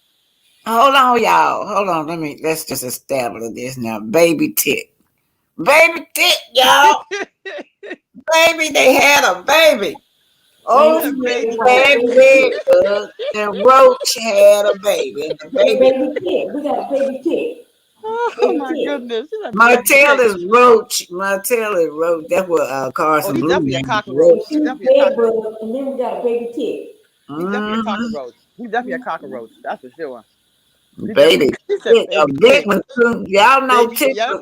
Hold on, y'all. Hold on. Let's just establish this now. Baby tick. Baby tick, y'all. Baby, they had a baby. Oh, Thank you, Mary bad White. bed and Roach had a baby. And the baby. Baby tick. We got a baby tick. Oh Baby my tick. goodness. She's a baby Martel tick. is Roach. Martel is Roach. That's what Oh, Carson he's Blue definitely a named cockroach. Roach. He's She's definitely a dead cockroach. bug, and then we got a baby tick. He's definitely a Mm-hmm. cockroach. He's definitely a cockroach. That's for sure. He Baby definitely. He said tick. A baby big tick. one too. Y'all know Baby, tick. yep.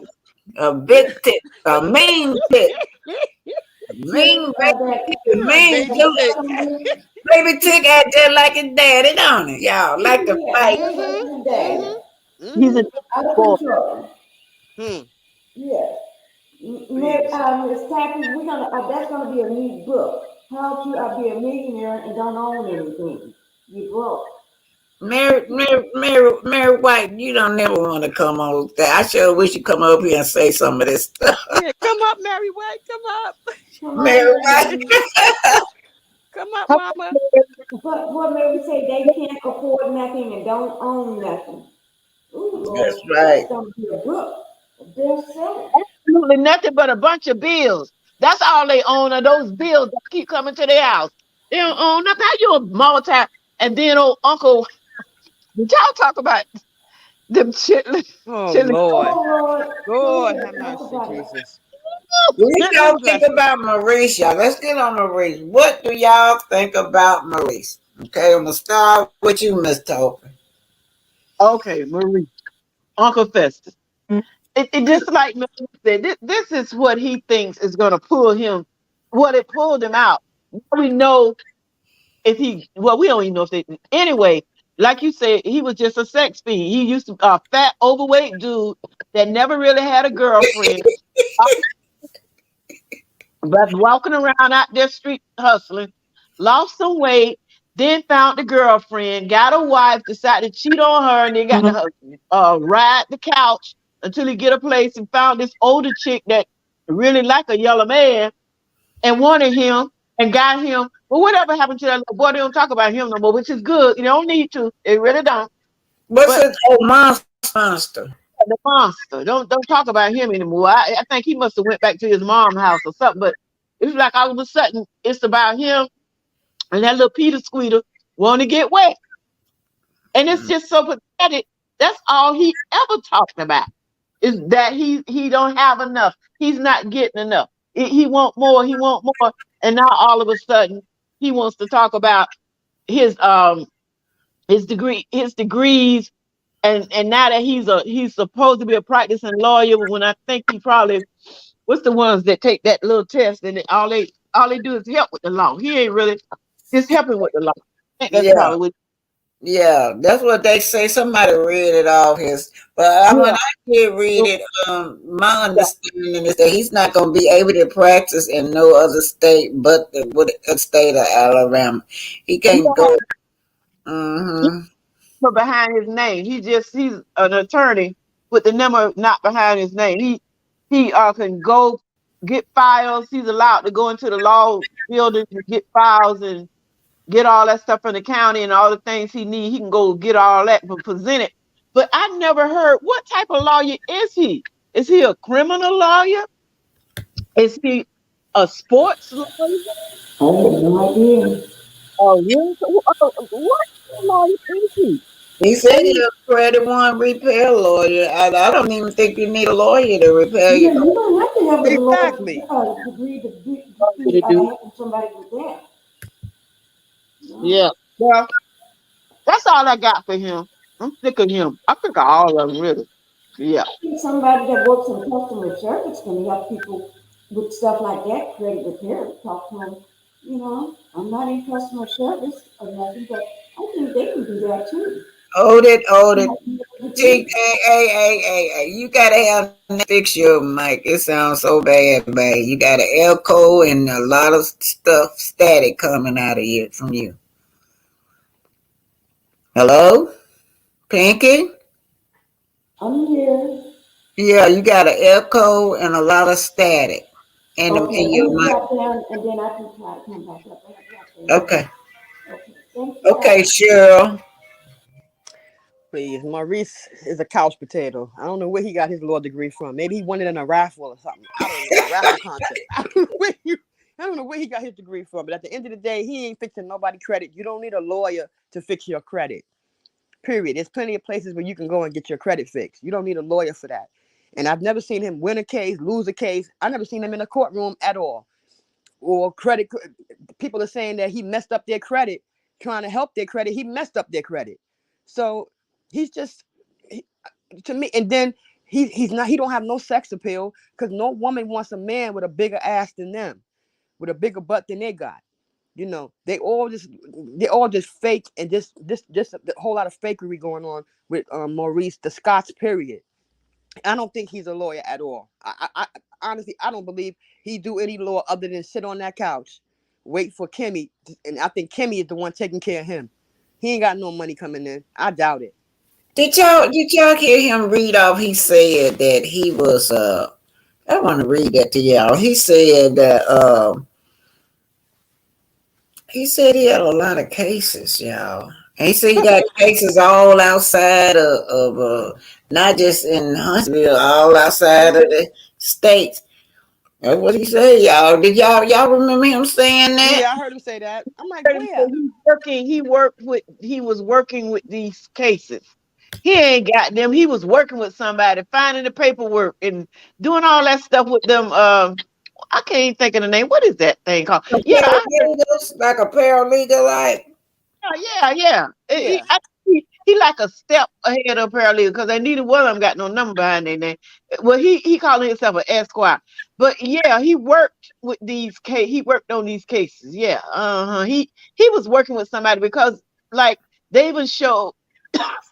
A big tick. A mean tick. Tick, Mean baby tick. Mean Baby too. tick. Baby tick act just like his daddy, don't it? Y'all like to Yeah, fight. just like his dad. He's a Out of boy. control. Hmm. Yes. Please. Miss Kathy, we're gonna that's gonna be a neat book. How to be a millionaire and don't own anything. You broke. Mary White, you don't never want to come on. I sure wish you come up here and say some of this stuff. Yeah, come up, Mary White. Come up. Come Mary on, White. baby. Come up, mama. But what made me say they can't afford nothing and don't own nothing? Ooh, That's Lord, right. that's gonna be a book. A bestseller. Absolutely nothing but a bunch of bills. That's all they own are those bills that keep coming to their house. They don't own nothing. How you a multi and then old uncle? Did y'all talk about them chitlins? Oh Chitlin Lord. Oh Lord, Lord please have talk mercy, about it. Jesus. What do y'all Chitlin think dressing. about Maurice, y'all? Let's get on Maurice. What do y'all think about Maurice? Okay, I'm gonna start with you, Miss Topher. Okay, Marie, Uncle Festus. It just like Mr. said, this is what he thinks is going to pull him. What it pulled him out. We know if he. Well, we don't even know if they. Anyway, like you said, he was just a sex fiend. He used to fat, overweight dude that never really had a girlfriend. But walking around out there street hustling, lost some weight, then found the girlfriend, got a wife, decided to cheat on her, and then got to ride the couch until he get a place and found this older chick that really like a yellow man and wanted him and got him. But whatever happened to that little boy, they don't talk about him no more, which is good. You don't need to. They really don't. What's But his monster? the monster, don't talk about him anymore. I think he must have went back to his mom's house or something. But it's like all of a sudden it's about him and that little Peter Squealer want to get wet. And it's just so pathetic. That's all he ever talked about is that he don't have enough. He's not getting enough. He want more. He want more. And now all of a sudden he wants to talk about his his degrees. And now that he's supposed to be a practicing lawyer, when I think he probably what's the ones that take that little test and all they do is help with the law. He ain't really just helping with the law. I think that's Yeah, probably what. yeah, that's what they say. Somebody read it off his, but when Yeah. I did read it, my understanding is that he's not going to be able to practice in no other state but the state of Alabama. He can't Yeah. go. He Mm-hmm. put behind his name. He's an attorney with the number not behind his name. He can go get files. He's allowed to go into the law building and get files and get all that stuff from the county and all the things he need. He can go get all that and present it. But I never heard what type of lawyer is he? Is he a criminal lawyer? Is he a sports lawyer? I have no idea. What lawyer is he? He said he's a credit one repair lawyer. I don't even think you need a lawyer to repair Yeah, your. you don't have to have a Exactly. law degree to be To do? helping somebody with that. No. Yeah. Well, that's all I got for him. I'm sick of him. I'm sick of all of them, really. Yeah. I think somebody that works in customer service can help people with stuff like that, credit repair. Talk to them, I'm not in customer service or nothing, but I think they can do that too. Hold it, hold it. Might be able to Hey, do. hey, you gotta have fix your mic. It sounds so bad, babe. You got an echo and a lot of stuff static coming out of you from you. Hello, Pinky? I'm here. Yeah, you got an echo and a lot of static Okay, in let your me mic. drop down and then I can try to come back up. I drop down. Okay, Okay, thank you okay, guys. Cheryl. Please, Maurice is a couch potato. I don't know where he got his law degree from. Maybe he won it in a raffle or something. I don't know, a raffle contest. I don't know where he got his degree from. But at the end of the day, he ain't fixing nobody credit. You don't need a lawyer to fix your credit. Period. There's plenty of places where you can go and get your credit fixed. You don't need a lawyer for that. And I've never seen him win a case, lose a case. I've never seen him in a courtroom at all. Or credit. People are saying that he messed up their credit, trying to help their credit. He messed up their credit. So he's just to me. And then he's not. He don't have no sex appeal because no woman wants a man with a bigger ass than them, with a bigger butt than they got. They all just fake and just a whole lot of fakery going on with Maurice the Scots. Period. I don't think he's a lawyer at all. I honestly I don't believe he do any law other than sit on that couch, wait for Kimmy, and I think Kimmy is the one taking care of him. He ain't got no money coming in. I doubt it. Did y'all hear him read off? He said that he was I want to read that to y'all. He said he had a lot of cases, y'all. And he said he got cases all outside of not just in Huntsville, all outside of the states. That's what he said, y'all. Did y'all remember him saying that? Yeah, I heard him say that. I'm like, Heard him say where? he was working with these cases. He ain't got them. He was working with somebody, finding the paperwork and doing all that stuff with them. I can't even think of the name. What is that thing called? A Yeah, paralegal, like a paralegal, like. yeah. Yeah. He like a step ahead of paralegal because they neither one of them got no number behind their name. Well, he calling himself an esquire, but yeah, he worked with these case. He worked on these cases. Yeah, He was working with somebody because like they even showed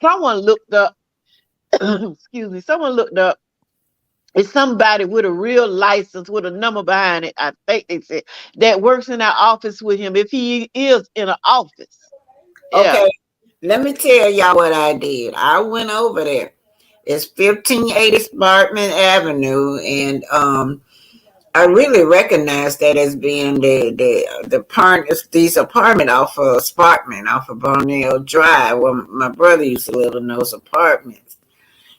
someone looked up. Excuse me. Someone looked up. It's somebody with a real license with a number behind it. I think they said that works in our office with him if he is in an office. Yeah. Okay, let me tell y'all what I did. I went over there. It's 1580 Sparkman Avenue, and I really recognize that as being the part these apartment off of Sparkman, off of Bonnell Drive, where my brother used to live in those apartments.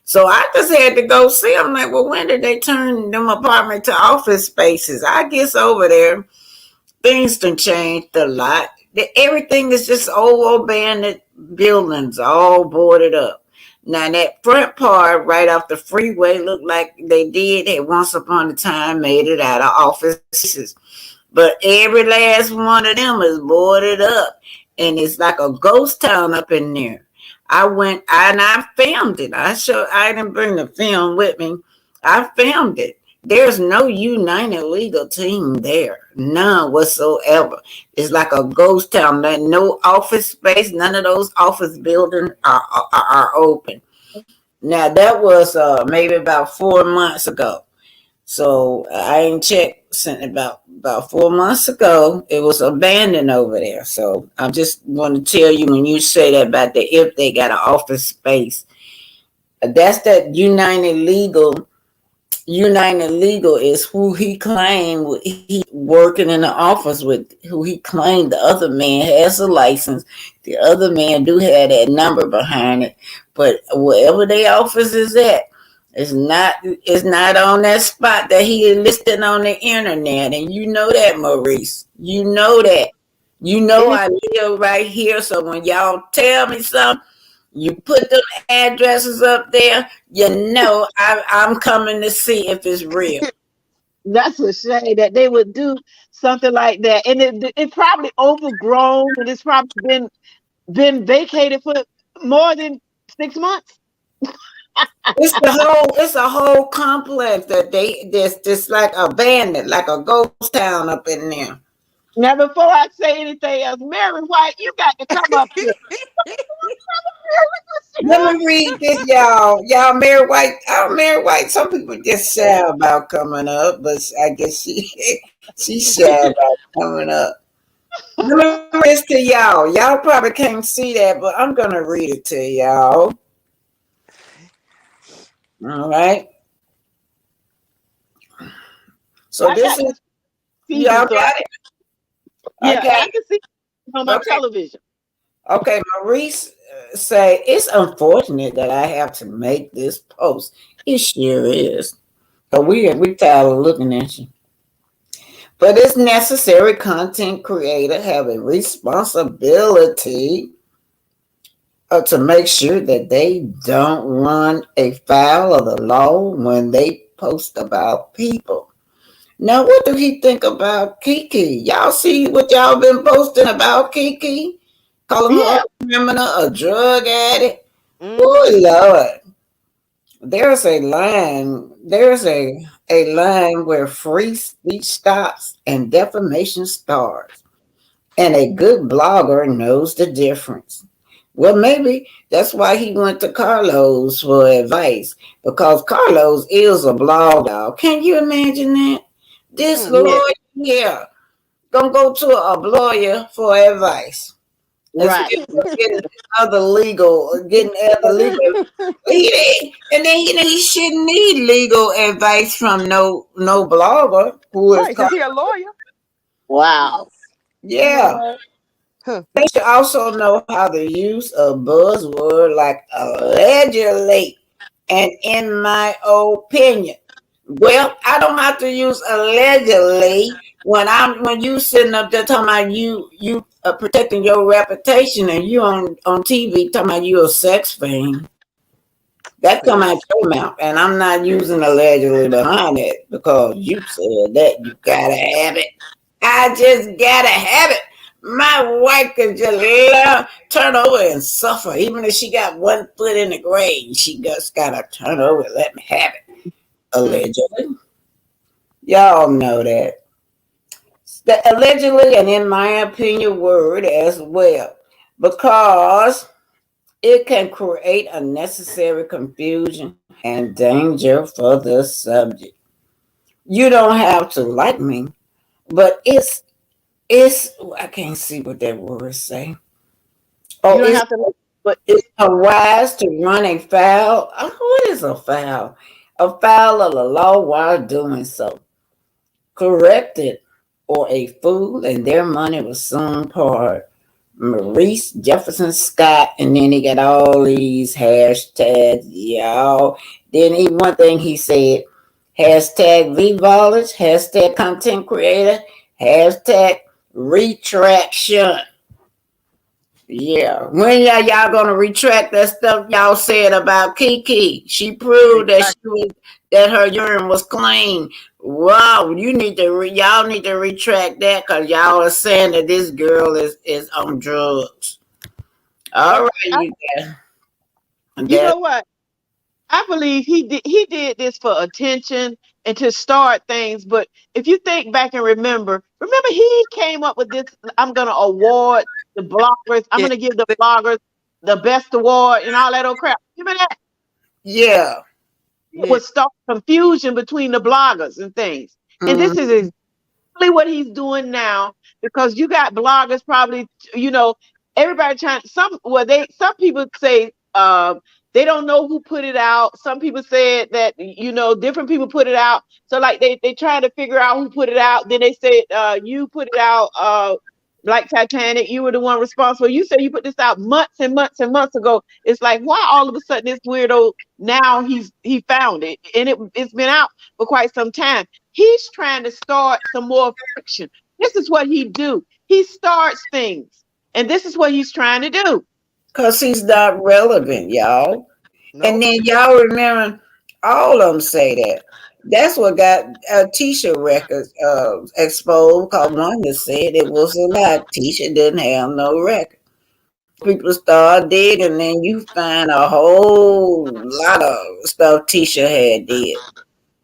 So I just had to go see. I'm like, well, when did they turn them apartment to office spaces? I guess over there things done changed a lot. Everything is just old abandoned buildings, all boarded up. Now that front part right off the freeway looked like they did had once upon a time made it out of offices. But every last one of them is boarded up. And it's like a ghost town up in there. I went and I filmed it. I didn't bring the film with me. I filmed it. There's no united legal team there. None whatsoever. It's like a ghost town. No office space. None of those office buildings are open. Now that was maybe about 4 months ago. So I ain't checked since about 4 months ago. It was abandoned over there. So I just want to tell you when you say that about if they got an office space, that's that United Legal is who he claimed he working in the office with, who he claimed the other man has a license. The other man do have that number behind it. But wherever their office is at, it's not on that spot that he listed on the internet. And you know that, Maurice. You know that. You know I live right here. So when y'all tell me something, you put them addresses up there, you know I'm coming to see if it's real. That's a shame that they would do something like that, and it probably overgrown, and it's probably been vacated for more than 6 months. It's a whole complex that there's just like abandoned, like a ghost town up in there. Now, before I say anything else, Mary White, you got to come up here. Let me read this, y'all. Y'all, Mary White. Mary White. Some people just shy about coming up, but I guess she's shy about coming up. Let me read this to y'all. Y'all probably can't see that, but I'm gonna read it to y'all. All right. So I this got is this TV, y'all so got it. yeah, Okay. I can see it on my Okay. television. Okay. Maurice say it's unfortunate that I have to make this post. It sure is. But we tired of looking at you. But it's necessary content creator have a responsibility to make sure that they don't run afoul of the law when they post about people. Now, what do he think about Kiki? Y'all see what y'all been posting about Kiki? Calling her Yeah. a criminal, a drug addict? Oh, Mm-hmm. Lord. There's a line. There's a line where free speech stops and defamation starts. And a good blogger knows the difference. Well, maybe that's why he went to Carlos for advice, because Carlos is a blogger. Can you imagine that? This Yeah. lawyer here gonna go to a lawyer for advice instead Right. of getting other legal. And then he shouldn't need legal advice from no blogger who is Right, called. since he a lawyer. Wow. You know Yeah. what? Huh. They should also know how to use a buzzword like allegedly and in my opinion. Well, I don't have to use allegedly when you sitting up there talking about you protecting your reputation and you on TV talking about you a sex fiend. That come out your mouth, and I'm not using allegedly behind it because you said that you gotta have it. I just gotta have it. My wife could just turn over and suffer, even if she got one foot in the grave. She just gotta turn over and let me have it. Mm. Allegedly, y'all know that. The allegedly, and in my opinion, word as well, because it can create unnecessary confusion and danger for the subject. You don't have to like me, but it's I can't see what that word say. You Oh, don't have to, but it's a wise to run a foul. What is a foul? A foul of the law while doing so. Corrected or a fool, and their money will soon part. Maurice Jefferson Scott, and then he got all these hashtags, y'all. Then one thing he said, hashtag V-Volage, hashtag content creator, hashtag retraction. Yeah. When y'all gonna retract that stuff y'all said about Kiki? She proved that Exactly. that her urine was clean. Wow, y'all need to retract that because y'all are saying that this girl is on drugs. All well, right, I, you guys. you That know what? I believe he did this for attention and to start things. But if you think back and remember he came up with this. I'm gonna award the bloggers. I'm Yeah. gonna give the bloggers the best award and all that old crap. Remember that? yeah. It Yeah. would start confusion between the bloggers and things. And Mm, this is what he's doing now because you got bloggers probably everybody trying some people say they don't know who put it out. Some people said that different people put it out, so like they trying to figure out who put it out. Then they said you put it out, like Titanic, you were the one responsible. You said you put this out months and months and months ago. It's like, why all of a sudden this weirdo now he found it, and it's been out for quite some time. He's trying to start some more friction. This is what he do. He starts things, and this is what he's trying to do. Cause he's not relevant, y'all. And Nope. then y'all remember all of them say that. That's what got Tisha records exposed. Cause one that said it was a lie. Tisha didn't have no record. people start digging, and you find a whole lot of stuff Tisha had did.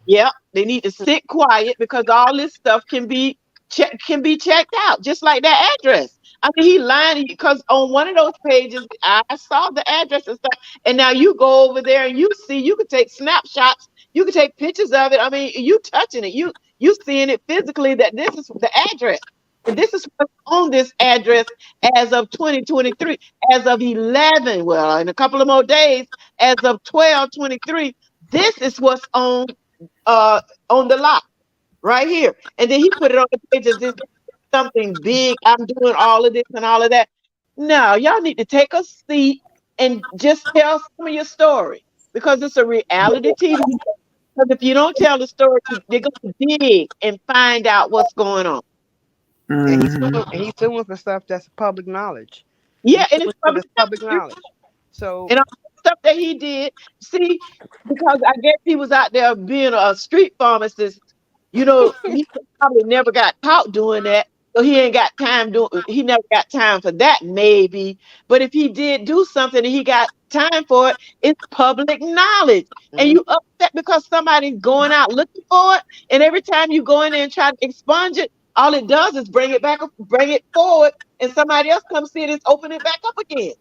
Yep, they need to sit quiet because all this stuff can be checked out, just like that address. I mean, he lying because on one of those pages, I saw the address and stuff, and now you go over there and you can take snapshots, you can take pictures of it. I mean, you touching it, you seeing it physically that this is the address, and this is what's on this address as of 2023, as of 11. Well, in a couple of more days, as of 12/23, this is what's uh on the lot right here. And then he put it on the page as if something big. I'm doing all of this and all of that. No, y'all need to take a seat and just tell some of your story because it's a reality TV. Because if you don't tell the story, they're gonna dig and find out what's going on. And Mm-hmm. he's suing for stuff that's public knowledge. Yeah, He's and suing it's for this public knowledge. So and all the stuff that he did. See, because I guess he was out there being a street pharmacist. He probably never got caught doing that. So he ain't got time he never got time for that, maybe. But if he did do something and he got time for it, it's public knowledge. And you upset because somebody's going out looking for it. And every time you go in there and try to expunge it, all it does is bring it back, bring it forward, and somebody else comes see it and open it back up again.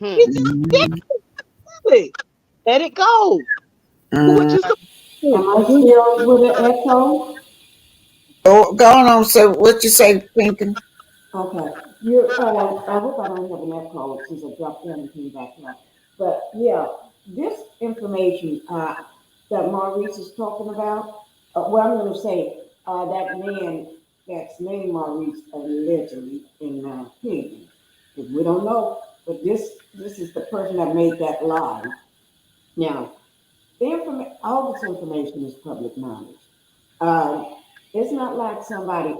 It's just ridiculous. Let it go. Do what you're supposed to Am I do. still with an echo? Oh, go on. So what you say, Pinky? Okay. I hope I don't have an echo since I dropped in and came back up. But yeah, this information that Maurice is talking about, well, I'm going to say that man that's named Maurice allegedly in Kingdom. Because we don't know, but this is the person that made that lie. Now, all this information is public knowledge. Uh, it's not like somebody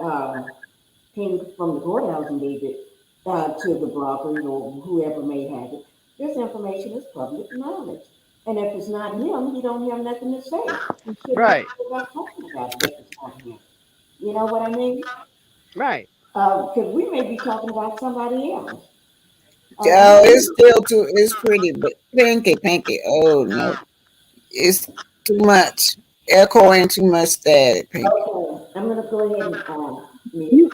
came from the courthouse and gave it to the bloggers or whoever may have it. This information is public knowledge. And if it's not him, he don't have nothing to say. He shouldn't right, be about talking about it if it's not him. You know what I mean? right. Because we may be talking about somebody else. Oh, it's still too. It's pretty, but Pinky. Oh no, it's too much echoing, too much static, Pinky. Okay, I'm gonna go ahead and mute.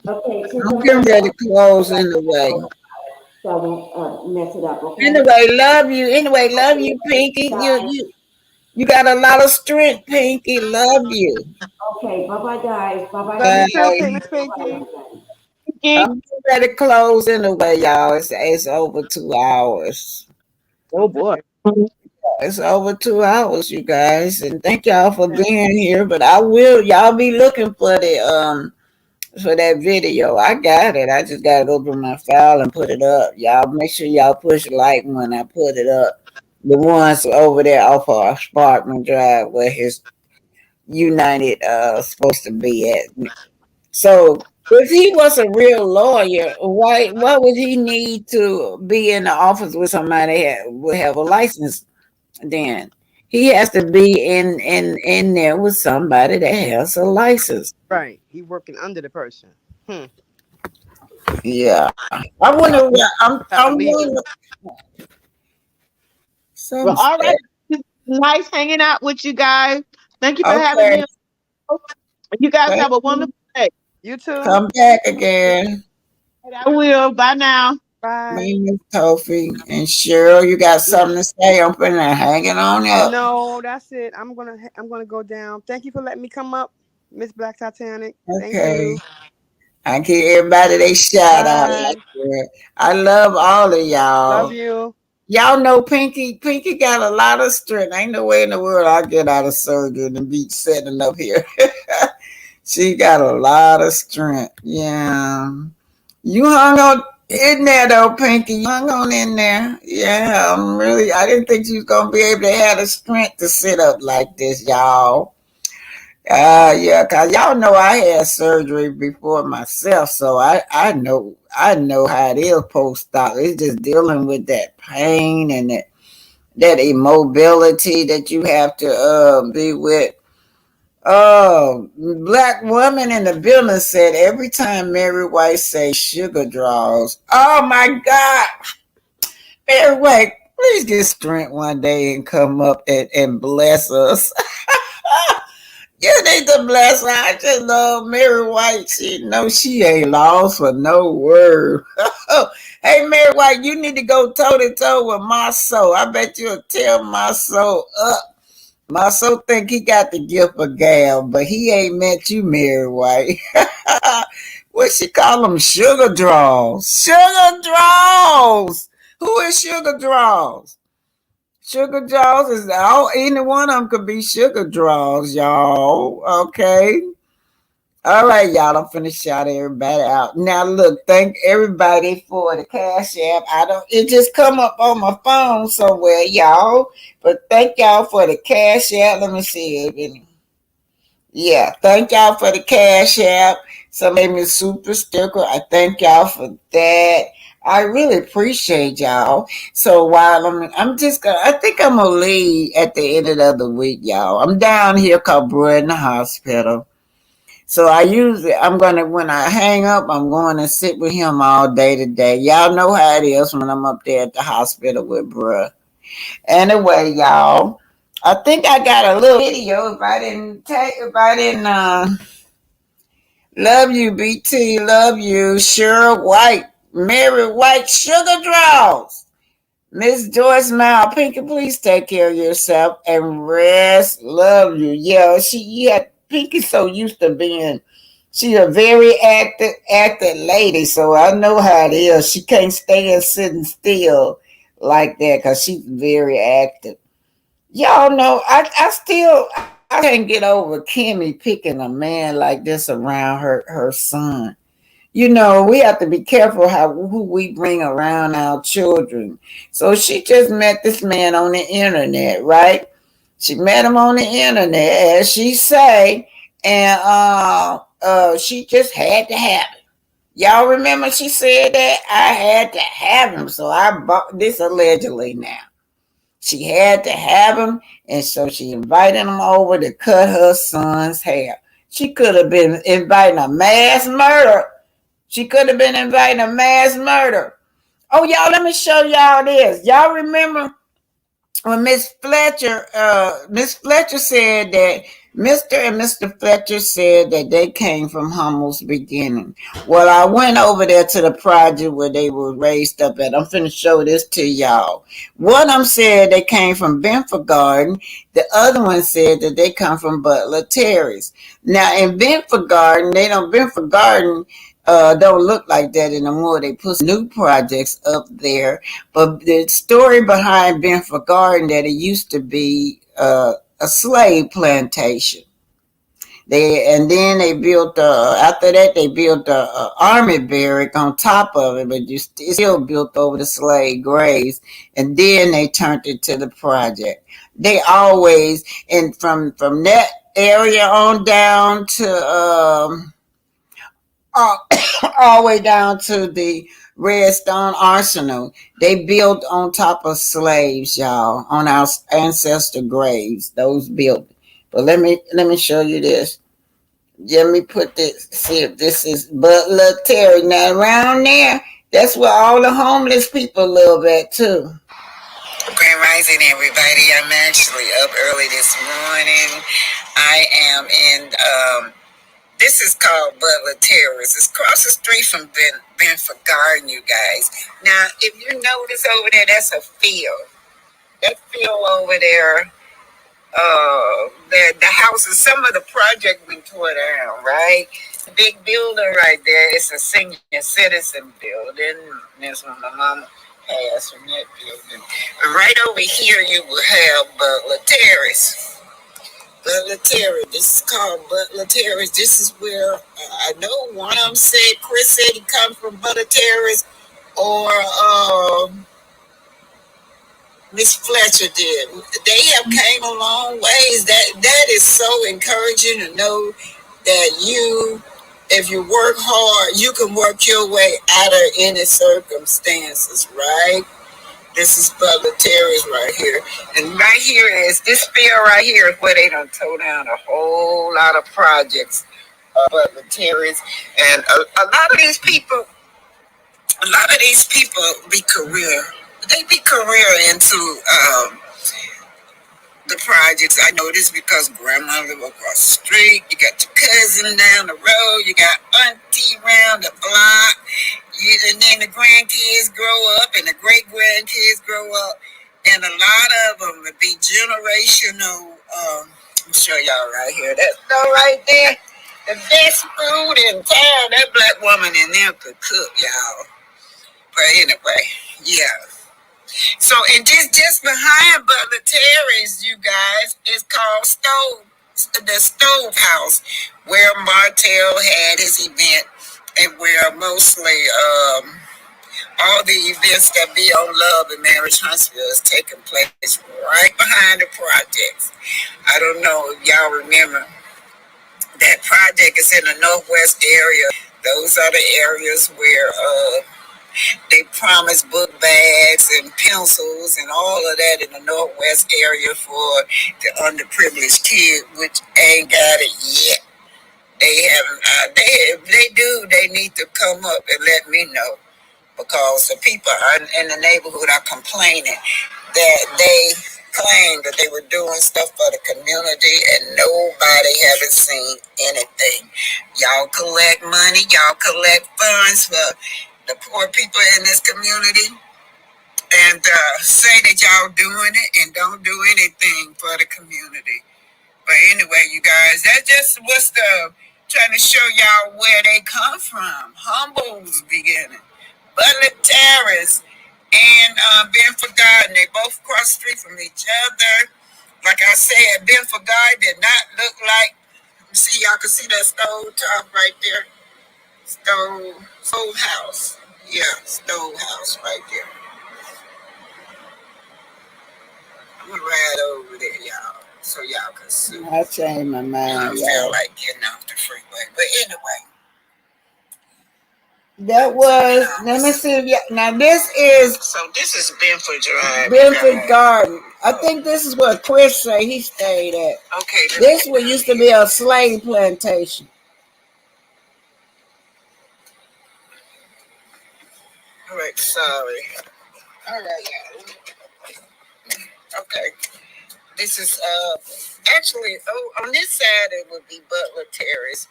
Okay, since I'm I'm getting ready to close anyway. so I won't mess it up. Okay. Anyway, love you. Anyway, love you, Pinky. You got a lot of strength, Pinky. Love you. Okay. Bye bye, guys. Bye bye. Love you too, Bye. Miss Pinky. I'm getting ready to close anyway, y'all. It's over 2 hours. Oh boy. It's over 2 hours, you guys, and thank y'all for being here. But y'all be looking for that video. I got it. I just gotta go through my file and put it up. Y'all make sure y'all push like when I put it up. The ones over there off of Sparkman Drive where his United supposed to be at. So if he was a real lawyer, why would he need to be in the office with somebody that would have a license then? He has to be in there with somebody that has a license. Right. He working under the person. Yeah. I wonder. I'm wondering. Well, all right. Nice hanging out with you guys. Thank you for having me. You guys have a wonderful day. You too. Come back again. I will. Bye now. Bye. My name is Kofi and Cheryl. You got something to say? I'm putting it hanging on up. No, that's it. I'm gonna go down. Thank you for letting me come up, Miss Black Titanic. Thank you. I give everybody they shout out. I love all of y'all. Love you. Y'all know Pinky got a lot of strength. Ain't no way in the world I'll get out of surgery and be sitting up here. She got a lot of strength. Yeah. You hung on in there though, Pinky. You hung on in there. Yeah, I didn't think you was gonna be able to have the strength to sit up like this, y'all. Yeah, cause y'all know I had surgery before myself, so I know how it is post-op. It's just dealing with that pain and that immobility that you have to be with. Oh, black woman in the building said every time Mary White say sugar draws. Oh my God. Mary White, please get strength one day and come up and bless us. You need to bless her. I just love Mary White. She knows she ain't lost for no word. Hey, Mary White, you need to go toe to toe with my soul. I bet you'll tear my soul up. My soul think he got the gift of gab, but he ain't met you, Mary White. What she call them? Sugar draws. Sugar draws. Who is sugar draws? Sugar draws is all. Any one of them could be sugar draws, y'all. Okay. All right, y'all. I'm finna shout everybody out. Now, look. Thank everybody for the cash app. I don't. It just come up on my phone somewhere, y'all. But thank y'all for the cash app. Let me see it. Yeah, thank y'all for the cash app. Some made me super sticker. I thank y'all for that. I really appreciate y'all. So while I'm just gonna, I think I'm gonna leave at the end of the week, y'all. I'm down here called Bro in the hospital. So I'm gonna, when I hang up, I'm going to sit with him all day today. Y'all know how it is when I'm up there at the hospital with Bruh. Anyway, y'all, I think I got a little video. If I didn't, love you, BT, love you, Cheryl White, Mary White, Sugar Draws, Miss Joyce Mal, Pinky, please take care of yourself and rest. Love you. Pinky so used to being, she a very active lady, so I know how it is. She can't stand sitting still like that because she's very active. Y'all know, I can't get over Kimmy picking a man like this around her son. You know, we have to be careful who we bring around our children. So she just met this man on the internet, right? She met him on the internet, as she say, and she just had to have him. Y'all remember she said that? I had to have him, so I bought this allegedly now. She had to have him, and so she invited him over to cut her son's hair. She could have been inviting a mass murder. She could have been inviting a mass murder. Oh, y'all, let me show y'all this. Y'all remember when Miss Fletcher said that Mr. and Mr. Fletcher said that they came from Hummel's beginning. Well, I went over there to the project where they were raised up at. I'm finna show this to y'all. One of them said they came from Benford Garden. The other one said that they come from Butler Terrace. Now in Benford Garden, Benford Garden don't look like that anymore. They put new projects up there. But the story behind Benford Garden that it used to be a slave plantation. Then they built after that they built a army barrack on top of it, but it's still built over the slave graves. And then they turned it to the project. They always, and from that area on down to all, all the way down to the Redstone Arsenal. They built on top of slaves, y'all, on our ancestor graves. Those built. But let me show you this. Let me put this. See if this is Butler Terry. Now around there, that's where all the homeless people live at too. Grand Rising, everybody. I'm actually up early this morning. I am in. This is called Butler Terrace. It's across the street from Benford Garden, you guys. Now, if you notice over there, that's a field. That field over there, the houses, some of the project we tore down, right? The big building right there, it's a senior citizen building. That's when my mama passed from that building. And right over here, you will have Butler Terrace. Butler Terrace. This is called Butler Terrace. This is where I know one of them said, Chris said he come from Butler Terrace, or Miss Fletcher did. They have came a long ways. That is so encouraging to know that if you work hard, you can work your way out of any circumstances, right? This is Butler Terrace right here. And right here is, this field right here is where they done tore down a whole lot of projects. Butler Terrace. And a lot of these people, be career. They be career into the projects. I know this because grandma live across the street. You got your cousin down the road. You got auntie around the block. And then the grandkids grow up and the great grandkids grow up. And a lot of them would be generational. I'm show y'all right here. That's right there. The best food in town. That black woman in there could cook, y'all. But anyway, yeah. So, and just behind Butler Terrace, you guys, is called the Stove House, where Martel had his event, and where mostly all the events that be on Love and Marriage Huntsville is taking place right behind the projects. I don't know if y'all remember that project is in the northwest area. Those are the areas where they promise book bags and pencils and all of that in the northwest area for the underprivileged kid, which ain't got it yet. They haven't. If they do, they need to come up and let me know, because the people in the neighborhood are complaining that they claimed that they were doing stuff for the community and nobody haven't seen anything. Y'all collect money, y'all collect funds for the poor people in this community, and say that y'all doing it and don't do anything for the community. But anyway, you guys, that just was trying to show y'all where they come from. Humble's beginning. Butler Terrace and Benford Garden, they both cross the street from each other. Like I said, Benford Garden did not look like, see, y'all can see that stove top right there. Stove house. Yeah, stove house right there. I'm gonna ride over there, y'all, so y'all can see. I changed my mind. I feel like getting off the freeway, but anyway. That was, let me see if now this is. So this is Benford Drive. Benford Garden. I think this is where Chris said he stayed at. Okay. This one used to be a slave plantation. All right, sorry. All right, y'all. Okay. This is actually, on this side it would be Butler Terrace.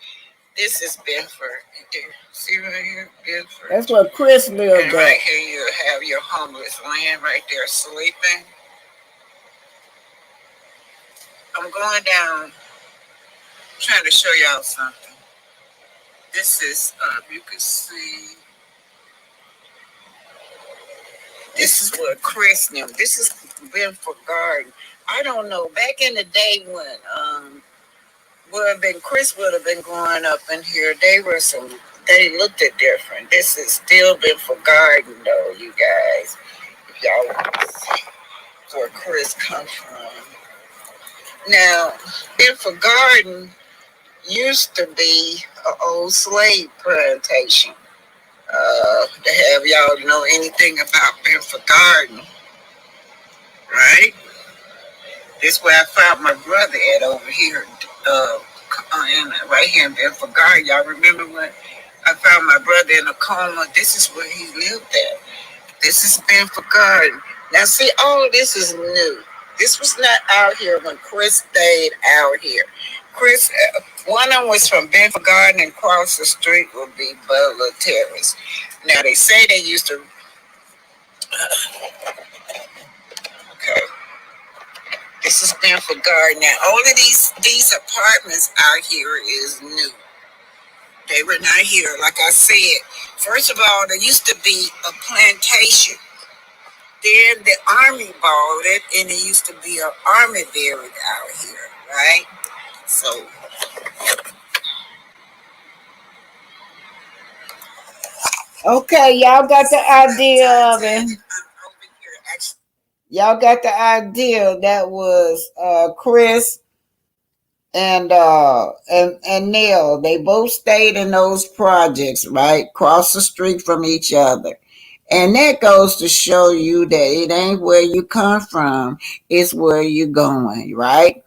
This is Benford. See right here, Benford. That's where Chris lived. And right here you have your homeless laying right there sleeping. I'm going down, trying to show y'all something. This is, you can see, this is where Chris knew. This is Benford Garden. I don't know, back in the day when, Chris would have been growing up in here, they looked at different. This is still Benford Garden though, you guys. If y'all want to see where Chris comes from. Now, Benford Garden used to be an old slave plantation. To have y'all know anything about Benford Garden, right? This is where I found my brother at over here, right here in Benford Garden. Y'all remember when I found my brother in a coma? This is where he lived at. This is Benford Garden. Now see, all of this is new. This was not out here when Chris stayed out here. Chris, one of them was from Benford Garden, and across the street would be Butler Terrace. Now they say they used to. Okay. This is Benford Garden. Now all of these apartments out here is new. They were not here, like I said. First of all, there used to be a plantation. Then the army bought it, and it used to be an army barrack out here, right? So, okay, y'all got the idea of it. Y'all got the idea. That was Chris and Nell. They both stayed in those projects, right, across the street from each other. And that goes to show you that it ain't where you come from, it's where you're going, right?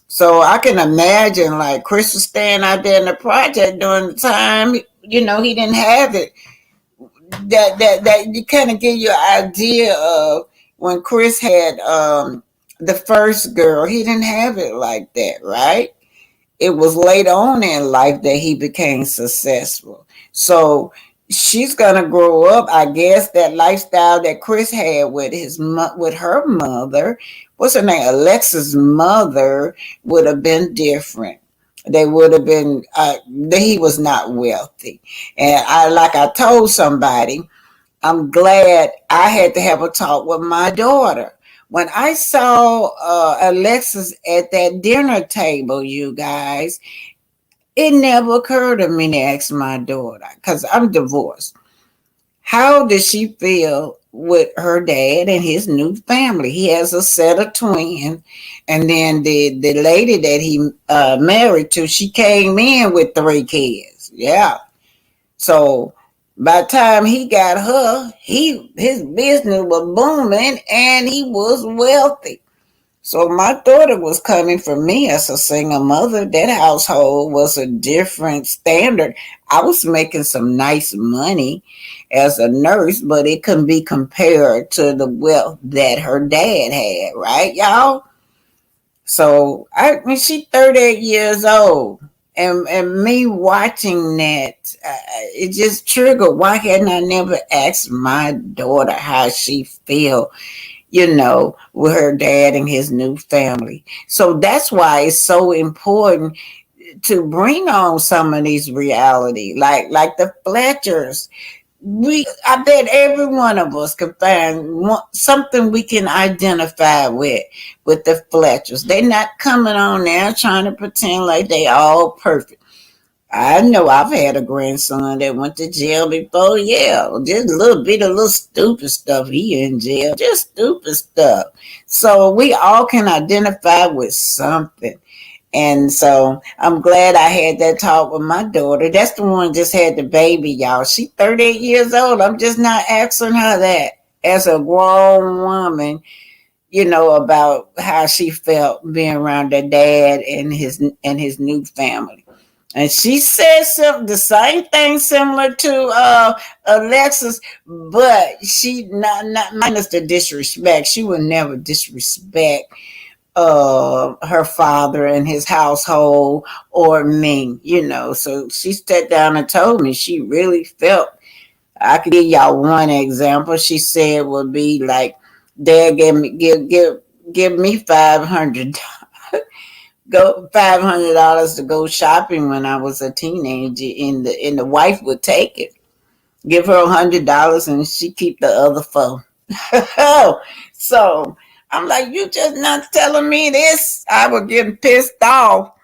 So I can imagine like Chris was staying out there in the project during the time, he didn't have it. That you kind of give you an idea of when Chris had the first girl, he didn't have it like that, right? It was later on in life that he became successful. So she's gonna grow up. I guess that lifestyle that Chris had with with her mother, what's her name, Alexa's mother, would have been different. They would have been. He was not wealthy, and I told somebody, I'm glad I had to have a talk with my daughter. When I saw Alexis at that dinner table, you guys, it never occurred to me to ask my daughter, because I'm divorced. How does she feel with her dad and his new family? He has a set of twins. And then the lady that he married to, she came in with 3 kids. Yeah. So by the time he got her, his business was booming and he was wealthy. So my daughter was coming from me as a single mother. That household was a different standard. I was making some nice money as a nurse, but it couldn't be compared to the wealth that her dad had, right, y'all? So when she 38 years old, and me watching that, it just triggered. Why hadn't I never asked my daughter how she feel, with her dad and his new family? So that's why it's so important to bring on some of these reality, like the Fletchers. I bet every one of us can find something we can identify with the Fletchers. They're not coming on there trying to pretend like they all perfect. I know I've had a grandson that went to jail before. Yeah, just a little bit of little stupid stuff. He in jail, just stupid stuff. So we all can identify with something. And so I'm glad I had that talk with my daughter. That's the one just had the baby, y'all. She 38 years old. I'm just not asking her that as a grown woman, about how she felt being around her dad and his new family. And she said the same thing similar to Alexis, but she not minus the disrespect. She would never disrespect her father and his household or me. So she sat down and told me she really felt. I could give y'all one example. She said would be like, Dad give me $500 to go shopping when I was a teenager, and the wife would take it, give her $100, and she keep the other $4. So I'm like, you just not telling me this. I was getting pissed off,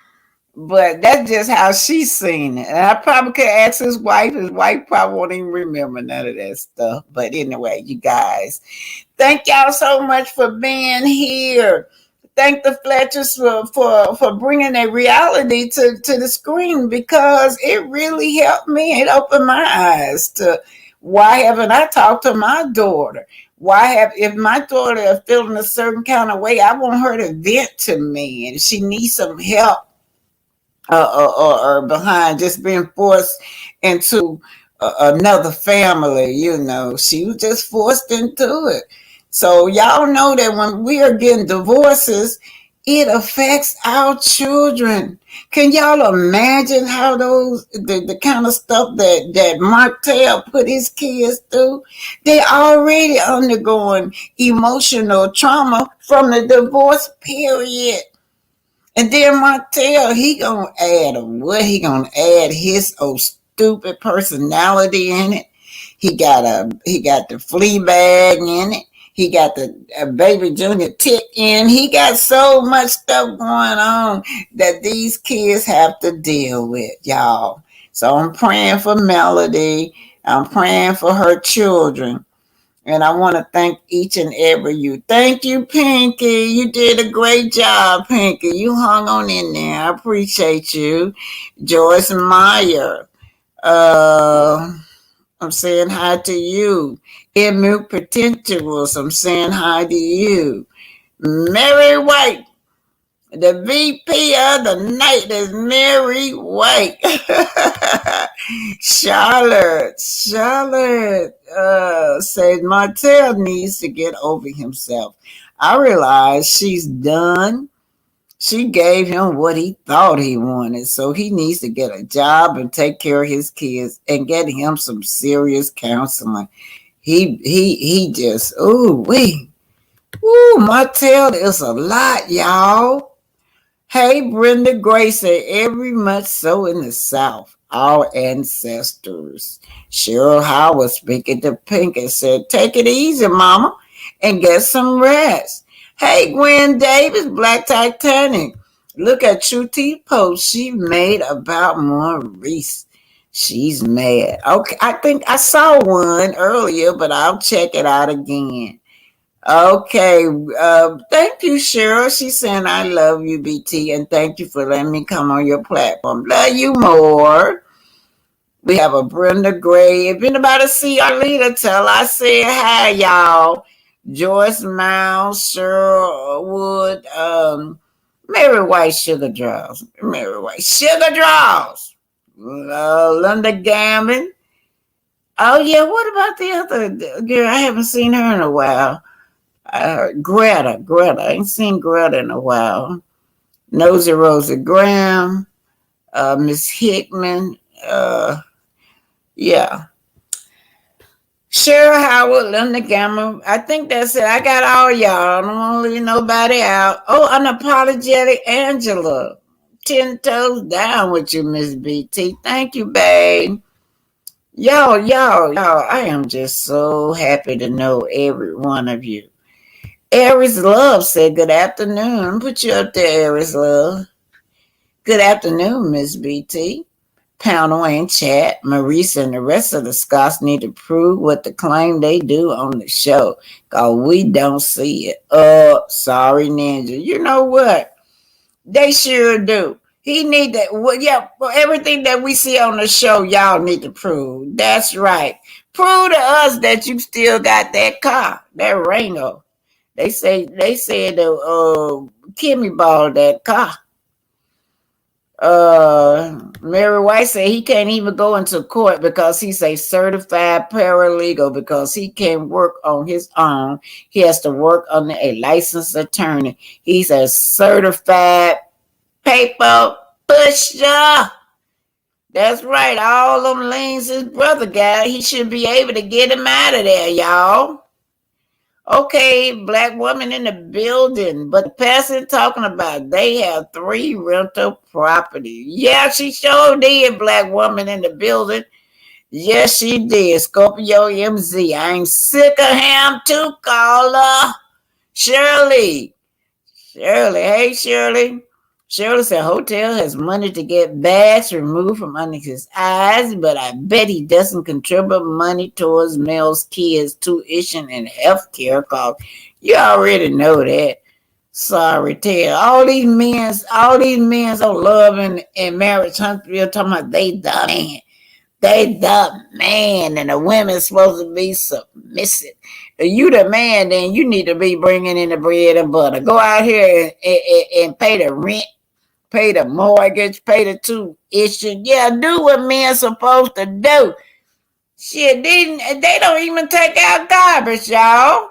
but that's just how she's seen it. And I probably could ask his wife. His wife probably won't even remember none of that stuff. But anyway, you guys, thank y'all so much for being here. Thank the Fletchers for bringing a reality to the screen, because it really helped me. It opened my eyes to why haven't I talked to my daughter? If my daughter is feeling a certain kind of way, I want her to vent to me, and she needs some help or behind just being forced into another family. She was just forced into it. So y'all know that when we are getting divorces, it affects our children. Can y'all imagine how the kind of stuff that Martel put his kids through? They already undergoing emotional trauma from the divorce period. And then Martel, he gonna add what? He gonna add his old stupid personality in it. He got the flea bag in it. He got the baby junior tick in. He got so much stuff going on that these kids have to deal with, y'all. So I'm praying for Melody. I'm praying for her children. And I want to thank each and every you. Thank you, Pinky. You did a great job, Pinky. You hung on in there. I appreciate you. Joyce Meyer. I'm saying hi to you. Immune Potentials, I'm saying hi to you. Mary White, the VP of the night is Mary White. Charlotte said Martel needs to get over himself. I realize she's done. She gave him what he thought he wanted, so he needs to get a job and take care of his kids and get him some serious counseling. He just Martel is a lot, y'all. Hey, Brenda Gray said, every much so in the South, our ancestors. Cheryl Howard speaking to Pink and said, take it easy, mama, and get some rest. Hey, Gwen Davis, Black Titanic. Look at True T post she made about Maurice. She's mad. Okay, I think I saw one earlier, but I'll check it out again. Okay, thank you, Cheryl. She's saying, I love you, BT, and thank you for letting me come on your platform. Love you more. We have a Brenda Gray. If anybody see our leader, tell I said hi, y'all. Joyce Miles, Cheryl Wood, Mary White Sugar Draws. Mary White Sugar Draws. Linda Gavin. Oh, yeah, what about the other girl? I haven't seen her in a while. Greta. I ain't seen Greta in a while. Nosy Rosa Graham, Miss Hickman, yeah. Cheryl Howard, Linda Gamma. I think that's it. I got all y'all. I don't want to leave nobody out. Oh, unapologetic Angela. 10 toes down with you, Miss BT. Thank you, babe. Y'all, I am just so happy to know every one of you. Aries Love said, good afternoon. Put you up there, Aries Love. Good afternoon, Miss BT. Pound away in chat. Maurice and the rest of the Scots need to prove what the claim they do on the show. Because we don't see it. Sorry, Ninja. You know what? They sure do. He need that. Well, yeah, everything that we see on the show, y'all need to prove. That's right. Prove to us that you still got that car, that Reno. They said Kimmy bought that car. Mary White said he can't even go into court because he's a certified paralegal because he can't work on his own. He has to work under a licensed attorney. He's a certified paper pusher. That's right. All them liens his brother got. He should be able to get him out of there, y'all. Okay, black woman in the building, but the person talking about they have 3 rental properties. Yeah, she sure did, black woman in the building. Yes, she did. Scorpio MZ. I'm sick of him too, caller. Shirley. Hey, Shirley. Shirley said hotel has money to get bags removed from under his eyes, but I bet he doesn't contribute money towards Mel's kids' tuition and health care costs. You already know that. Sorry, tell all these men on love and marriage Huntsville talking about they the man. They the man, and the women's supposed to be submissive. If you the man, then you need to be bringing in the bread and butter. Go out here and pay the rent, pay the mortgage, pay the tuition. Yeah, do what men supposed to do. Shit, they don't even take out garbage, y'all.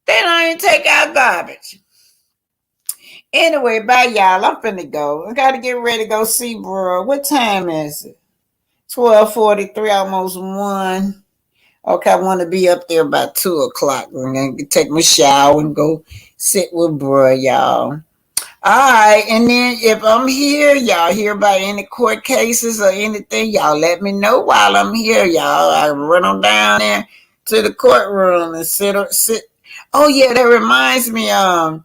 They don't even take out garbage. Anyway, bye, y'all. I'm finna go. I gotta get ready to go see bro. What time is it? 12:43, almost 1. Okay, I want to be up there about 2 o'clock. I'm going to take my shower and go sit with bro, y'all. All right, and then if I'm here, y'all hear about any court cases or anything, y'all let me know while I'm here, y'all. I run on down there to the courtroom and sit. Oh, yeah, that reminds me, y'all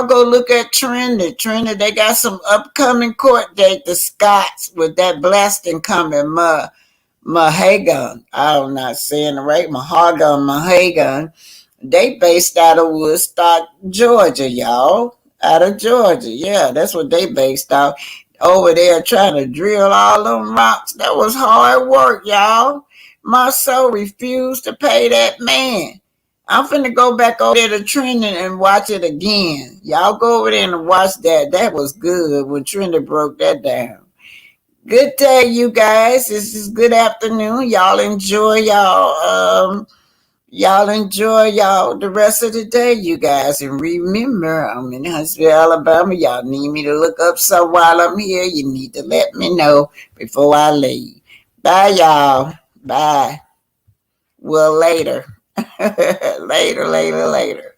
go look at Trinity. They got some upcoming court date, the Scots, with that blasting coming, Mahagan. I'm not saying it right. Mahagan. They based out of Woodstock, Georgia, y'all. Out of Georgia. Yeah, that's what they based out. Over there trying to drill all them rocks. That was hard work, y'all. Marceau refused to pay that man. I'm finna go back over there to Trinity and watch it again. Y'all go over there and watch that. That was good when Trinity broke that down. Good day, you guys. This is good afternoon. Y'all enjoy y'all the rest of the day, you guys. And remember, I'm in Huntsville, Alabama. Y'all need me to look up some while I'm here. You need to let me know before I leave. Bye, y'all. Bye. Well, later. Later.